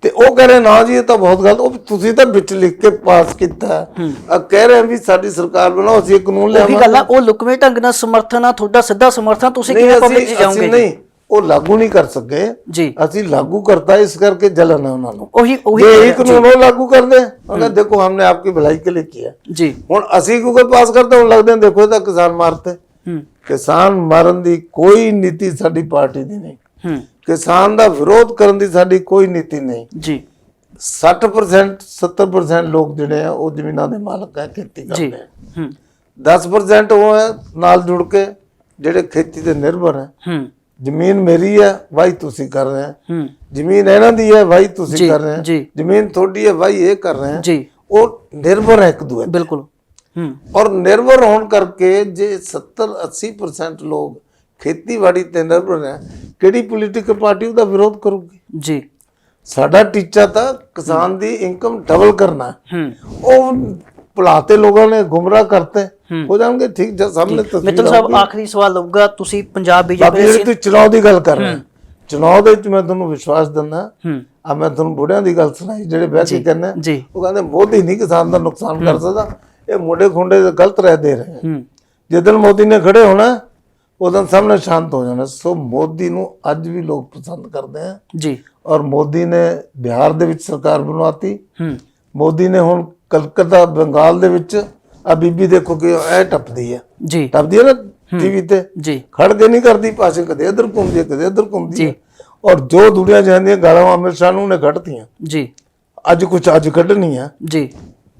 ਤੇ ਉਹ ਕਹ ਰਹੇ ਨਾ ਜੀ ਇਹ ਤਾਂ ਬਹੁਤ ਗਲਤ। ਉਹ ਤੁਸੀਂ ਤਾਂ ਵਿੱਚ ਲਿਖ ਕੇ ਪਾਸ ਕੀਤਾ, ਆ ਕਹਿ ਰਹੇ ਵੀ ਸਾਡੀ ਸਰਕਾਰ ਬਣਾਓ, ਅਸੀਂ ਇਹ ਕਾਨੂੰਨ ਲਿਆਵਾਂਗੇ। ਉਹੀ ਗੱਲ ਆ, ਉਹ ਲੁਕਵੇਂ ਢੰਗ ਨਾਲ ਸਮਰਥਨ ਆ, ਤੁਹਾਡਾ ਸਿੱਧਾ ਸਮਰਥਨ, ਤੁਸੀਂ ਕਿਵੇਂ ਪਬਲਿਕ 'ਚ ਜਾਓਗੇ? ਨਹੀਂ, ਉਹ ਲਾਗੂ ਨਹੀਂ ਕਰ ਸਕੇ। ਜੀ। ਅਸੀਂ ਲਾਗੂ ਕਰਤਾ, ਇਸ ਕਰਕੇ ਜਲਨ ਹੈ ਉਹਨਾਂ ਨੂੰ। ਉਹੀ ये कानून वो लागू कर दे, अगर देखो हमने आपकी भलाई के लिए किया जी। ਹੁਣ ਅਸੀਂ ਕਿਉਂਕਿ ਪਾਸ ਕਰਦੇ ਹੁਣ ਲੱਗਦੇ ਦੇਖੋ ਇਹ ਤਾਂ ਕਿਸਾਨ ਮਾਰਤੇ। ਕਿਸਾਨ ਮਾਰਨ ਦੀ ਕੋਈ ਨੀਤੀ ਸਾਡੀ ਪਾਰਟੀ ਦੀ ਨਹੀਂ। ਕਿਸਾਨ ਦਾ ਵਿਰੋਧ ਕਰਨ ਦੀ ਸਾਡੀ ਕੋਈ ਨੀਤੀ ਨਹੀਂ ਜੀ। 60% 70% ਲੋਕ ਜਿਹੜੇ ਆ ਉਹ ਜ਼ਮੀਨਾਂ ਦੇ ਮਾਲਕ ਹੈ, ਖੇਤੀ ਜੀ। ਕਰਦੇ ਆ। 10% ਉਹ ਹੈ ਨਾਲ ਜੁੜ ਕੇ ਜਿਹੜੇ ਖੇਤੀ ਤੇ ਨਿਰਭਰ ਹੈ। ਜ਼ਮੀਨ ਮੇਰੀ ਹੈ, ਵਾਈ ਤੁਸੀਂ ਕਰ ਰਹੇ ਹੈ। ਜ਼ਮੀਨ ਇਹਨਾਂ ਦੀ ਹੈ, ਵਾਈ ਤੁਸੀਂ ਕਰ ਰਹੇ ਹੈ। ਜ਼ਮੀਨ ਤੁਹਾਡੀ ਹੈ, ਵਾਈ ਇਹ ਕਰ ਰਹੇ ਹੈ। ਜੀ। ਉਹ ਨਿਰਭਰ ਹੈ ਇੱਕ ਦੂਜੇ ਬਿਲਕੁਲ। ਔਰ ਨਿਰਭਰ ਹੋਣ ਕਰਕੇ ਜੇ 70-80% ਲੋਕ ਖੇਤੀਬਾੜੀ ਤੇ ਨਿਰਭਰ ਹੈ, ਕਿਹੜੀ ਪੋਲੀਟੀਕਲ ਪਾਰਟੀ ਉਹਦਾ ਵਿਰੋਧ ਕਰੂਗੀ? ਜੀ। ਸਾਡਾ ਟੀਚਾ ਤਾਂ ਕਿਸਾਨ ਦੀ ਇਨਕਮ ਡਬਲ ਕਰਨਾ। ਉਹ ਭੁਲਾਤੇ ਲੋਕਾਂ ਨੇ ਗੁੰਮਰਾਹ ਕਰਤੇ, ਹੋ ਜਾਣਗੇ ਠੀਕ। ਜਦ ਸਾਹਮਣੇ ਤਸਵੀਰ ਮਿੱਤਲ ਸਾਹਿਬ ਆਖਰੀ ਸਵਾਲ ਲਊਗਾ, ਤੁਸੀਂ ਪੰਜਾਬ ਬੀਜੇਪੀ ਜਿਹੜੀ ਚੁਣਾਵ ਦੀ ਗੱਲ ਕਰ ਰਹੇ, ਚੁਣਾਵ ਦੇ ਵਿੱਚ ਮੈਂ ਤੁਹਾਨੂੰ ਵਿਸ਼ਵਾਸ ਦਿੰਦਾ ਆ। ਮੈਂ ਤੁਹਾਨੂੰ ਬੁੜਿਆਂ ਦੀ ਗੱਲ ਸੁਣਾਈ ਜਿਹੜੇ ਬਹਿ ਕੇ ਕਹਿੰਦੇ, ਉਹ ਕਹਿੰਦੇ ਮੋਦੀ ਨਹੀਂ ਕਿਸਾਨ ਦਾ ਨੁਕਸਾਨ ਕਰ ਸਕਦਾ, ਇਹ ਮੁੰਡੇ ਖੁੰਡੇ ਗਲਤ ਰਹਿ ਦੇ ਰਹੇ। ਜਿੱਦਣ ਮੋਦੀ ਨੇ ਖੜੇ ਹੋਣਾ ਉਦੋਂ ਸਾਹਮਣੇ ਸ਼ਾਂਤ ਹੋ ਜਾਣਾ। ਸੋ ਮੋਦੀ ਨੂੰ ਅੱਜ ਵੀ ਲੋਕ ਪਸੰਦ ਕਰਦੇ ਆ ਜੀ। ਔਰ ਮੋਦੀ ਨੇ ਬਿਹਾਰ ਦੇ ਵਿੱਚ ਸਰਕਾਰ ਬਣਵਾਤੀ। ਮੋਦੀ ਨੇ ਹੁਣ ਕਲਕੱਤਾ ਬੰਗਾਲ ਦੇ ਵਿੱਚ ਆ ਬੀਬੀ ਦੇਖੋ ਕਿ ਇਹ ਟੱਪਦੀ ਹੈ ਜੀ, ਟੱਪਦੀ ਹੈ ਨਾ ਟੀਵੀ ਤੇ ਜੀ, ਖੜ ਕੇ ਨਹੀਂ ਕਰਦੀ ਭਾਸ਼ਣ, ਕਦੇ ਇੱਧਰ ਘੁੰਮਦੀ ਹੈ ਕਦੇ ਇੱਧਰ ਘੁੰਮਦੀ ਹੈ। ਔਰ ਜੋ ਦੁਨੀਆ ਜਾਂਦੀਆਂ ਗਾਲਾਂ ਅਮਿਤ ਸ਼ਾਹ ਨੂੰ ਨੇ ਕੱਢਤੀਆਂ ਜੀ। ਅੱਜ ਕੱਢਣੀ ਆ ਜੀ।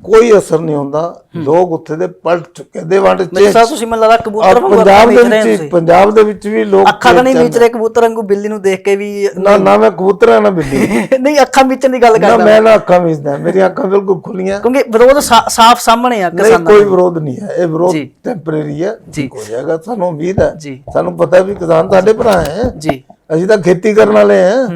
ਕੋਈ ਅਸਰ ਨਹੀਂ ਹੁੰਦਾ। ਲੋਕ ਉੱਥੇ ਦੇ ਪਲਟ ਚੁੱਕੇ ਦੇ ਵੰਡ ਚ। ਤੁਸੀਂ ਮੈਨੂੰ ਲੱਗਦਾ ਕਬੂਤਰ ਵਾਂਗੂ ਪੰਜਾਬ ਦੇ ਵਿੱਚ ਵੀ ਲੋਕ ਅੱਖਾਂ ਤਾਂ ਨਹੀਂ ਮੀਚ ਰਹੇ ਕਬੂਤਰ ਵਾਂਗੂ ਬਿੱਲੀ ਨੂੰ ਦੇਖ ਕੇ ਵੀ? ਨਾ ਮੈਂ ਕਬੂਤਰ ਨਾ ਬਿੱਲੀ ਨਹੀਂ, ਅੱਖਾਂ ਮੀਚਣ ਦੀ ਗੱਲ ਕਰਦਾ ਮੈਂ ਨਾ ਅੱਖਾਂ ਮੀਚਦਾ, ਮੇਰੀਆਂ ਅੱਖਾਂ ਬਿਲਕੁਲ ਖੁੱਲੀਆਂ ਕਿਉਂਕਿ ਵਿਰੋਧ ਸਾਫ਼ ਸਾਹਮਣੇ ਆ ਕਿਸਾਨਾਂ ਦਾ। ਕੋਈ ਵਿਰੋਧ ਨਹੀਂ ਹੈ, ਇਹ ਵਿਰੋਧ ਟੈਂਪਰੇਰੀ ਹੈ, ਹੋ ਜਾਏਗਾ। ਸਾਨੂੰ ਉਮੀਦ ਹੈ, ਸਾਨੂੰ ਪਤਾ ਹੈ ਵੀ ਕਿਸਾਨ ਸਾਡੇ ਭਰਾ ਹੈ ਜੀ, ਅਸੀਂ ਤਾਂ ਖੇਤੀ ਕਰਨ ਵਾਲੇ ਹਾਂ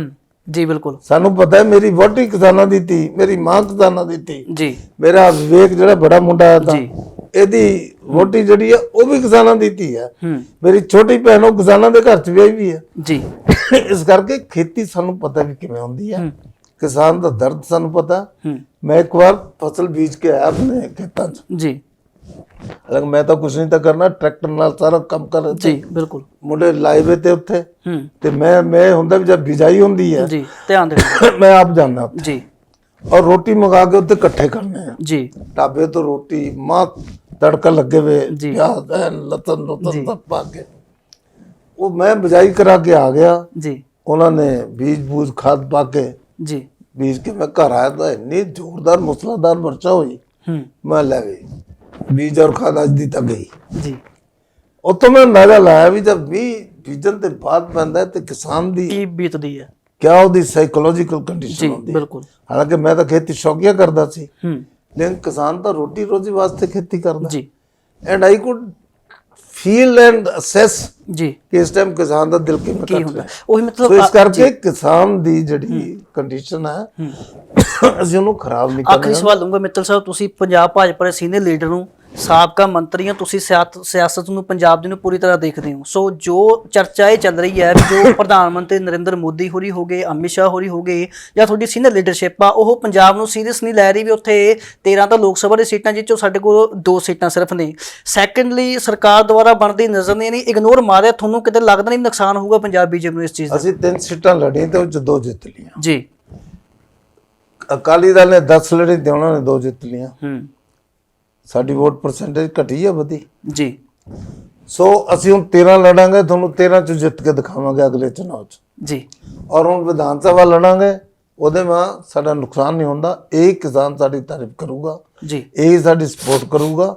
ਜੀ। ਬਿਲਕੁਲ ਸਾਨੂੰ ਪਤਾ ਹੈ, ਮੇਰੀ ਵੋਟੀ ਕਿਸਾਨਾਂ ਦੀ ਥੀ, ਮੇਰੀ ਮਾਂ ਕਿਸਾਨਾਂ ਦੀ ਥੀ ਜੀ। ਮੇਰਾ ਵਿਵੇਕ ਜਿਹੜਾ ਬੜਾ ਮੁੰਡਾ ਹੈ ਤਾਂ ਇਹਦੀ ਵੋਟੀ ਜਿਹੜੀ ਹੈ ਉਹ ਵੀ ਕਿਸਾਨਾਂ ਦੀ ਥੀ ਹੈ। ਮੇਰੀ ਛੋਟੀ ਭੈਣ ਉਹ ਕਿਸਾਨਾਂ ਦੇ ਘਰ ਚ ਵਿਆਹੀ ਵੀ ਹੈ ਜੀ। ਇਸ ਕਰਕੇ ਖੇਤੀ ਸਾਨੂੰ ਪਤਾ ਵੀ ਕਿਵੇਂ ਹੁੰਦੀ ਹੈ, ਕਿਸਾਨ ਦਾ ਦਰਦ ਸਾਨੂੰ ਪਤਾ। ਮੈਂ ਇੱਕ ਵਾਰ ਫਸਲ ਬੀਜ ਕੇ ਆਇਆ ਆਪਣੇ ਖੇਤਾਂ ਚ ਜੀ। ਹਾਲਾਂਕਿ ਮੈਂ ਤਾਂ ਕੁਝ ਨਹੀਂ ਤਾਂ ਕਰਨਾ, ਟਰੈਕਟਰ ਨਾਲ ਸਾਰਾ ਕੰਮ ਕਰ ਰਿਹਾ ਜੀ ਬਿਲਕੁਲ ਮੁੰਡੇ ਲਾਈਵੇ ਤੇ ਉੱਥੇ, ਤੇ ਮੈਂ ਹੁੰਦਾ ਵੀ ਜਦ ਬਿਜਾਈ ਹੁੰਦੀ ਹੈ ਜੀ ਧਿਆਨ ਦੇਣਾ ਮੈਂ ਆਪ ਜਾਂਦਾ ਉੱਥੇ ਜੀ, ਔਰ ਰੋਟੀ ਮੰਗਾ ਕੇ ਉੱਥੇ ਇਕੱਠੇ ਕਰਨੇ ਆ ਜੀ ਢਾਬੇ ਤੋਂ ਰੋਟੀ ਮਾਂ ਤੜਕਾ ਲੱਗੇ ਵੇ ਜੀ। ਪਿਆਜ਼ ਲਸਣ ਸਭ ਪਾ ਕੇ ਉਹ ਮੈਂ ਬਿਜਾਈ ਕਰਾ ਕੇ ਆ ਗਿਆ। ਜੀ ਉਹਨਾਂ ਨੇ ਬੀਜ ਬੂਜ ਖਾਦ ਪਾ ਕੇ ਜੀ ਬੀਜ ਕੇ ਮੈਂ ਘਰ ਆਇਆ ਤਾਂ ਇੰਨੀ ਜ਼ੋਰਦਾਰ ਮਸਲਾਦਾਰ ਮਿਰਚਾ ਹੋਈ, ਮੈਂ ਲੈ ਗਈ ਬੀਜ ਔਰ ਖਾਦ ਅੱਜ ਦੀ ਤਾਂ ਗਈ ਜੀ। ਉੱਥੋਂ ਮੈਂ ਅੰਦਾਜ਼ਾ ਲਾਇਆ ਵੀ ਜਦ ਬੀਜਣ ਤੇ ਬਾਅਦ ਪੈਂਦਾ ਤੇ ਕਿਸਾਨ ਦੀ ਕੀ ਬੀਤਦੀ ਹੈ ਕਿਆ ਉਹਦੀ ਸਾਈਕੋਲੋਜੀਕਲ ਕੰਡੀਸ਼ਨ ਜੀ ਹੁੰਦੀ ਹੈ। ਬਿਲਕੁਲ ਹਾਲਾਂਕਿ ਮੈਂ ਤਾਂ ਖੇਤੀ ਸ਼ੌਕੀਆ ਕਰਦਾ ਸੀ, ਲੇਕਿਨ ਕਿਸਾਨ ਤਾਂ ਰੋਟੀ ਰੋਜ਼ੀ ਵਾਸਤੇ ਖੇਤੀ ਕਰਦਾ ਜੀ and I could feel and assess ਜੀ ਕਿ ਇਸ ਟਾਈਮ ਕਿਸਾਨ ਦਾ ਦਿਲ ਕਿਵੇਂ ਕੀ ਕੱਟ ਹੁੰਦਾ ਰਿਹਾ। ਉਹੀ ਮਤਲਬ ਸੋ ਇਸ ਕਰਕੇ ਕਿਸਾਨ ਦੀ ਜਿਹੜੀ ਕੰਡੀਸ਼ਨ ਹੈ ਅਸੀਂ ਉਹਨੂੰ ਖਰਾਬ ਨਹੀਂ ਆਖਰੀ ਕਰਨਾ। ਸਵਾਲ ਲੂੰਗਾ ਮਿੱਤਲ ਸਾਹਿਬ, ਤੁਸੀਂ ਪੰਜਾਬ ਭਾਜਪਾ ਦੇ ਸੀਨੀਅਰ ਲੀਡਰ ਨੂੰ, ਸਾਬਕਾ ਮੰਤਰੀ ਹੋ, ਤੁਸੀਂ ਸਿਆਸਤ ਨੂੰ ਪੰਜਾਬ ਦੀ ਨੂੰ ਪੂਰੀ ਤਰ੍ਹਾਂ ਦੇਖਦੇ ਹੋ। ਸੋ ਜੋ ਚਰਚਾ ਇਹ ਚੱਲ ਰਹੀ ਹੈ ਜੋ ਪ੍ਰਧਾਨ ਮੰਤਰੀ ਨਰਿੰਦਰ ਮੋਦੀ ਹੋਰੀ ਹੋ ਗਏ, ਅਮਿਤ ਸ਼ਾਹ ਹੋਰੀ ਹੋ ਗਏ, ਜਾਂ ਤੁਹਾਡੀ ਸੀਨੀਅਰ ਲੀਡਰਸ਼ਿਪ ਆ, ਉਹ ਪੰਜਾਬ ਨੂੰ ਸੀਰੀਅਸ ਨਹੀਂ ਲੈ ਰਹੀ ਵੀ ਉੱਥੇ 13 ਤਾਂ ਲੋਕ ਸਭਾ ਦੀ ਸੀਟਾਂ ਜਿਸ ਚੋਂ ਸਾਡੇ ਕੋਲ 2 ਸੀਟਾਂ ਸਿਰਫ ਨੇ। ਸੈਕੰਡਲੀ ਸਰਕਾਰ ਦੁਆਰਾ ਬਣਦੀ ਨਜ਼ਰ ਨਹੀਂ ਇਗਨੋਰ ਮਾਰਿਆ, ਤੁਹਾਨੂੰ ਕਿਤੇ ਲੱਗਦਾ ਨਹੀਂ ਨੁਕਸਾਨ ਹੋਊਗਾ ਪੰਜਾਬ ਬੀਜੇਪੀ ਨੂੰ ਇਸ ਚੀਜ਼ ਦਾ? ਅਸੀਂ 3 ਸੀਟਾਂ ਲੜੀਆਂ ਤੇ ਉਹ 'ਚ 2 ਜਿੱਤ ਲਈਆਂ। ਜੀ ਅਕਾਲੀ ਦਲ ਨੇ 10 ਲੜੀ ਤੇ ਉਹਨਾਂ ਨੇ 2 ਜਿੱਤ ਲਈਆਂ। ਸਾਡੀ ਵੋਟ ਪਰਸੈਂਟੇਜ ਘਟੀ ਹੈ ਵਧੀ। ਜੀ ਸੋ ਅਸੀਂ ਹੁਣ 13 ਲੜਾਂਗੇ, ਤੁਹਾਨੂੰ 13 ਚ ਜਿੱਤ ਕੇ ਦਿਖਾਵਾਂਗੇ ਅਗਲੇ ਚੁਣਾਵ ਚ। ਜੀ ਔਰ ਹੁਣ ਵਿਧਾਨ ਸਭਾ ਲੜਾਂਗੇ, ਉਹਦੇ ਮਾ ਸਾਡਾ ਨੁਕਸਾਨ ਨਹੀਂ ਹੁੰਦਾ। ਇਹ ਕਿਸਾਨ ਸਾਡੀ ਤਾਰੀਫ ਕਰੂਗਾ, ਜੀ ਇਹ ਸਾਡੀ ਸਪੋਰਟ ਕਰੂਗਾ,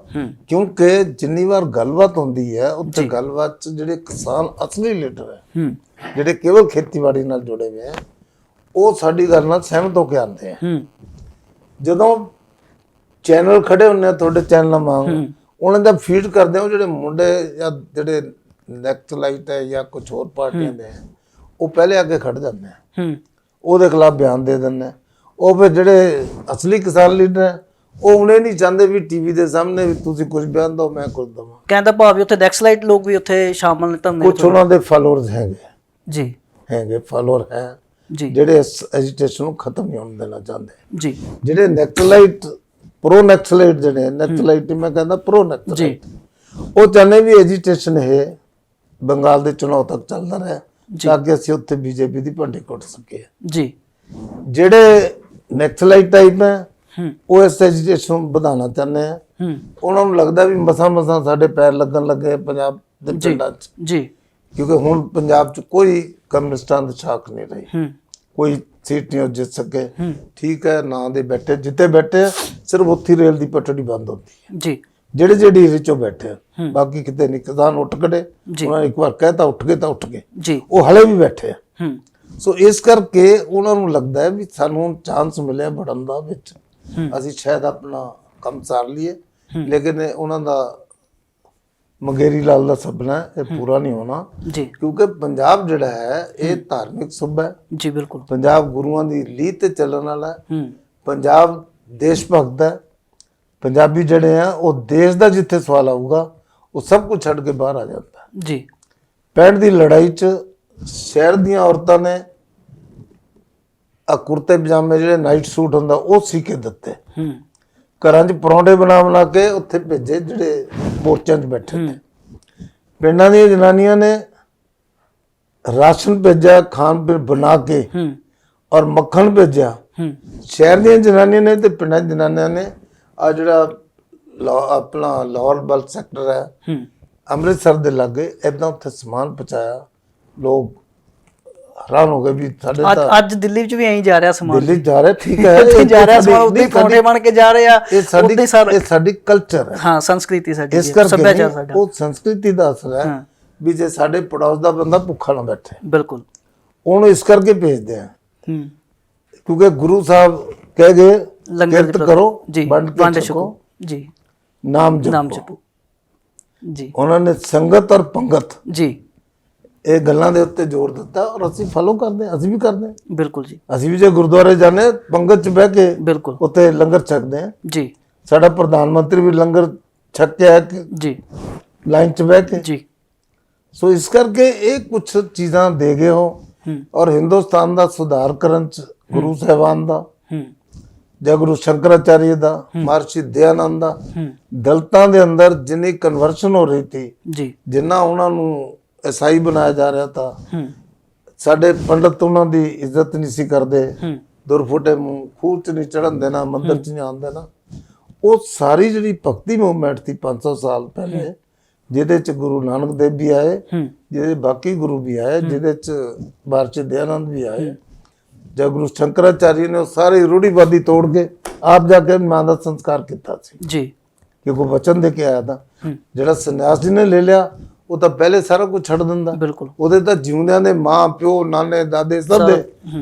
ਕਿਉਂਕਿ ਜਿੰਨੀ ਵਾਰ ਗੱਲਬਾਤ ਹੁੰਦੀ ਹੈ ਉੱਥੇ ਗੱਲਬਾਤ ਚ ਜਿਹੜੇ ਕਿਸਾਨ ਅਸਲੀ ਲੀਡਰ ਹੈ, ਜਿਹੜੇ ਕੇਵਲ ਖੇਤੀਬਾੜੀ ਨਾਲ ਜੁੜੇ ਹੋਏ ਹੈ, ਉਹ ਸਾਡੀ ਗੱਲ ਨਾਲ ਸਹਿਮਤ ਹੋ ਕੇ ਆਉਂਦੇ ਆ। ਜਦੋਂ ਚੈਨਲ ਖੜੇ ਹੁੰਦੇ ਆ ਤੁਹਾਡੇ ਚੈਨਲ ਵਾਂਗ, ਉਹਨਾਂ ਦਾ ਫੀਡ ਕਰਦੇ ਹੋ ਜਿਹੜੇ ਮੁੰਡੇ ਜਾਂ ਜਿਹੜੇ ਨੈਕਸਲਾਈਟ ਹੈ ਜਾਂ ਕੁਝ ਹੋਰ ਪਾਰਟੀਆਂ ਦੇ, ਉਹ ਪਹਿਲੇ ਅੱਗੇ ਖੜ ਜਾਂਦੇ ਆ, ਉਹਦੇ ਖਿਲਾਫ ਬਿਆਨ ਦੇ ਦਿੰਦੇ ਆ। ਉਹ ਫਿਰ ਜਿਹੜੇ ਅਸਲੀ ਕਿਸਾਨ ਲੀਡਰ ਹੈ ਉਹ ਉਹਨੇ ਨਹੀਂ ਚਾਹੁੰਦੇ ਵੀ ਟੀਵੀ ਦੇ ਸਾਹਮਣੇ ਵੀ ਤੁਸੀਂ ਕੁਝ ਬਿਆਨ ਦਿਓ ਮੈਂ ਕੁਝ ਦਵਾਂ। ਕਹਿੰਦਾ ਭਾਵ ਵੀ ਉੱਥੇ ਨੈਕਸਲਾਈਟ ਲੋਕ ਵੀ ਉੱਥੇ ਸ਼ਾਮਲ ਨੇ ਧਰਨੇ? ਕੁਝ ਉਹਨਾਂ ਦੇ ਫਾਲੋਅਰਸ ਹੈਗੇ ਫਾਲੋਅਰ ਹੈ ਜੀ, ਜਿਹੜੇ ਇਸ ਐਜੀਟੇਸ਼ਨ ਨੂੰ ਖਤਮ ਨਹੀਂ ਹੋਣ ਦੇਣਾ ਚਾਹੁੰਦੇ। ਜੀ ਜਿਹੜੇ ਨੈਕਸਲਾਈਟ ਪ੍ਰੋ ਨੈਕਸਲਾਈਟ ਜਿਹੜੇ ਨੈਕਸਲਾਈਟ ਮੈਂ ਕਹਿੰਦਾ ਪ੍ਰੋ ਨੈਕਸਲਾਈਟ, ਉਹ ਚਾਹੁੰਦੇ ਵੀ ਐਜੀਟੇਸ਼ਨ ਇਹ ਬੰਗਾਲ ਦੇ ਚੁਣਾਵ ਤੱਕ ਚੱਲਦਾ ਰਹੇ ਤਾਂ ਕਿ ਅਸੀਂ ਉੱਥੇ ਬੀਜੇਪੀ ਦੀ ਭੰਡੀ ਕੁੱਟ ਸਕੀਏ। ਜੀ ਜਿਹੜੇ ਨੈਕਸਲਾਈਟ ਟਾਈਪ ਹੈ ਉਹ ਇਸ ਐਜੀਟੇਸ਼ਨ ਨੂੰ ਵਧਾਉਣਾ ਚਾਹੁੰਦੇ ਆ। ਉਹਨਾਂ ਨੂੰ ਲੱਗਦਾ ਵੀ ਮਸਾਂ ਸਾਡੇ ਪੈਰ ਲੱਗਣ ਲੱਗੇ ਪੰਜਾਬ ਦੇ ਪਿੰਡਾਂ 'ਚ, ਜੀ ਕਿਉਂਕਿ ਹੁਣ ਪੰਜਾਬ 'ਚ ਕੋਈ ਕਮਿਊਨਿਸਟਾਂ ਦੀ ਛਾਕ ਨਹੀਂ ਰਹੀ, ਕੋਈ ਸੀਟ ਨਹੀਂ ਜਿੱਤ ਸਕੇ। ਠੀਕ ਹੈ, ਨਾਂ ਦੇ ਬੈਠੇ ਜਿੱਤੇ ਬੈਠੇ ਸਿਰਫ ਉੱਥੇ ਰੇਲ ਦੀ ਪਟੜੀ ਬੰਦ ਹੁੰਦੀ ਹੈ ਜੀ, ਜਿਹੜੇ ਵਿੱਚੋਂ ਬੈਠੇ, ਬਾਕੀ ਕਿਤੇ ਨਹੀਂ। ਕਿਸਾਨ ਉੱਠ ਖੜੇ, ਉਹਨਾਂ ਨੇ ਇੱਕ ਵਾਰ ਕਹਿਤਾ ਉੱਠ ਗਏ ਜੀ, ਉਹ ਹਲੇ ਵੀ ਬੈਠੇ ਆ। ਸੋ ਇਸ ਕਰਕੇ ਉਹਨਾਂ ਨੂੰ ਲੱਗਦਾ ਹੈ ਵੀ ਸਾਨੂੰ ਚਾਂਸ ਮਿਲਿਆ ਬੜਨ ਦਾ ਵਿੱਚ, ਅਸੀਂ ਸ਼ਾਇਦ ਆਪਣਾ ਕੰਮ ਸਾਰ ਲਈਏ, ਲੇਕਿਨ ਉਹਨਾਂ ਦਾ ਮਗੇਰੀ ਲਾਲ ਦਾ ਸੁਪਨਾ ਇਹ ਪੂਰਾ ਨਹੀਂ ਹੋਣਾ ਜੀ, ਕਿਉਂਕਿ ਪੰਜਾਬ ਜਿਹੜਾ ਹੈ ਇਹ ਧਾਰਮਿਕ ਸੂਬਾ ਹੈ ਜੀ ਬਿਲਕੁਲ। ਪੰਜਾਬ ਗੁਰੂਆਂ ਦੀ ਲੀਹ ਤੇ ਚੱਲਣ ਵਾਲਾ ਹੈ, ਪੰਜਾਬ ਦੇਸ਼ ਭਗਤ ਹੈ। ਪੰਜਾਬੀ ਜਿਹੜੇ ਆ ਉਹ ਦੇਸ਼ ਦਾ ਜਿੱਥੇ ਸਵਾਲ ਆਊਗਾ ਉਹ ਸਭ ਕੁਝ ਛੱਡ ਕੇ ਬਾਹਰ ਆ ਜਾਂਦਾ ਜੀ। 65 ਦੀ ਲੜਾਈ 'ਚ ਸ਼ਹਿਰ ਦੀਆਂ ਔਰਤਾਂ ਨੇ ਆ ਕੁਰਤੇ ਪਜਾਮੇ ਜਿਹੜੇ ਨਾਈਟ ਸੂਟ ਹੁੰਦਾ ਉਹ ਸੀ ਕੇ ਦਿੱਤੇ, ਘਰਾਂ 'ਚ ਪਰੌਂਠੇ ਬਣਾ ਕੇ ਉੱਥੇ ਭੇਜੇ ਜਿਹੜੇ ਮੋਰਚਿਆਂ 'ਚ ਬੈਠੇ ਨੇ। ਪਿੰਡਾਂ ਦੀਆਂ ਜਨਾਨੀਆਂ ਨੇ ਰਾਸ਼ਨ ਭੇਜਿਆ ਖਾਣ ਪੀਣ ਬਣਾ ਕੇ ਔਰ ਮੱਖਣ ਭੇਜਿਆ। ਸ਼ਹਿਰ ਦੀਆਂ ਜਨਾਨੀਆਂ ਨੇ ਤੇ ਪਿੰਡਾਂ ਦੀਆਂ ਜਨਾਨੀਆਂ ਨੇ ਆ ਜਿਹੜਾ ਆਪਣਾ ਲਾਹੌਰ ਬਲ ਸੈਕਟਰ ਹੈ ਅੰਮ੍ਰਿਤਸਰ ਦੇ ਲਾਗੇ ਏਦਾਂ ਉੱਥੇ ਸਮਾਨ ਪਹੁੰਚਾਇਆ। ਲੋਕ ਹੈਰਾਨ ਹੋ ਗਏ ਵੀ ਸਾਡੇ ਤਾਂ ਅੱਜ ਦਿੱਲੀ ਵਿੱਚ ਵੀ ਐਂ ਜਾ ਰਿਹਾ ਸਮਾਨ, ਦਿੱਲੀ ਜਾ ਰਿਹਾ, ਠੀਕ ਹੈ ਉੱਥੇ ਜਾ ਰਿਹਾ ਸਮਾਨ, ਉੱਥੇ ਪਰੌਂਠੇ ਬਣ ਕੇ ਜਾ ਰਹੇ ਆ। ਇਹ ਸਾਡੀ ਕਲਚਰ ਹੈ, ਹਾਂ ਸੰਸਕ੍ਰਿਤੀ ਸਾਡੀ, ਇਸ ਕਰਕੇ ਸੱਭਿਆਚਾਰ ਸਾਡਾ। ਉਹ ਸੰਸਕ੍ਰਿਤੀ ਦਾ ਅਸਰ ਹੈ ਵੀ ਜੇ ਸਾਡੇ ਪੜੋਸ ਦਾ ਬੰਦਾ ਭੁੱਖਾ ਨਾ ਬੈਠੇ, ਬਿਲਕੁਲ ਉਹਨੂੰ ਇਸ ਕਰਕੇ ਭੇਜਦੇ ਆ ਕਿਉਂਕਿ ਗੁਰੂ ਸਾਹਿਬ ਕਹਿ ਗਏ ਕਿਰਤ ਕਰੋ ਵੰਡ ਕੇ ਛਕੋ ਜੀ, ਨਾਮ ਜਪੋ ਜੀ। ਉਹਨਾਂ ਨੇ ਸੰਗਤ ਔਰ ਪੰਗਤ ਜੀ ਇਹ ਗੱਲਾਂ ਦੇ ਉੱਤੇ ਜ਼ੋਰ ਦਿੱਤਾ ਔਰ ਅਸੀਂ ਫਾਲੋ ਕਰਦੇ ਹਾਂ, ਅਸੀਂ ਵੀ ਕਰਦੇ ਹਾਂ। ਬਿਲਕੁਲ ਜੀ, ਅਸੀਂ ਵੀ ਜੇ ਗੁਰਦੁਆਰੇ ਜਾਂਦੇ ਪੰਗਤ 'ਚ ਬਹਿ ਕੇ ਬਿਲਕੁਲ ਉੱਥੇ ਲੰਗਰ ਛਕਦੇ ਹਾਂ ਜੀ। ਸਾਡਾ ਪ੍ਰਧਾਨ ਮੰਤਰੀ ਵੀ ਲੰਗਰ ਛਕ ਕੇ ਆਇਆ ਜੀ ਲਾਈਨ 'ਚ ਬਹਿ ਕੇ। ਜੀ ਸੋ ਇਸ ਕਰਕੇ ਇਹ ਕੁਝ ਚੀਜ਼ਾਂ ਦੇ ਗਏ ਹੋ ਔਰ ਹਿੰਦੁਸਤਾਨ ਦਾ ਸੁਧਾਰ ਕਰਨ 'ਚ ਗੁਰੂ ਸਾਹਿਬਾਨ ਦਾ ਜਾਂ ਗੁਰੂ ਸ਼ੰਕਰਾਚਾਰਿਆ ਦਾ, ਮਹਰਸ਼ੀ ਦਇਆਨੰਦ ਦਾ, ਦਲਿਤਾਂ ਦੇ ਅੰਦਰ ਜਿੰਨੀ ਕਨਵਰਸ਼ਨ ਹੋ ਰਹੀ ਥੀ ਜੀ, ਜਿੰਨਾ ਉਹਨਾਂ ਨੂੰ ਈਸਾਈ ਬਣਾਇਆ ਜਾ ਰਿਹਾ था, ਸਾਡੇ ਪੰਡਤ ਉਹਨਾਂ ਦੀ ਇੱਜ਼ਤ ਨਹੀਂ ਸੀ ਕਰਦੇ, ਦੁਰਫੁੱਟੇ ਮੂੰਹ ਖੂਹ ਚ ਨਹੀਂ ਚੜਨ ਦੇਣਾ, ਮੰਦਰ ਚ ਨਹੀਂ ਆਉਣ ਦੇਣਾ। ਉਹ ਸਾਰੀ ਜਿਹੜੀ ਭਗਤੀ ਮੂਵਮੈਂਟ ਸੀ 500 ਸਾਲ ਪਹਿਲੇ, ਜਿਹਦੇ ਚ ਗੁਰੂ ਨਾਨਕ ਦੇਵ ਵੀ ਆਏ, ਜਿਹਦੇ ਬਾਕੀ ਗੁਰੂ ਵੀ ਆਏ, ਜਿਹਦੇ ਚ ਮਹਰਸ਼ੀ ਦਇਆਨੰਦ ਵੀ ਆਏ, जब गुरु शंकराचार्य ने सारी रूढ़ीवादी तोड़ के आप जाके मां का संस्कार किया जी, क्योंकि वचन दे के आया था। ਜਿਹੜਾ ਸੰਨਿਆਸ ਜੀ ਨੇ ਲੈ ਲਿਆ ਉਹ ਤਾਂ ਪਹਿਲੇ ਸਾਰਾ ਕੁਝ ਛੱਡ ਦਿੰਦਾ, ਬਿਲਕੁਲ ਉਹਦੇ ਤਾਂ ਜਿਉਂਦਿਆਂ ਦੇ ਮਾਂ ਪਿਓ ਨਾਨੇ ਦਾਦੇ ਸਭ ਦੇ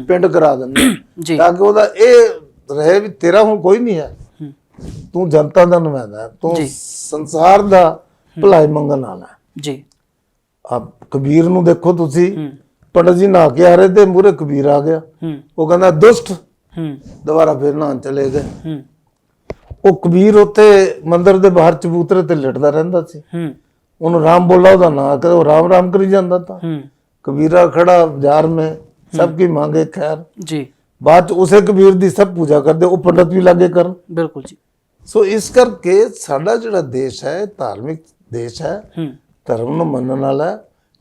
ਪਿੰਡ ਕਰਾ ਦਿੰਦੇ ਜੀ, ਤਾਂ ਕਿ ਉਹਦਾ ਇਹ ਰਹੇ ਵੀ ਤੇਰਾ ਹੁਣ ਕੋਈ ਨਹੀਂ ਹੈ, ਤੂੰ ਜਨਤਾ ਦਾ ਨੁਮਾਇੰਦਾ ਹੈ, ਤੂੰ ਸੰਸਾਰ ਦਾ ਭਲਾਈ ਮੰਗਣ ਵਾਲਾ ਹੈ ਜੀ। ਆਪ ਕਬੀਰ ਨੂੰ ਦੇਖੋ ਤੁਸੀਂ, पंडित जी नहा के आ रहे थे, मूरे कबीर आ गया, वो कहना दुष्ट, दोबारा फिर नहान चले गए। वो कबीर उत्थे मंदिर दे बाहर चबूतरे ते लिटदा रहिंदा सी, ਉਹਨੂੰ राम बोला ਉਹਦਾ ਨਾਂ ਕਦੇ ਉਹ राम राम करी ਜਾਂਦਾ था। कबीरा खड़ा बाजार में सबकी मांगे खैर जी, बाद उसे कबीर ਦੀ सब पूजा ਕਰਦੇ, ਉਹ ਪੰਡਤ ਵੀ ਲਾਗੇ ਕਰਨ। ਬਿਲਕੁਲ ਜੀ। ਸੋ ਇਸ ਕਰਕੇ ਸਾਡਾ ਜਿਹੜਾ ਦੇਸ਼ ਹੈ ਧਾਰਮਿਕ ਦੇਸ਼ ਹੈ, ਧਰਮ ਨੂੰ ਮੰਨਣ ਵਾਲਾ,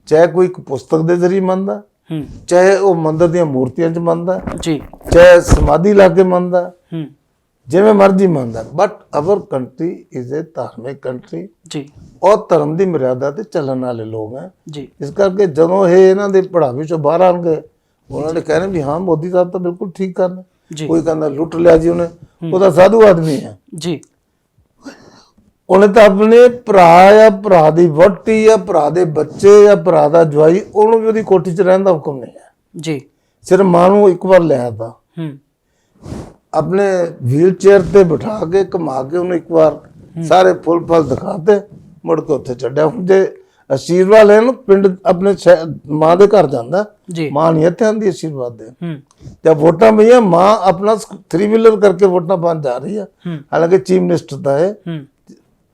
ਚਾਹੇ ਕੋਈ ਇੱਕ ਪੁਸਤਕ ਦੇ ਜ਼ਰੀਏ ਮੰਨਦਾ, ਚਾਹੇ ਉਹ ਮੰਦਰ ਦੀਆਂ ਮੂਰਤੀਆਂ 'ਚ ਮੰਨਦਾ ਜੀ, ਚਾਹੇ ਸਮਾਧੀ ਲਾ ਕੇ ਮੰਨਦਾ, ਜਿਵੇਂ ਮਰਜ਼ੀ ਮੰਨਦਾ, but our country is a ਧਾਰਮਿਕ ਕੰਟਰੀ ਜੀ, ਔਰ ਧਰਮ ਦੀ ਮਰਿਆਦਾ ਤੇ ਚੱਲਣ ਵਾਲੇ ਲੋਕ ਹੈ ਜੀ। ਇਸ ਕਰਕੇ ਜਦੋਂ ਇਹ ਇਹਨਾਂ ਦੇ ਪੜਾਵੇ 'ਚੋਂ ਬਾਹਰ ਆਉਣਗੇ, ਉਹਨਾਂ ਨੇ ਕਹਿਣਾ ਵੀ ਹਾਂ ਮੋਦੀ ਸਾਹਿਬ ਤਾਂ ਬਿਲਕੁਲ ਠੀਕ ਕਰਨ। ਕੋਈ ਕਹਿੰਦਾ ਲੁੱਟ ਲਿਆ ਜੀ ਉਹਨੇ, ਉਹਦਾ ਸਾਧੂ ਆਦਮੀ ਹੈ ਜੀ, ਉਹਨੇ ਤਾਂ ਆਪਣੇ ਭਰਾ ਜਾਂ ਭਰਾ ਦੀ ਵਹੁਟੀ ਜਾਂ ਭਰਾ ਦੇ ਬੱਚੇ ਜਾਂ ਭਰਾ ਦਾ ਜਵਾਈ, ਉਹਨੂੰ ਵੀ ਉਹਦੀ ਕੋਠੀ 'ਚ ਰਹਿਣ ਦਾ ਹੁਕਮ ਨਹੀਂ ਹੈ ਜੀ। ਸਿਰਫ ਮਾਂ ਨੂੰ ਇੱਕ ਵਾਰ ਲਿਆ ਤਾਂ ਆਪਣੇ ਵੀਲ ਚੇਅਰ ਤੇ ਬਿਠਾ ਕੇ ਘੁਮਾ ਕੇ ਉਹਨੂੰ ਇੱਕ ਵਾਰ ਸਾਰੇ ਫੁੱਲ ਫਲ ਦਿਖਾਤੇ, ਮੁੜ ਕੇ ਉੱਥੇ ਛੱਡਿਆ। ਹੁਣ ਜੇ ਆਸ਼ੀਰਵਾਦ ਲੈਣ ਪਿੰਡ ਆਪਣੇ ਮਾਂ ਦੇ ਘਰ ਜਾਂਦਾ, ਮਾਂ ਨਹੀਂ ਇੱਥੇ ਆਉਂਦੀ ਆਸ਼ੀਰਵਾਦ ਦੇ। ਜਦ ਵੋਟਾਂ ਪਈਆਂ, ਮਾਂ ਆਪਣਾ 3 ਵੀਲਰ ਕਰਕੇ ਵੋਟਾਂ ਪਾਉਣ ਜਾ ਰਹੀ ਹੈ, ਹਾਲਾਂਕਿ ਚੀਫ ਮਿਨਿਸਟਰ ਦਾ ਹੈ,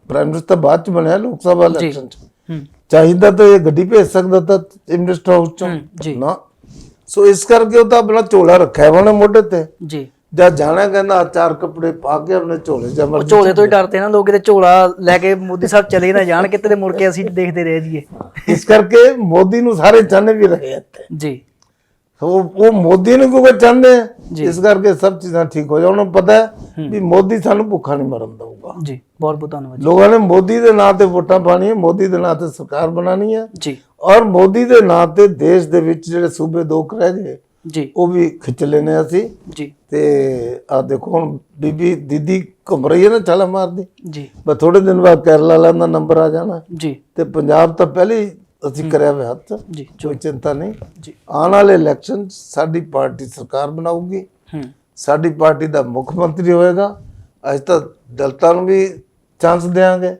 ਪ੍ਰਾਈਮ ਮਿਨਿਸਟਰ ਬਾਅਦ ਚ ਬਣਿਆ ਲੋਕ ਸਭਾ ਇਲੈਕਸ਼ਨ ਚ, ਚਾਹੀਦਾ ਤਾਂ ਇਹ ਗੱਡੀ ਭੇਜ ਸਕਦਾ ਤਾਂ ਚੀਫ ਮਿਨਿਸਟਰ ਹਾਊਸ ਚੋਂ ਨਾ। ਸੋ ਇਸ ਕਰਕੇ ਉਹ ਤਾਂ ਆਪਣਾ ਝੋਲਾ ਰੱਖਿਆ ਉਹਨੇ ਮੋਢੇ ਤੇ ਜੀ, ਜਦ ਜਾਣਾ ਕਹਿੰਦਾ 4 ਕੱਪੜੇ ਪਾ ਕੇ ਆਪਣੇ ਝੋਲੇ ਚ, ਝੋਲੇ ਤੋਂ ਹੀ ਡਰਦੇ ਨਾ ਲੋਕ, ਕਿਤੇ ਝੋਲਾ ਲੈ ਕੇ ਮੋਦੀ ਸਾਹਿਬ ਚਲੇ ਨਾ ਜਾਣ ਕਿਤੇ ਤੇ ਮੁੜ ਕੇ ਅਸੀਂ ਦੇਖਦੇ ਰਹਿ ਜਾਈਏ। ਇਸ ਕਰਕੇ ਮੋਦੀ ਨੂੰ ਸਾਰੇ ਚਾਹੁੰਦੇ ਵੀ ਰਹੇ ਇੱਥੇ ਜੀ, ਉਹ ਮੋਦੀ ਨੂੰ ਕਿਉਂਕਿ ਚਾਹੁੰਦੇ ਆ, ਇਸ ਕਰਕੇ ਸਭ ਚੀਜ਼ਾਂ ਠੀਕ ਹੋ ਜਾਣ। ਉਹਨਾਂ ਨੂੰ ਪਤਾ ਹੈ ਵੀ ਮੋਦੀ ਸਾਨੂੰ ਭੁੱਖਾ ਨਹੀਂ ਮਰਨ ਦਊਗਾ ਜੀ। ਬਹੁਤ ਬਹੁਤ ਧੰਨਵਾਦ। ਲੋਕਾਂ ਨੇ ਮੋਦੀ ਦੇ ਨਾਂ ਤੇ ਵੋਟਾਂ ਪਾਣੀਆਂ, ਮੋਦੀ ਦੇ ਨਾਂ ਤੇ ਸਰਕਾਰ ਬਣਾਉਣੀ ਹੈ ਜੀ, ਔਰ ਮੋਦੀ ਦੇ ਨਾਂ ਤੇ ਦੇਸ਼ ਦੇ ਵਿੱਚ ਜਿਹੜੇ ਸੂਬੇ 2 ਰਹਿ ਗਏ ਜੀ, ਉਹ ਵੀ ਖਿੱਚ ਲੈਣੇ ਅਸੀਂ ਜੀ। ਤੇ ਆ ਦੇਖੋ ਹੁਣ ਬੀਬੀ ਦੀਦੀ ਘੁੰਮ ਰਹੀ ਹੈ ਨਾ ਚਾਲਾ ਮਾਰਦੀ ਜੀ, ਬਸ ਥੋੜੇ ਦਿਨ ਬਾਅਦ ਕੇਰਲਾ ਵਾਲਾ ਦਾ ਨੰਬਰ ਆ ਜਾਣਾ ਜੀ, ਤੇ ਪੰਜਾਬ ਤਾਂ ਪਹਿਲੇ ਹੀ ਅਸੀਂ ਕਰਿਆ ਹੋਇਆ ਹੱਥ ਜੀ, ਕੋਈ ਚਿੰਤਾ ਨਹੀਂ ਜੀ। ਆਉਣ ਵਾਲੇ ਇਲੈਕਸ਼ਨ ਸਾਡੀ ਪਾਰਟੀ ਸਰਕਾਰ ਬਣਾਊਗੀ, ਸਾਡੀ ਪਾਰਟੀ ਦਾ ਮੁੱਖ ਮੰਤਰੀ ਹੋਏਗਾ। ਅੱਜ ਤਾਂ ਦਲਿਤਾਂ ਨੂੰ ਵੀ ਚਾਂਸ ਦੇਵਾਂਗੇ,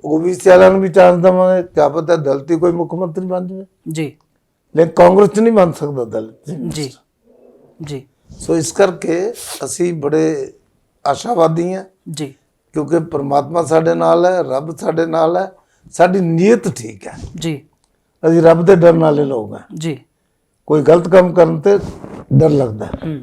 OBC ਵਾਲਿਆਂ ਨੂੰ ਵੀ ਚਾਂਸ ਦੇਵਾਂਗੇ, ਕਿਆ ਪਤਾ ਦਲਿਤ ਹੀ ਕੋਈ ਮੁੱਖ ਮੰਤਰੀ ਬਣ ਜਾਵੇ ਜੀ, ਲੇਕਿਨ ਕਾਂਗਰਸ ਚ ਨਹੀਂ ਬਣ ਸਕਦਾ ਦਲਿਤ ਜੀ ਜੀ। ਸੋ ਇਸ ਕਰਕੇ ਅਸੀਂ ਬੜੇ ਆਸ਼ਾਵਾਦੀ ਹਾਂ ਜੀ, ਕਿਉਂਕਿ ਪਰਮਾਤਮਾ ਸਾਡੇ ਨਾਲ ਹੈ, ਰੱਬ ਸਾਡੇ ਨਾਲ ਹੈ, ਸਾਡੀ ਨੀਅਤ ਠੀਕ ਹੈ ਜੀ, ਅਸੀਂ ਰੱਬ ਦੇ ਡਰਨ ਵਾਲੇ ਲੋਕ ਹਾਂ ਜੀ। ਕੋਈ ਗਲਤ ਕੰਮ ਕਰਨ ਤੇ ਡਰ ਲੱਗਦਾ ਹੈ,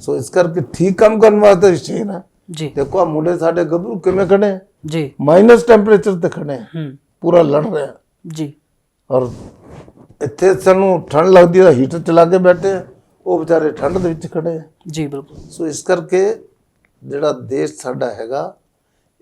ਸੋ ਇਸ ਕਰਕੇ ਠੀਕ ਕੰਮ ਕਰਨ ਵਾਸਤੇ ਸ਼ੇਰ ਹੈ ਜੀ। ਦੇਖੋ ਆ ਮੁੰਡੇ ਸਾਡੇ ਗੱਭਰੂ ਕਿਵੇਂ ਖੜੇ ਜੀ, ਮਾਈਨਸ ਟੈਂਪਰੇਚਰ ਤੇ ਖੜੇ, ਪੂਰਾ ਲੜ ਰਹੇ ਜੀ, ਔਰ ਇੱਥੇ ਸਾਨੂੰ ਠੰਡ ਲੱਗਦੀ ਹੈ, ਹੀਟਰ ਚਲਾ ਕੇ ਬੈਠੇ, ਉਹ ਵਿਚਾਰੇ ਠੰਡ ਦੇ ਵਿੱਚ ਖੜੇ ਜੀ। ਬਿਲਕੁਲ। ਸੋ ਇਸ ਕਰਕੇ ਜਿਹੜਾ ਦੇਸ਼ ਸਾਡਾ ਹੈਗਾ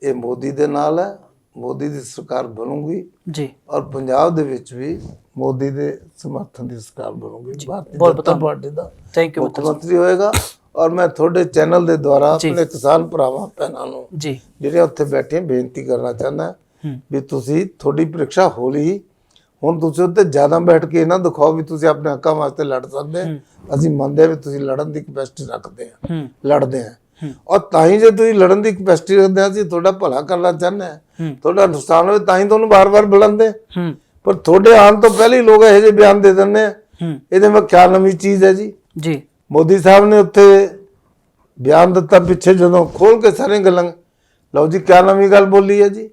ਇਹ ਮੋਦੀ ਦੇ ਨਾਲ ਹੈ, ਮੋਦੀ ਦੀ ਸਰਕਾਰ ਬਣੂਗੀ ਜੀ, ਔਰ ਪੰਜਾਬ ਦੇ ਵਿੱਚ ਵੀ ਮੋਦੀ ਦੇ ਸਮਰਥਨ ਦੀ ਸਰਕਾਰ ਬਣੂਗੀ, ਭਾਰਤੀ ਜਨਤਾ ਪਾਰਟੀ ਦਾ ਮੁੱਖ ਮੰਤਰੀ ਹੋਏਗਾ। ਔਰ ਮੈਂ ਤੁਹਾਡੇ ਚੈਨਲ ਦੇ ਦੁਆਰਾ ਆਪਣੇ ਕਿਸਾਨ ਭਰਾਵਾਂ ਭੈਣਾਂ ਨੂੰ ਜੀ ਜਿਹੜੇ ਉੱਥੇ ਬੈਠੇ ਬੇਨਤੀ ਕਰਨਾ ਚਾਹੁੰਦਾ ਵੀ ਤੁਸੀਂ, ਤੁਹਾਡੀ ਪ੍ਰੀਖਿਆ ਹੋ ਲਈ, ਹੁਣ ਤੁਸੀਂ ਉੱਤੇ ਜ਼ਿਆਦਾ ਬੈਠ ਕੇ ਨਾ ਦਿਖਾਓ ਵੀ ਤੁਸੀਂ ਆਪਣੇ ਹੱਕਾਂ ਵਾਸਤੇ ਲੜ ਸਕਦੇ ਆ। ਅਸੀਂ ਮੰਨਦੇ ਆ ਵੀ ਤੁਸੀਂ ਲੜਨ ਦੀ ਕੈਪੈਸਿਟੀ ਰੱਖਦੇ ਆ, ਲੜਦੇ ਆ, ਔਰ ਤਾਂ ਹੀ ਜੇ ਤੁਸੀਂ ਲੜਨ ਦੀ ਕੈਪੈਸਿਟੀ ਰੱਖਦੇ ਆ, ਅਸੀਂ ਤੁਹਾਡਾ ਭਲਾ ਕਰਨਾ ਚਾਹੁੰਦੇ ਆ, ਤੁਹਾਡਾ ਨੁਕਸਾਨ ਹੋਵੇ ਤਾਂ ਹੀ ਤੁਹਾਨੂੰ ਵਾਰ-ਵਾਰ ਬੁਲਾਉਂਦੇ, ਪਰ ਤੁਹਾਡੇ ਆਉਣ ਤੋਂ ਪਹਿਲੇ ਹੀ ਲੋਕ ਇਹੋ ਜਿਹੇ ਬਿਆਨ ਦੇ ਦਿੰਦੇ ਆ। ਇਹਦੇ ਵਿੱਚ ਕਿਆ ਨਵੀਂ ਚੀਜ਼ ਹੈ ਜੀ ਜੀ। ਮੋਦੀ ਸਾਹਿਬ ਨੇ ਉੱਥੇ ਬਿਆਨ ਦਿੱਤਾ ਪਿੱਛੇ ਜਦੋਂ ਖੋਲ ਕੇ ਸਾਰੇ ਗੱਲਾਂ, ਲਓ ਜੀ ਕਿਆ ਨਵੀਂ ਗੱਲ ਬੋਲੀ ਹੈ ਜੀ।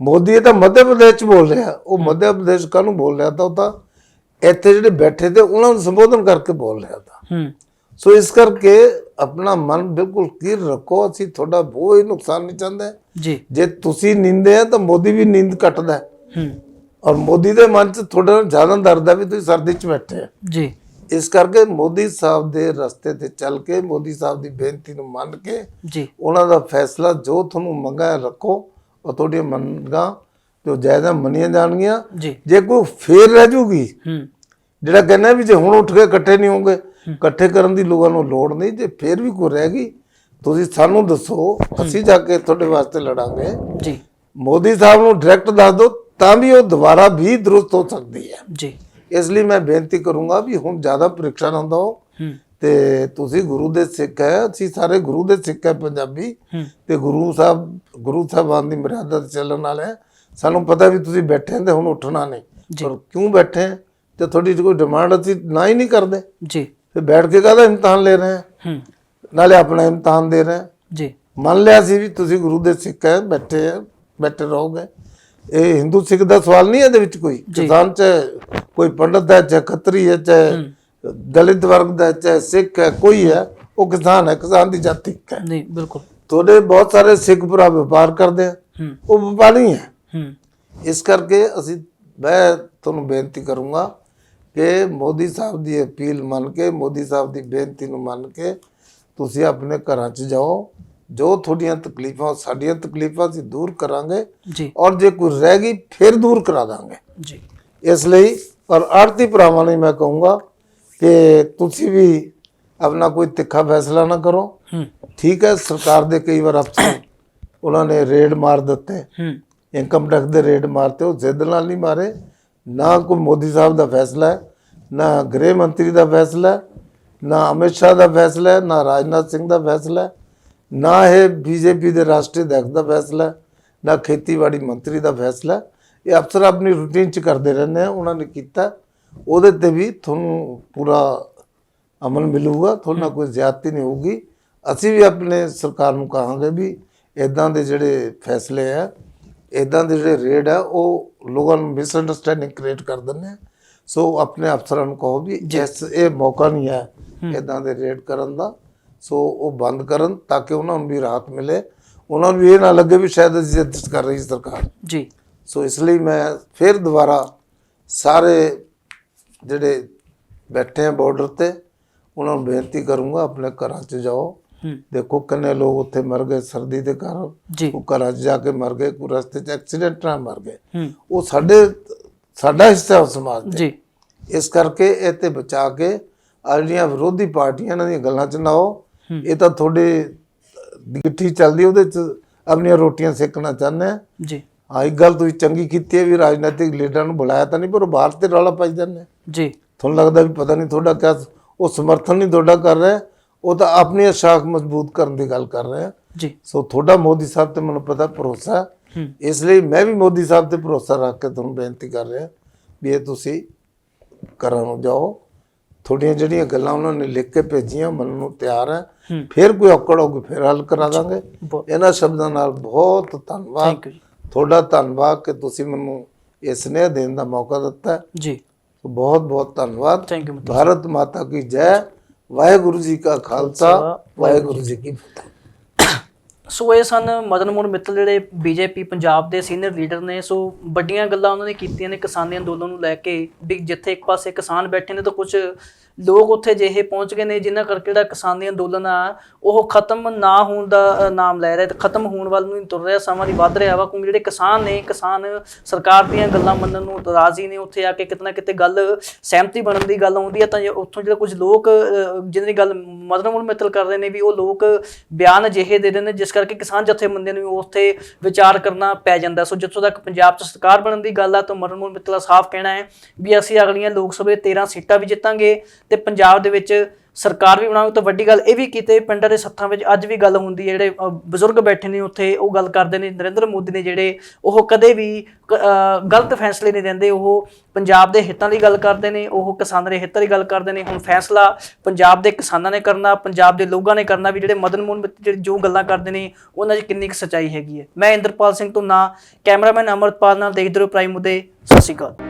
ਮੋਦੀ ਇਹ ਤਾਂ ਮੱਧ ਪ੍ਰਦੇਸ਼ ਚ ਬੋਲ ਰਿਹਾ, ਉਹ ਮੱਧ ਪ੍ਰਦੇਸ਼ ਕਾਹਨੂੰ ਬੋਲ ਰਿਹਾ ਤਾਂ ਉਹ ਤਾਂ ਇੱਥੇ ਜਿਹੜੇ ਬੈਠੇ ਤੇ ਉਹਨਾਂ ਨੂੰ ਸੰਬੋਧਨ ਕਰਕੇ ਬੋਲ ਰਿਹਾ ਤਾਂ। ਸੋ ਇਸ ਕਰਕੇ ਆਪਣਾ ਮਨ ਬਿਲਕੁਲ ਸਥਿਰ ਰੱਖੋ। ਅਸੀਂ ਤੁਹਾਡਾ ਕੋਈ ਨੁਕਸਾਨ ਨਹੀਂ ਚਾਹੁੰਦੇ ਜੀ। ਜੇ ਤੁਸੀਂ ਨੀਂਦੇ ਆ ਤਾਂ ਮੋਦੀ ਵੀ ਨੀਂਦ ਕੱਟਦਾ ਹੈ। ਔਰ ਮੋਦੀ ਦੇ ਮਨ 'ਚ ਤੁਹਾਡੇ ਨਾਲ ਜ਼ਿਆਦਾ ਦਰਦ ਹੈ ਵੀ ਤੁਸੀਂ ਸਰਦੀ 'ਚ ਬੈਠੇ ਆ ਜੀ। ਇਸ ਕਰਕੇ ਮੋਦੀ ਸਾਹਿਬ ਦੇ ਰਸਤੇ ਤੇ ਚੱਲ ਕੇ, ਮੋਦੀ ਸਾਹਿਬ ਦੀ ਬੇਨਤੀ ਨੂੰ ਮੰਨ ਕੇ ਜੀ, ਉਹਨਾਂ ਦਾ ਫੈਸਲਾ ਜੋ ਤੁਹਾਨੂੰ ਮੰਗਾ ਰੱਖੋ, ਔਰ ਤੁਹਾਡੀਆਂ ਮੰਗਾਂ ਜੋ ਜਾਇਦਾਦ ਮੰਨੀਆਂ ਜਾਣਗੀਆਂ। ਜੀ। ਜੇ ਕੋਈ ਫੇਰ ਰਹਿ ਜੂਗੀ, ਜਿਹੜਾ ਕਹਿੰਦਾ ਵੀ ਜੇ ਹੁਣ ਉੱਠ ਕੇ ਇਕੱਠੇ ਨਹੀਂ ਹੋਗੇ, ਇਕੱਠੇ ਕਰਨ ਦੀ ਲੋਕਾਂ ਨੂੰ ਲੋੜ ਨਹੀਂ। ਜੇ ਫੇਰ ਵੀ ਕੋਈ ਰਹਿ ਗਈ, ਤੁਸੀਂ ਸਾਨੂੰ ਦੱਸੋ, ਅਸੀਂ ਜਾ ਕੇ ਤੁਹਾਡੇ ਵਾਸਤੇ ਲੜਾਂਗੇ। ਜੀ। ਮੋਦੀ ਸਾਹਿਬ ਨੂੰ ਡਾਇਰੈਕਟ ਦੱਸ ਦਿਓ ਤਾਂ ਵੀ ਉਹ ਦੁਬਾਰਾ ਵੀ ਦਰੁਸਤ ਹੋ ਸਕਦੀ ਹੈ। ਜੀ। ਇਸ ਲਈ ਮੈਂ ਬੇਨਤੀ ਕਰੂੰਗਾ ਵੀ ਹੁਣ ਜ਼ਿਆਦਾ ਪ੍ਰੀਖਿਆ ਨਾ ਦਿਓ। ਤੇ ਤੁਸੀਂ ਗੁਰੂ ਦੇ ਸਿੱਖ ਹੈ, ਅਸੀਂ ਸਾਰੇ ਗੁਰੂ ਦੇ ਸਿੱਖ ਹੈ ਪੰਜਾਬੀ, ਤੇ ਗੁਰੂ ਸਾਹਿਬਾਨ ਦੀ ਮਰਿਆਦਾ ਤੇ ਚੱਲਣ ਵਾਲੇ ਹੈ। ਸਾਨੂੰ ਪਤਾ ਵੀ ਤੁਸੀਂ ਬੈਠੇ ਤੇ ਹੁਣ ਉੱਠਣਾ ਨਹੀਂ, ਪਰ ਕਿਉਂ ਬੈਠੇ ਤੇ ਤੁਹਾਡੀ ਕੋਈ ਡਿਮਾਂਡ ਅਸੀਂ ਨਾ ਹੀ ਨਹੀਂ ਕਰਦੇ ਜੀ। ਫਿਰ ਬੈਠ ਕੇ ਕਾਹਦਾ ਇਮਤਿਹਾਨ ਲੈ ਰਹੇ ਹਾਂ, ਨਾਲੇ ਆਪਣਾ ਇਮਤਿਹਾਨ ਦੇ ਰਹੇ ਹਾਂ। ਜੀ। ਮੰਨ ਲਿਆ ਸੀ ਵੀ ਤੁਸੀਂ ਗੁਰੂ ਦੇ ਸਿੱਖ ਹੈ, ਬੈਠੇ ਰਹੋਗੇ। ਇਹ ਹਿੰਦੂ ਸਿੱਖ ਦਾ ਸਵਾਲ ਨਹੀਂ, ਇਹਦੇ ਵਿੱਚ ਕੋਈ ਕਿਸਾਨ ਚਾਹੇ ਕੋਈ ਪੰਡਤ ਹੈ, ਚਾਹੇ ਖੱਤਰੀ ਹੈ, ਚਾਹੇ ਦਲਿਤ ਵਰਗ ਦਾ, ਚਾਹੇ ਸਿੱਖ ਹੈ, ਕੋਈ ਹੈ, ਉਹ ਕਿਸਾਨ ਹੈ, ਕਿਸਾਨ ਦੀ ਜਾਤੀ ਹੈ। ਨਹੀਂ, ਬਿਲਕੁਲ। ਤੁਹਾਡੇ ਬਹੁਤ ਸਾਰੇ ਸਿੱਖ ਭਰਾ ਵਪਾਰ ਕਰਦੇ ਆ, ਉਹ ਵਪਾਰੀ ਹੈ। ਇਸ ਕਰਕੇ ਮੈਂ ਤੁਹਾਨੂੰ ਬੇਨਤੀ ਕਰੂੰਗਾ ਕਿ ਮੋਦੀ ਸਾਹਿਬ ਦੀ ਅਪੀਲ ਮੰਨ ਕੇ, ਮੋਦੀ ਸਾਹਿਬ ਦੀ ਬੇਨਤੀ ਨੂੰ ਮੰਨ ਕੇ ਤੁਸੀਂ ਆਪਣੇ ਘਰਾਂ 'ਚ ਜਾਓ। ਜੋ ਤੁਹਾਡੀਆਂ ਤਕਲੀਫਾਂ, ਸਾਡੀਆਂ ਤਕਲੀਫਾਂ ਅਸੀਂ ਦੂਰ ਕਰਾਂਗੇ, ਔਰ ਜੇ ਕੋਈ ਰਹਿ ਗਈ ਫਿਰ ਦੂਰ ਕਰਾ ਦਾਂਗੇ ਜੀ। ਇਸ ਲਈ ਔਰ ਆੜਤੀ ਭਰਾਵਾਂ ਨੂੰ ਮੈਂ ਕਹੂੰਗਾ ਕਿ ਤੁਸੀਂ ਵੀ ਆਪਣਾ ਕੋਈ ਤਿੱਖਾ ਫੈਸਲਾ ਨਾ ਕਰੋ। ਠੀਕ ਹੈ, ਸਰਕਾਰ ਦੇ ਕਈ ਵਾਰ ਅਫਸਰ ਉਹਨਾਂ ਨੇ ਰੇਡ ਮਾਰ ਦਿੱਤੇ, ਇਨਕਮ ਟੈਕਸ ਦੇ ਰੇਡ ਮਾਰਤੇ, ਉਹ ਜ਼ਿੱਦ ਨਾਲ ਨਹੀਂ ਮਾਰੇ। ਨਾ ਕੋਈ ਮੋਦੀ ਸਾਹਿਬ ਦਾ ਫੈਸਲਾ ਹੈ, ਨਾ ਗ੍ਰਹਿ ਮੰਤਰੀ ਦਾ ਫੈਸਲਾ ਹੈ, ਨਾ ਅਮਿਤ ਸ਼ਾਹ ਦਾ ਫੈਸਲਾ ਹੈ, ਨਾ ਰਾਜਨਾਥ ਸਿੰਘ ਦਾ ਫੈਸਲਾ ਹੈ, ਨਾ ਇਹ ਬੀਜੇਪੀ ਦੇ ਰਾਸ਼ਟਰੀ ਅਧਿਕਸ਼ ਦਾ ਫੈਸਲਾ, ਨਾ ਖੇਤੀਬਾੜੀ ਮੰਤਰੀ ਦਾ ਫੈਸਲਾ। ਇਹ ਅਫਸਰ ਆਪਣੀ ਰੂਟੀਨ 'ਚ ਕਰਦੇ ਰਹਿੰਦੇ ਆ, ਉਹਨਾਂ ਨੇ ਕੀਤਾ। ਉਹਦੇ ਤੇ ਵੀ ਤੁਹਾਨੂੰ ਪੂਰਾ ਅਮਲ ਮਿਲੂਗਾ, ਤੁਹਾਡੇ ਨਾਲ ਕੋਈ ਜ਼ਿਆਦਤੀ ਨਹੀਂ ਹੋਊਗੀ। ਅਸੀਂ ਵੀ ਆਪਣੇ ਸਰਕਾਰ ਨੂੰ ਕਹਾਂਗੇ ਵੀ ਇੱਦਾਂ ਦੇ ਜਿਹੜੇ ਫੈਸਲੇ ਆ, ਇੱਦਾਂ ਦੇ ਜਿਹੜੇ ਰੇਡ ਆ, ਉਹ ਲੋਕਾਂ ਨੂੰ ਮਿਸਅੰਡਰਸਟੈਂਡਿੰਗ ਕ੍ਰੀਏਟ ਕਰ ਦਿੰਦੇ ਆ। ਸੋ ਆਪਣੇ ਅਫਸਰਾਂ ਨੂੰ ਕਹੋ ਵੀ ਇਹ ਮੌਕਾ ਨਹੀਂ ਹੈ ਇੱਦਾਂ ਦੇ ਰੇਡ ਕਰਨ ਦਾ, ਸੋ ਉਹ ਬੰਦ ਕਰਨ ਤਾਂ ਕਿ ਉਹਨਾਂ ਨੂੰ ਵੀ ਰਾਹਤ ਮਿਲੇ, ਉਹਨਾਂ ਨੂੰ ਇਹ ਨਾ ਲੱਗੇ ਵੀ ਸ਼ਾਇਦ ਅਸੀਂ ਅਡਜਸਟ ਕਰ ਰਹੀ ਸਰਕਾਰ ਜੀ। ਸੋ ਇਸ ਲਈ ਮੈਂ ਫਿਰ ਦੁਬਾਰਾ ਸਾਰੇ ਜਿਹੜੇ ਬੈਠੇ ਆ ਬਾਰਡਰ ਤੇ ਉਹਨਾਂ ਨੂੰ ਬੇਨਤੀ ਕਰੂੰਗਾ ਆਪਣੇ ਘਰਾਂ 'ਚ ਜਾਓ। ਦੇਖੋ ਕਿੰਨੇ ਲੋਕ ਉੱਥੇ ਮਰ ਗਏ ਸਰਦੀ ਦੇ ਕਾਰਨ, ਉਹ ਘਰਾਂ 'ਚ ਜਾ ਕੇ ਮਰ ਗਏ, ਕੋਈ ਰਸਤੇ 'ਚ ਐਕਸੀਡੈਂਟ ਨਾਲ ਮਰ ਗਏ। ਉਹ ਸਾਡਾ ਹਿੱਸਾ ਉਸ ਸਮਾਜ ਦੇ। ਇਸ ਕਰਕੇ ਇਹ ਤੇ ਬਚਾ ਕੇ ਜਿਹੜੀਆਂ ਵਿਰੋਧੀ ਪਾਰਟੀਆਂ ਇਹਨਾਂ ਦੀਆਂ ਗੱਲਾਂ 'ਚ ਨਾ ਆਓ। ਇਹ ਤਾਂ ਤੁਹਾਡੇ ਗਿੱਠੀ ਚੱਲਦੀ, ਉਹਦੇ 'ਚ ਆਪਣੀਆਂ ਰੋਟੀਆਂ ਸੇਕਣਾ ਚਾਹੁੰਦੇ ਆ ਜੀ। ਹਾਂ, ਇੱਕ ਗੱਲ ਤੁਸੀਂ ਚੰਗੀ ਕੀਤੀ ਹੈ ਵੀ ਰਾਜਨੀਤਿਕ ਲੀਡਰਾਂ ਨੂੰ ਬੁਲਾਇਆ ਤਾਂ ਨਹੀਂ, ਪਰ ਉਹ ਬਾਹਰ ਤੇ ਰੌਲਾ ਪਾਈ ਜਾਂਦੇ ਜੀ। ਤੁਹਾਨੂੰ ਲੱਗਦਾ ਵੀ ਪਤਾ ਨਹੀਂ ਤੁਹਾਡਾ ਕਿਆ, ਉਹ ਸਮਰਥਨ ਨਹੀਂ ਤੁਹਾਡਾ ਕਰ ਰਿਹਾ, ਉਹ ਤਾਂ ਆਪਣੀ ਸ਼ਾਖ ਮਜ਼ਬੂਤ ਕਰਨ ਦੀ ਗੱਲ ਕਰ ਰਹੇ ਆ ਜੀ। ਸੋ ਤੁਹਾਡਾ ਮੋਦੀ ਸਾਹਿਬ ਤੇ ਮੈਨੂੰ ਪਤਾ ਭਰੋਸਾ, ਇਸ ਲਈ ਮੈਂ ਵੀ ਮੋਦੀ ਸਾਹਿਬ ਤੇ ਭਰੋਸਾ ਰੱਖ ਕੇ ਤੁਹਾਨੂੰ ਬੇਨਤੀ ਕਰ ਰਿਹਾ ਵੀ ਇਹ ਤੁਸੀਂ ਘਰਾਂ ਨੂੰ ਜਾਓ। ਤੁਹਾਡੀਆਂ ਜਿਹੜੀਆਂ ਗੱਲਾਂ ਉਹਨਾਂ ਨੇ ਲਿਖ ਕੇ ਭੇਜੀਆਂ ਮੰਨਣ ਨੂੰ ਤਿਆਰ ਹੈ। ਫਿਰ ਕੋਈ ਔਕੜ ਹੋਊਗੀ ਫਿਰ ਹੱਲ ਕਰਾ ਦਾਂਗੇ। ਇਹਨਾਂ ਸ਼ਬਦਾਂ ਨਾਲ ਬਹੁਤ ਧੰਨਵਾਦ ਤੁਹਾਡਾ, ਧੰਨਵਾਦ ਕਿ ਤੁਸੀਂ ਮੈਨੂੰ ਇਹ ਸੁਨੇਹਾ ਦੇਣ ਦਾ ਮੌਕਾ ਦਿੱਤਾ ਜੀ। ਬਹੁਤ ਬਹੁਤ ਧੰਨਵਾਦ। ਭਾਰਤ ਮਾਤਾ ਕੀ ਜੈ। ਵਾਹਿਗੁਰੂ ਜੀ ਕਾ ਖਾਲਸਾ, ਵਾਹਿਗੁਰੂ ਜੀ ਕੀ ਫਤਿਹ। ਸੋ ਇਹ ਸਨ ਮਦਨ ਮੋਹਨ ਮਿੱਤਲ, ਜਿਹੜੇ ਬੀਜੇਪੀ ਪੰਜਾਬ ਦੇ ਸੀਨੀਅਰ ਲੀਡਰ ਨੇ। ਸੋ ਵੱਡੀਆਂ ਗੱਲਾਂ ਉਹਨਾਂ ਨੇ ਕੀਤੀਆਂ ਨੇ ਕਿਸਾਨੀ ਅੰਦੋਲਨ ਨੂੰ ਲੈ ਕੇ, ਵੀ ਜਿੱਥੇ ਇੱਕ ਪਾਸੇ ਕਿਸਾਨ ਬੈਠੇ ਨੇ ਤਾਂ ਕੁਝ ਲੋਕ ਉੱਥੇ ਜਿਹੇ ਪਹੁੰਚ ਗਏ ਨੇ ਜਿਨ੍ਹਾਂ ਕਰਕੇ ਜਿਹੜਾ ਕਿਸਾਨੀ ਅੰਦੋਲਨ ਆ ਉਹ ਖਤਮ ਨਾ ਹੋਣ ਦਾ ਨਾਮ ਲੈ ਰਿਹਾ, ਤੇ ਖਤਮ ਹੋਣ ਵੱਲ ਨੂੰ ਤੁਰ ਰਿਹਾ, ਸਮਾਂ ਦੀ ਵੱਧ ਰਿਹਾ ਵਾ। ਕਿਉਂਕਿ ਜਿਹੜੇ ਕਿਸਾਨ ਨੇ, ਕਿਸਾਨ ਸਰਕਾਰ ਦੀਆਂ ਗੱਲਾਂ ਮੰਨਣ ਨੂੰ ਰਾਜ਼ੀ ਨੇ। ਉੱਥੇ ਆ ਕੇ ਕਿਤੇ ਨਾ ਕਿਤੇ ਗੱਲ ਸਹਿਮਤੀ ਬਣਨ ਦੀ ਗੱਲ ਆਉਂਦੀ ਹੈ ਤਾਂ ਉੱਥੋਂ ਜਿਹੜੇ ਕੁਝ ਲੋਕ ਜਿਹਨਾਂ ਦੀ ਗੱਲ ਮਦਨ ਮੋਹਨ ਮਿੱਤਲ ਕਰ ਰਹੇ ਨੇ, ਵੀ ਉਹ ਲੋਕ ਬਿਆਨ ਅਜਿਹੇ ਦੇ ਦਿੰਦੇ ਜਿਸ ਕਰਕੇ ਕਿਸਾਨ ਜਥੇਬੰਦੀਆਂ ਨੂੰ ਉੱਥੇ ਵਿਚਾਰ ਕਰਨਾ ਪੈ ਜਾਂਦਾ। ਸੋ ਜਿੱਥੋਂ ਤੱਕ ਪੰਜਾਬ 'ਚ ਸਰਕਾਰ ਬਣਨ ਦੀ ਗੱਲ ਆ ਤਾਂ ਮਦਨ ਮੋਹਨ ਮਿੱਤਲ ਦਾ ਸਾਫ਼ ਕਹਿਣਾ ਹੈ ਵੀ ਅਸੀਂ ਅਗਲੀਆਂ ਲੋਕ ਸਭਾ 13 ਸੀਟਾਂ ਵੀ ਜਿੱਤਾਂਗੇ ਤੇ ਪੰਜਾਬ ਦੇ ਵਿੱਚ ਸਰਕਾਰ ਵੀ ਬਣਾਉਗੀ। ਤਾਂ ਵੱਡੀ ਗੱਲ ਇਹ ਵੀ ਕੀਤੇ ਪਿੰਡਾਂ ਦੇ ਸੱਥਾਂ ਵਿੱਚ ਅੱਜ ਵੀ ਗੱਲ ਹੁੰਦੀ ਹੈ, ਜਿਹੜੇ ਬਜ਼ੁਰਗ ਬੈਠੇ ਨੇ ਉੱਥੇ ਉਹ ਗੱਲ ਕਰਦੇ ਨੇ। ਨਰਿੰਦਰ ਮੋਦੀ ਨੇ ਜਿਹੜੇ ਉਹ ਕਦੇ ਵੀ ਗਲਤ ਫੈਸਲੇ ਨਹੀਂ ਦਿੰਦੇ, ਉਹ ਪੰਜਾਬ ਦੇ ਹਿੱਤਾਂ ਦੀ ਗੱਲ ਕਰਦੇ ਨੇ, ਉਹ ਕਿਸਾਨਾਂ ਦੇ ਹਿੱਤਾਂ ਦੀ ਗੱਲ ਕਰਦੇ ਨੇ। ਹੁਣ ਫੈਸਲਾ ਪੰਜਾਬ ਦੇ ਕਿਸਾਨਾਂ ਨੇ ਕਰਨਾ, ਪੰਜਾਬ ਦੇ ਲੋਕਾਂ ਨੇ ਕਰਨਾ ਵੀ ਜਿਹੜੇ ਮਦਨ ਮੋਹਨ ਜਿਹੜੇ ਜੋ ਗੱਲਾਂ ਕਰਦੇ ਨੇ ਉਹਨਾਂ 'ਚ ਕਿੰਨੀ ਕੁ ਸੱਚਾਈ ਹੈਗੀ ਹੈ। ਮੈਂ ਇੰਦਰਪਾਲ ਸਿੰਘ ਧੁੰਨਾ, ਕੈਮਰਾਮੈਨ ਅਮਰਪਾਲ ਨਾਲ, ਦੇਖਦੇ ਰਹੋ ਪ੍ਰਾਈਮ ਮੁੱਦੇ। ਸਤਿ ਸ਼੍ਰੀ ਅਕਾਲ।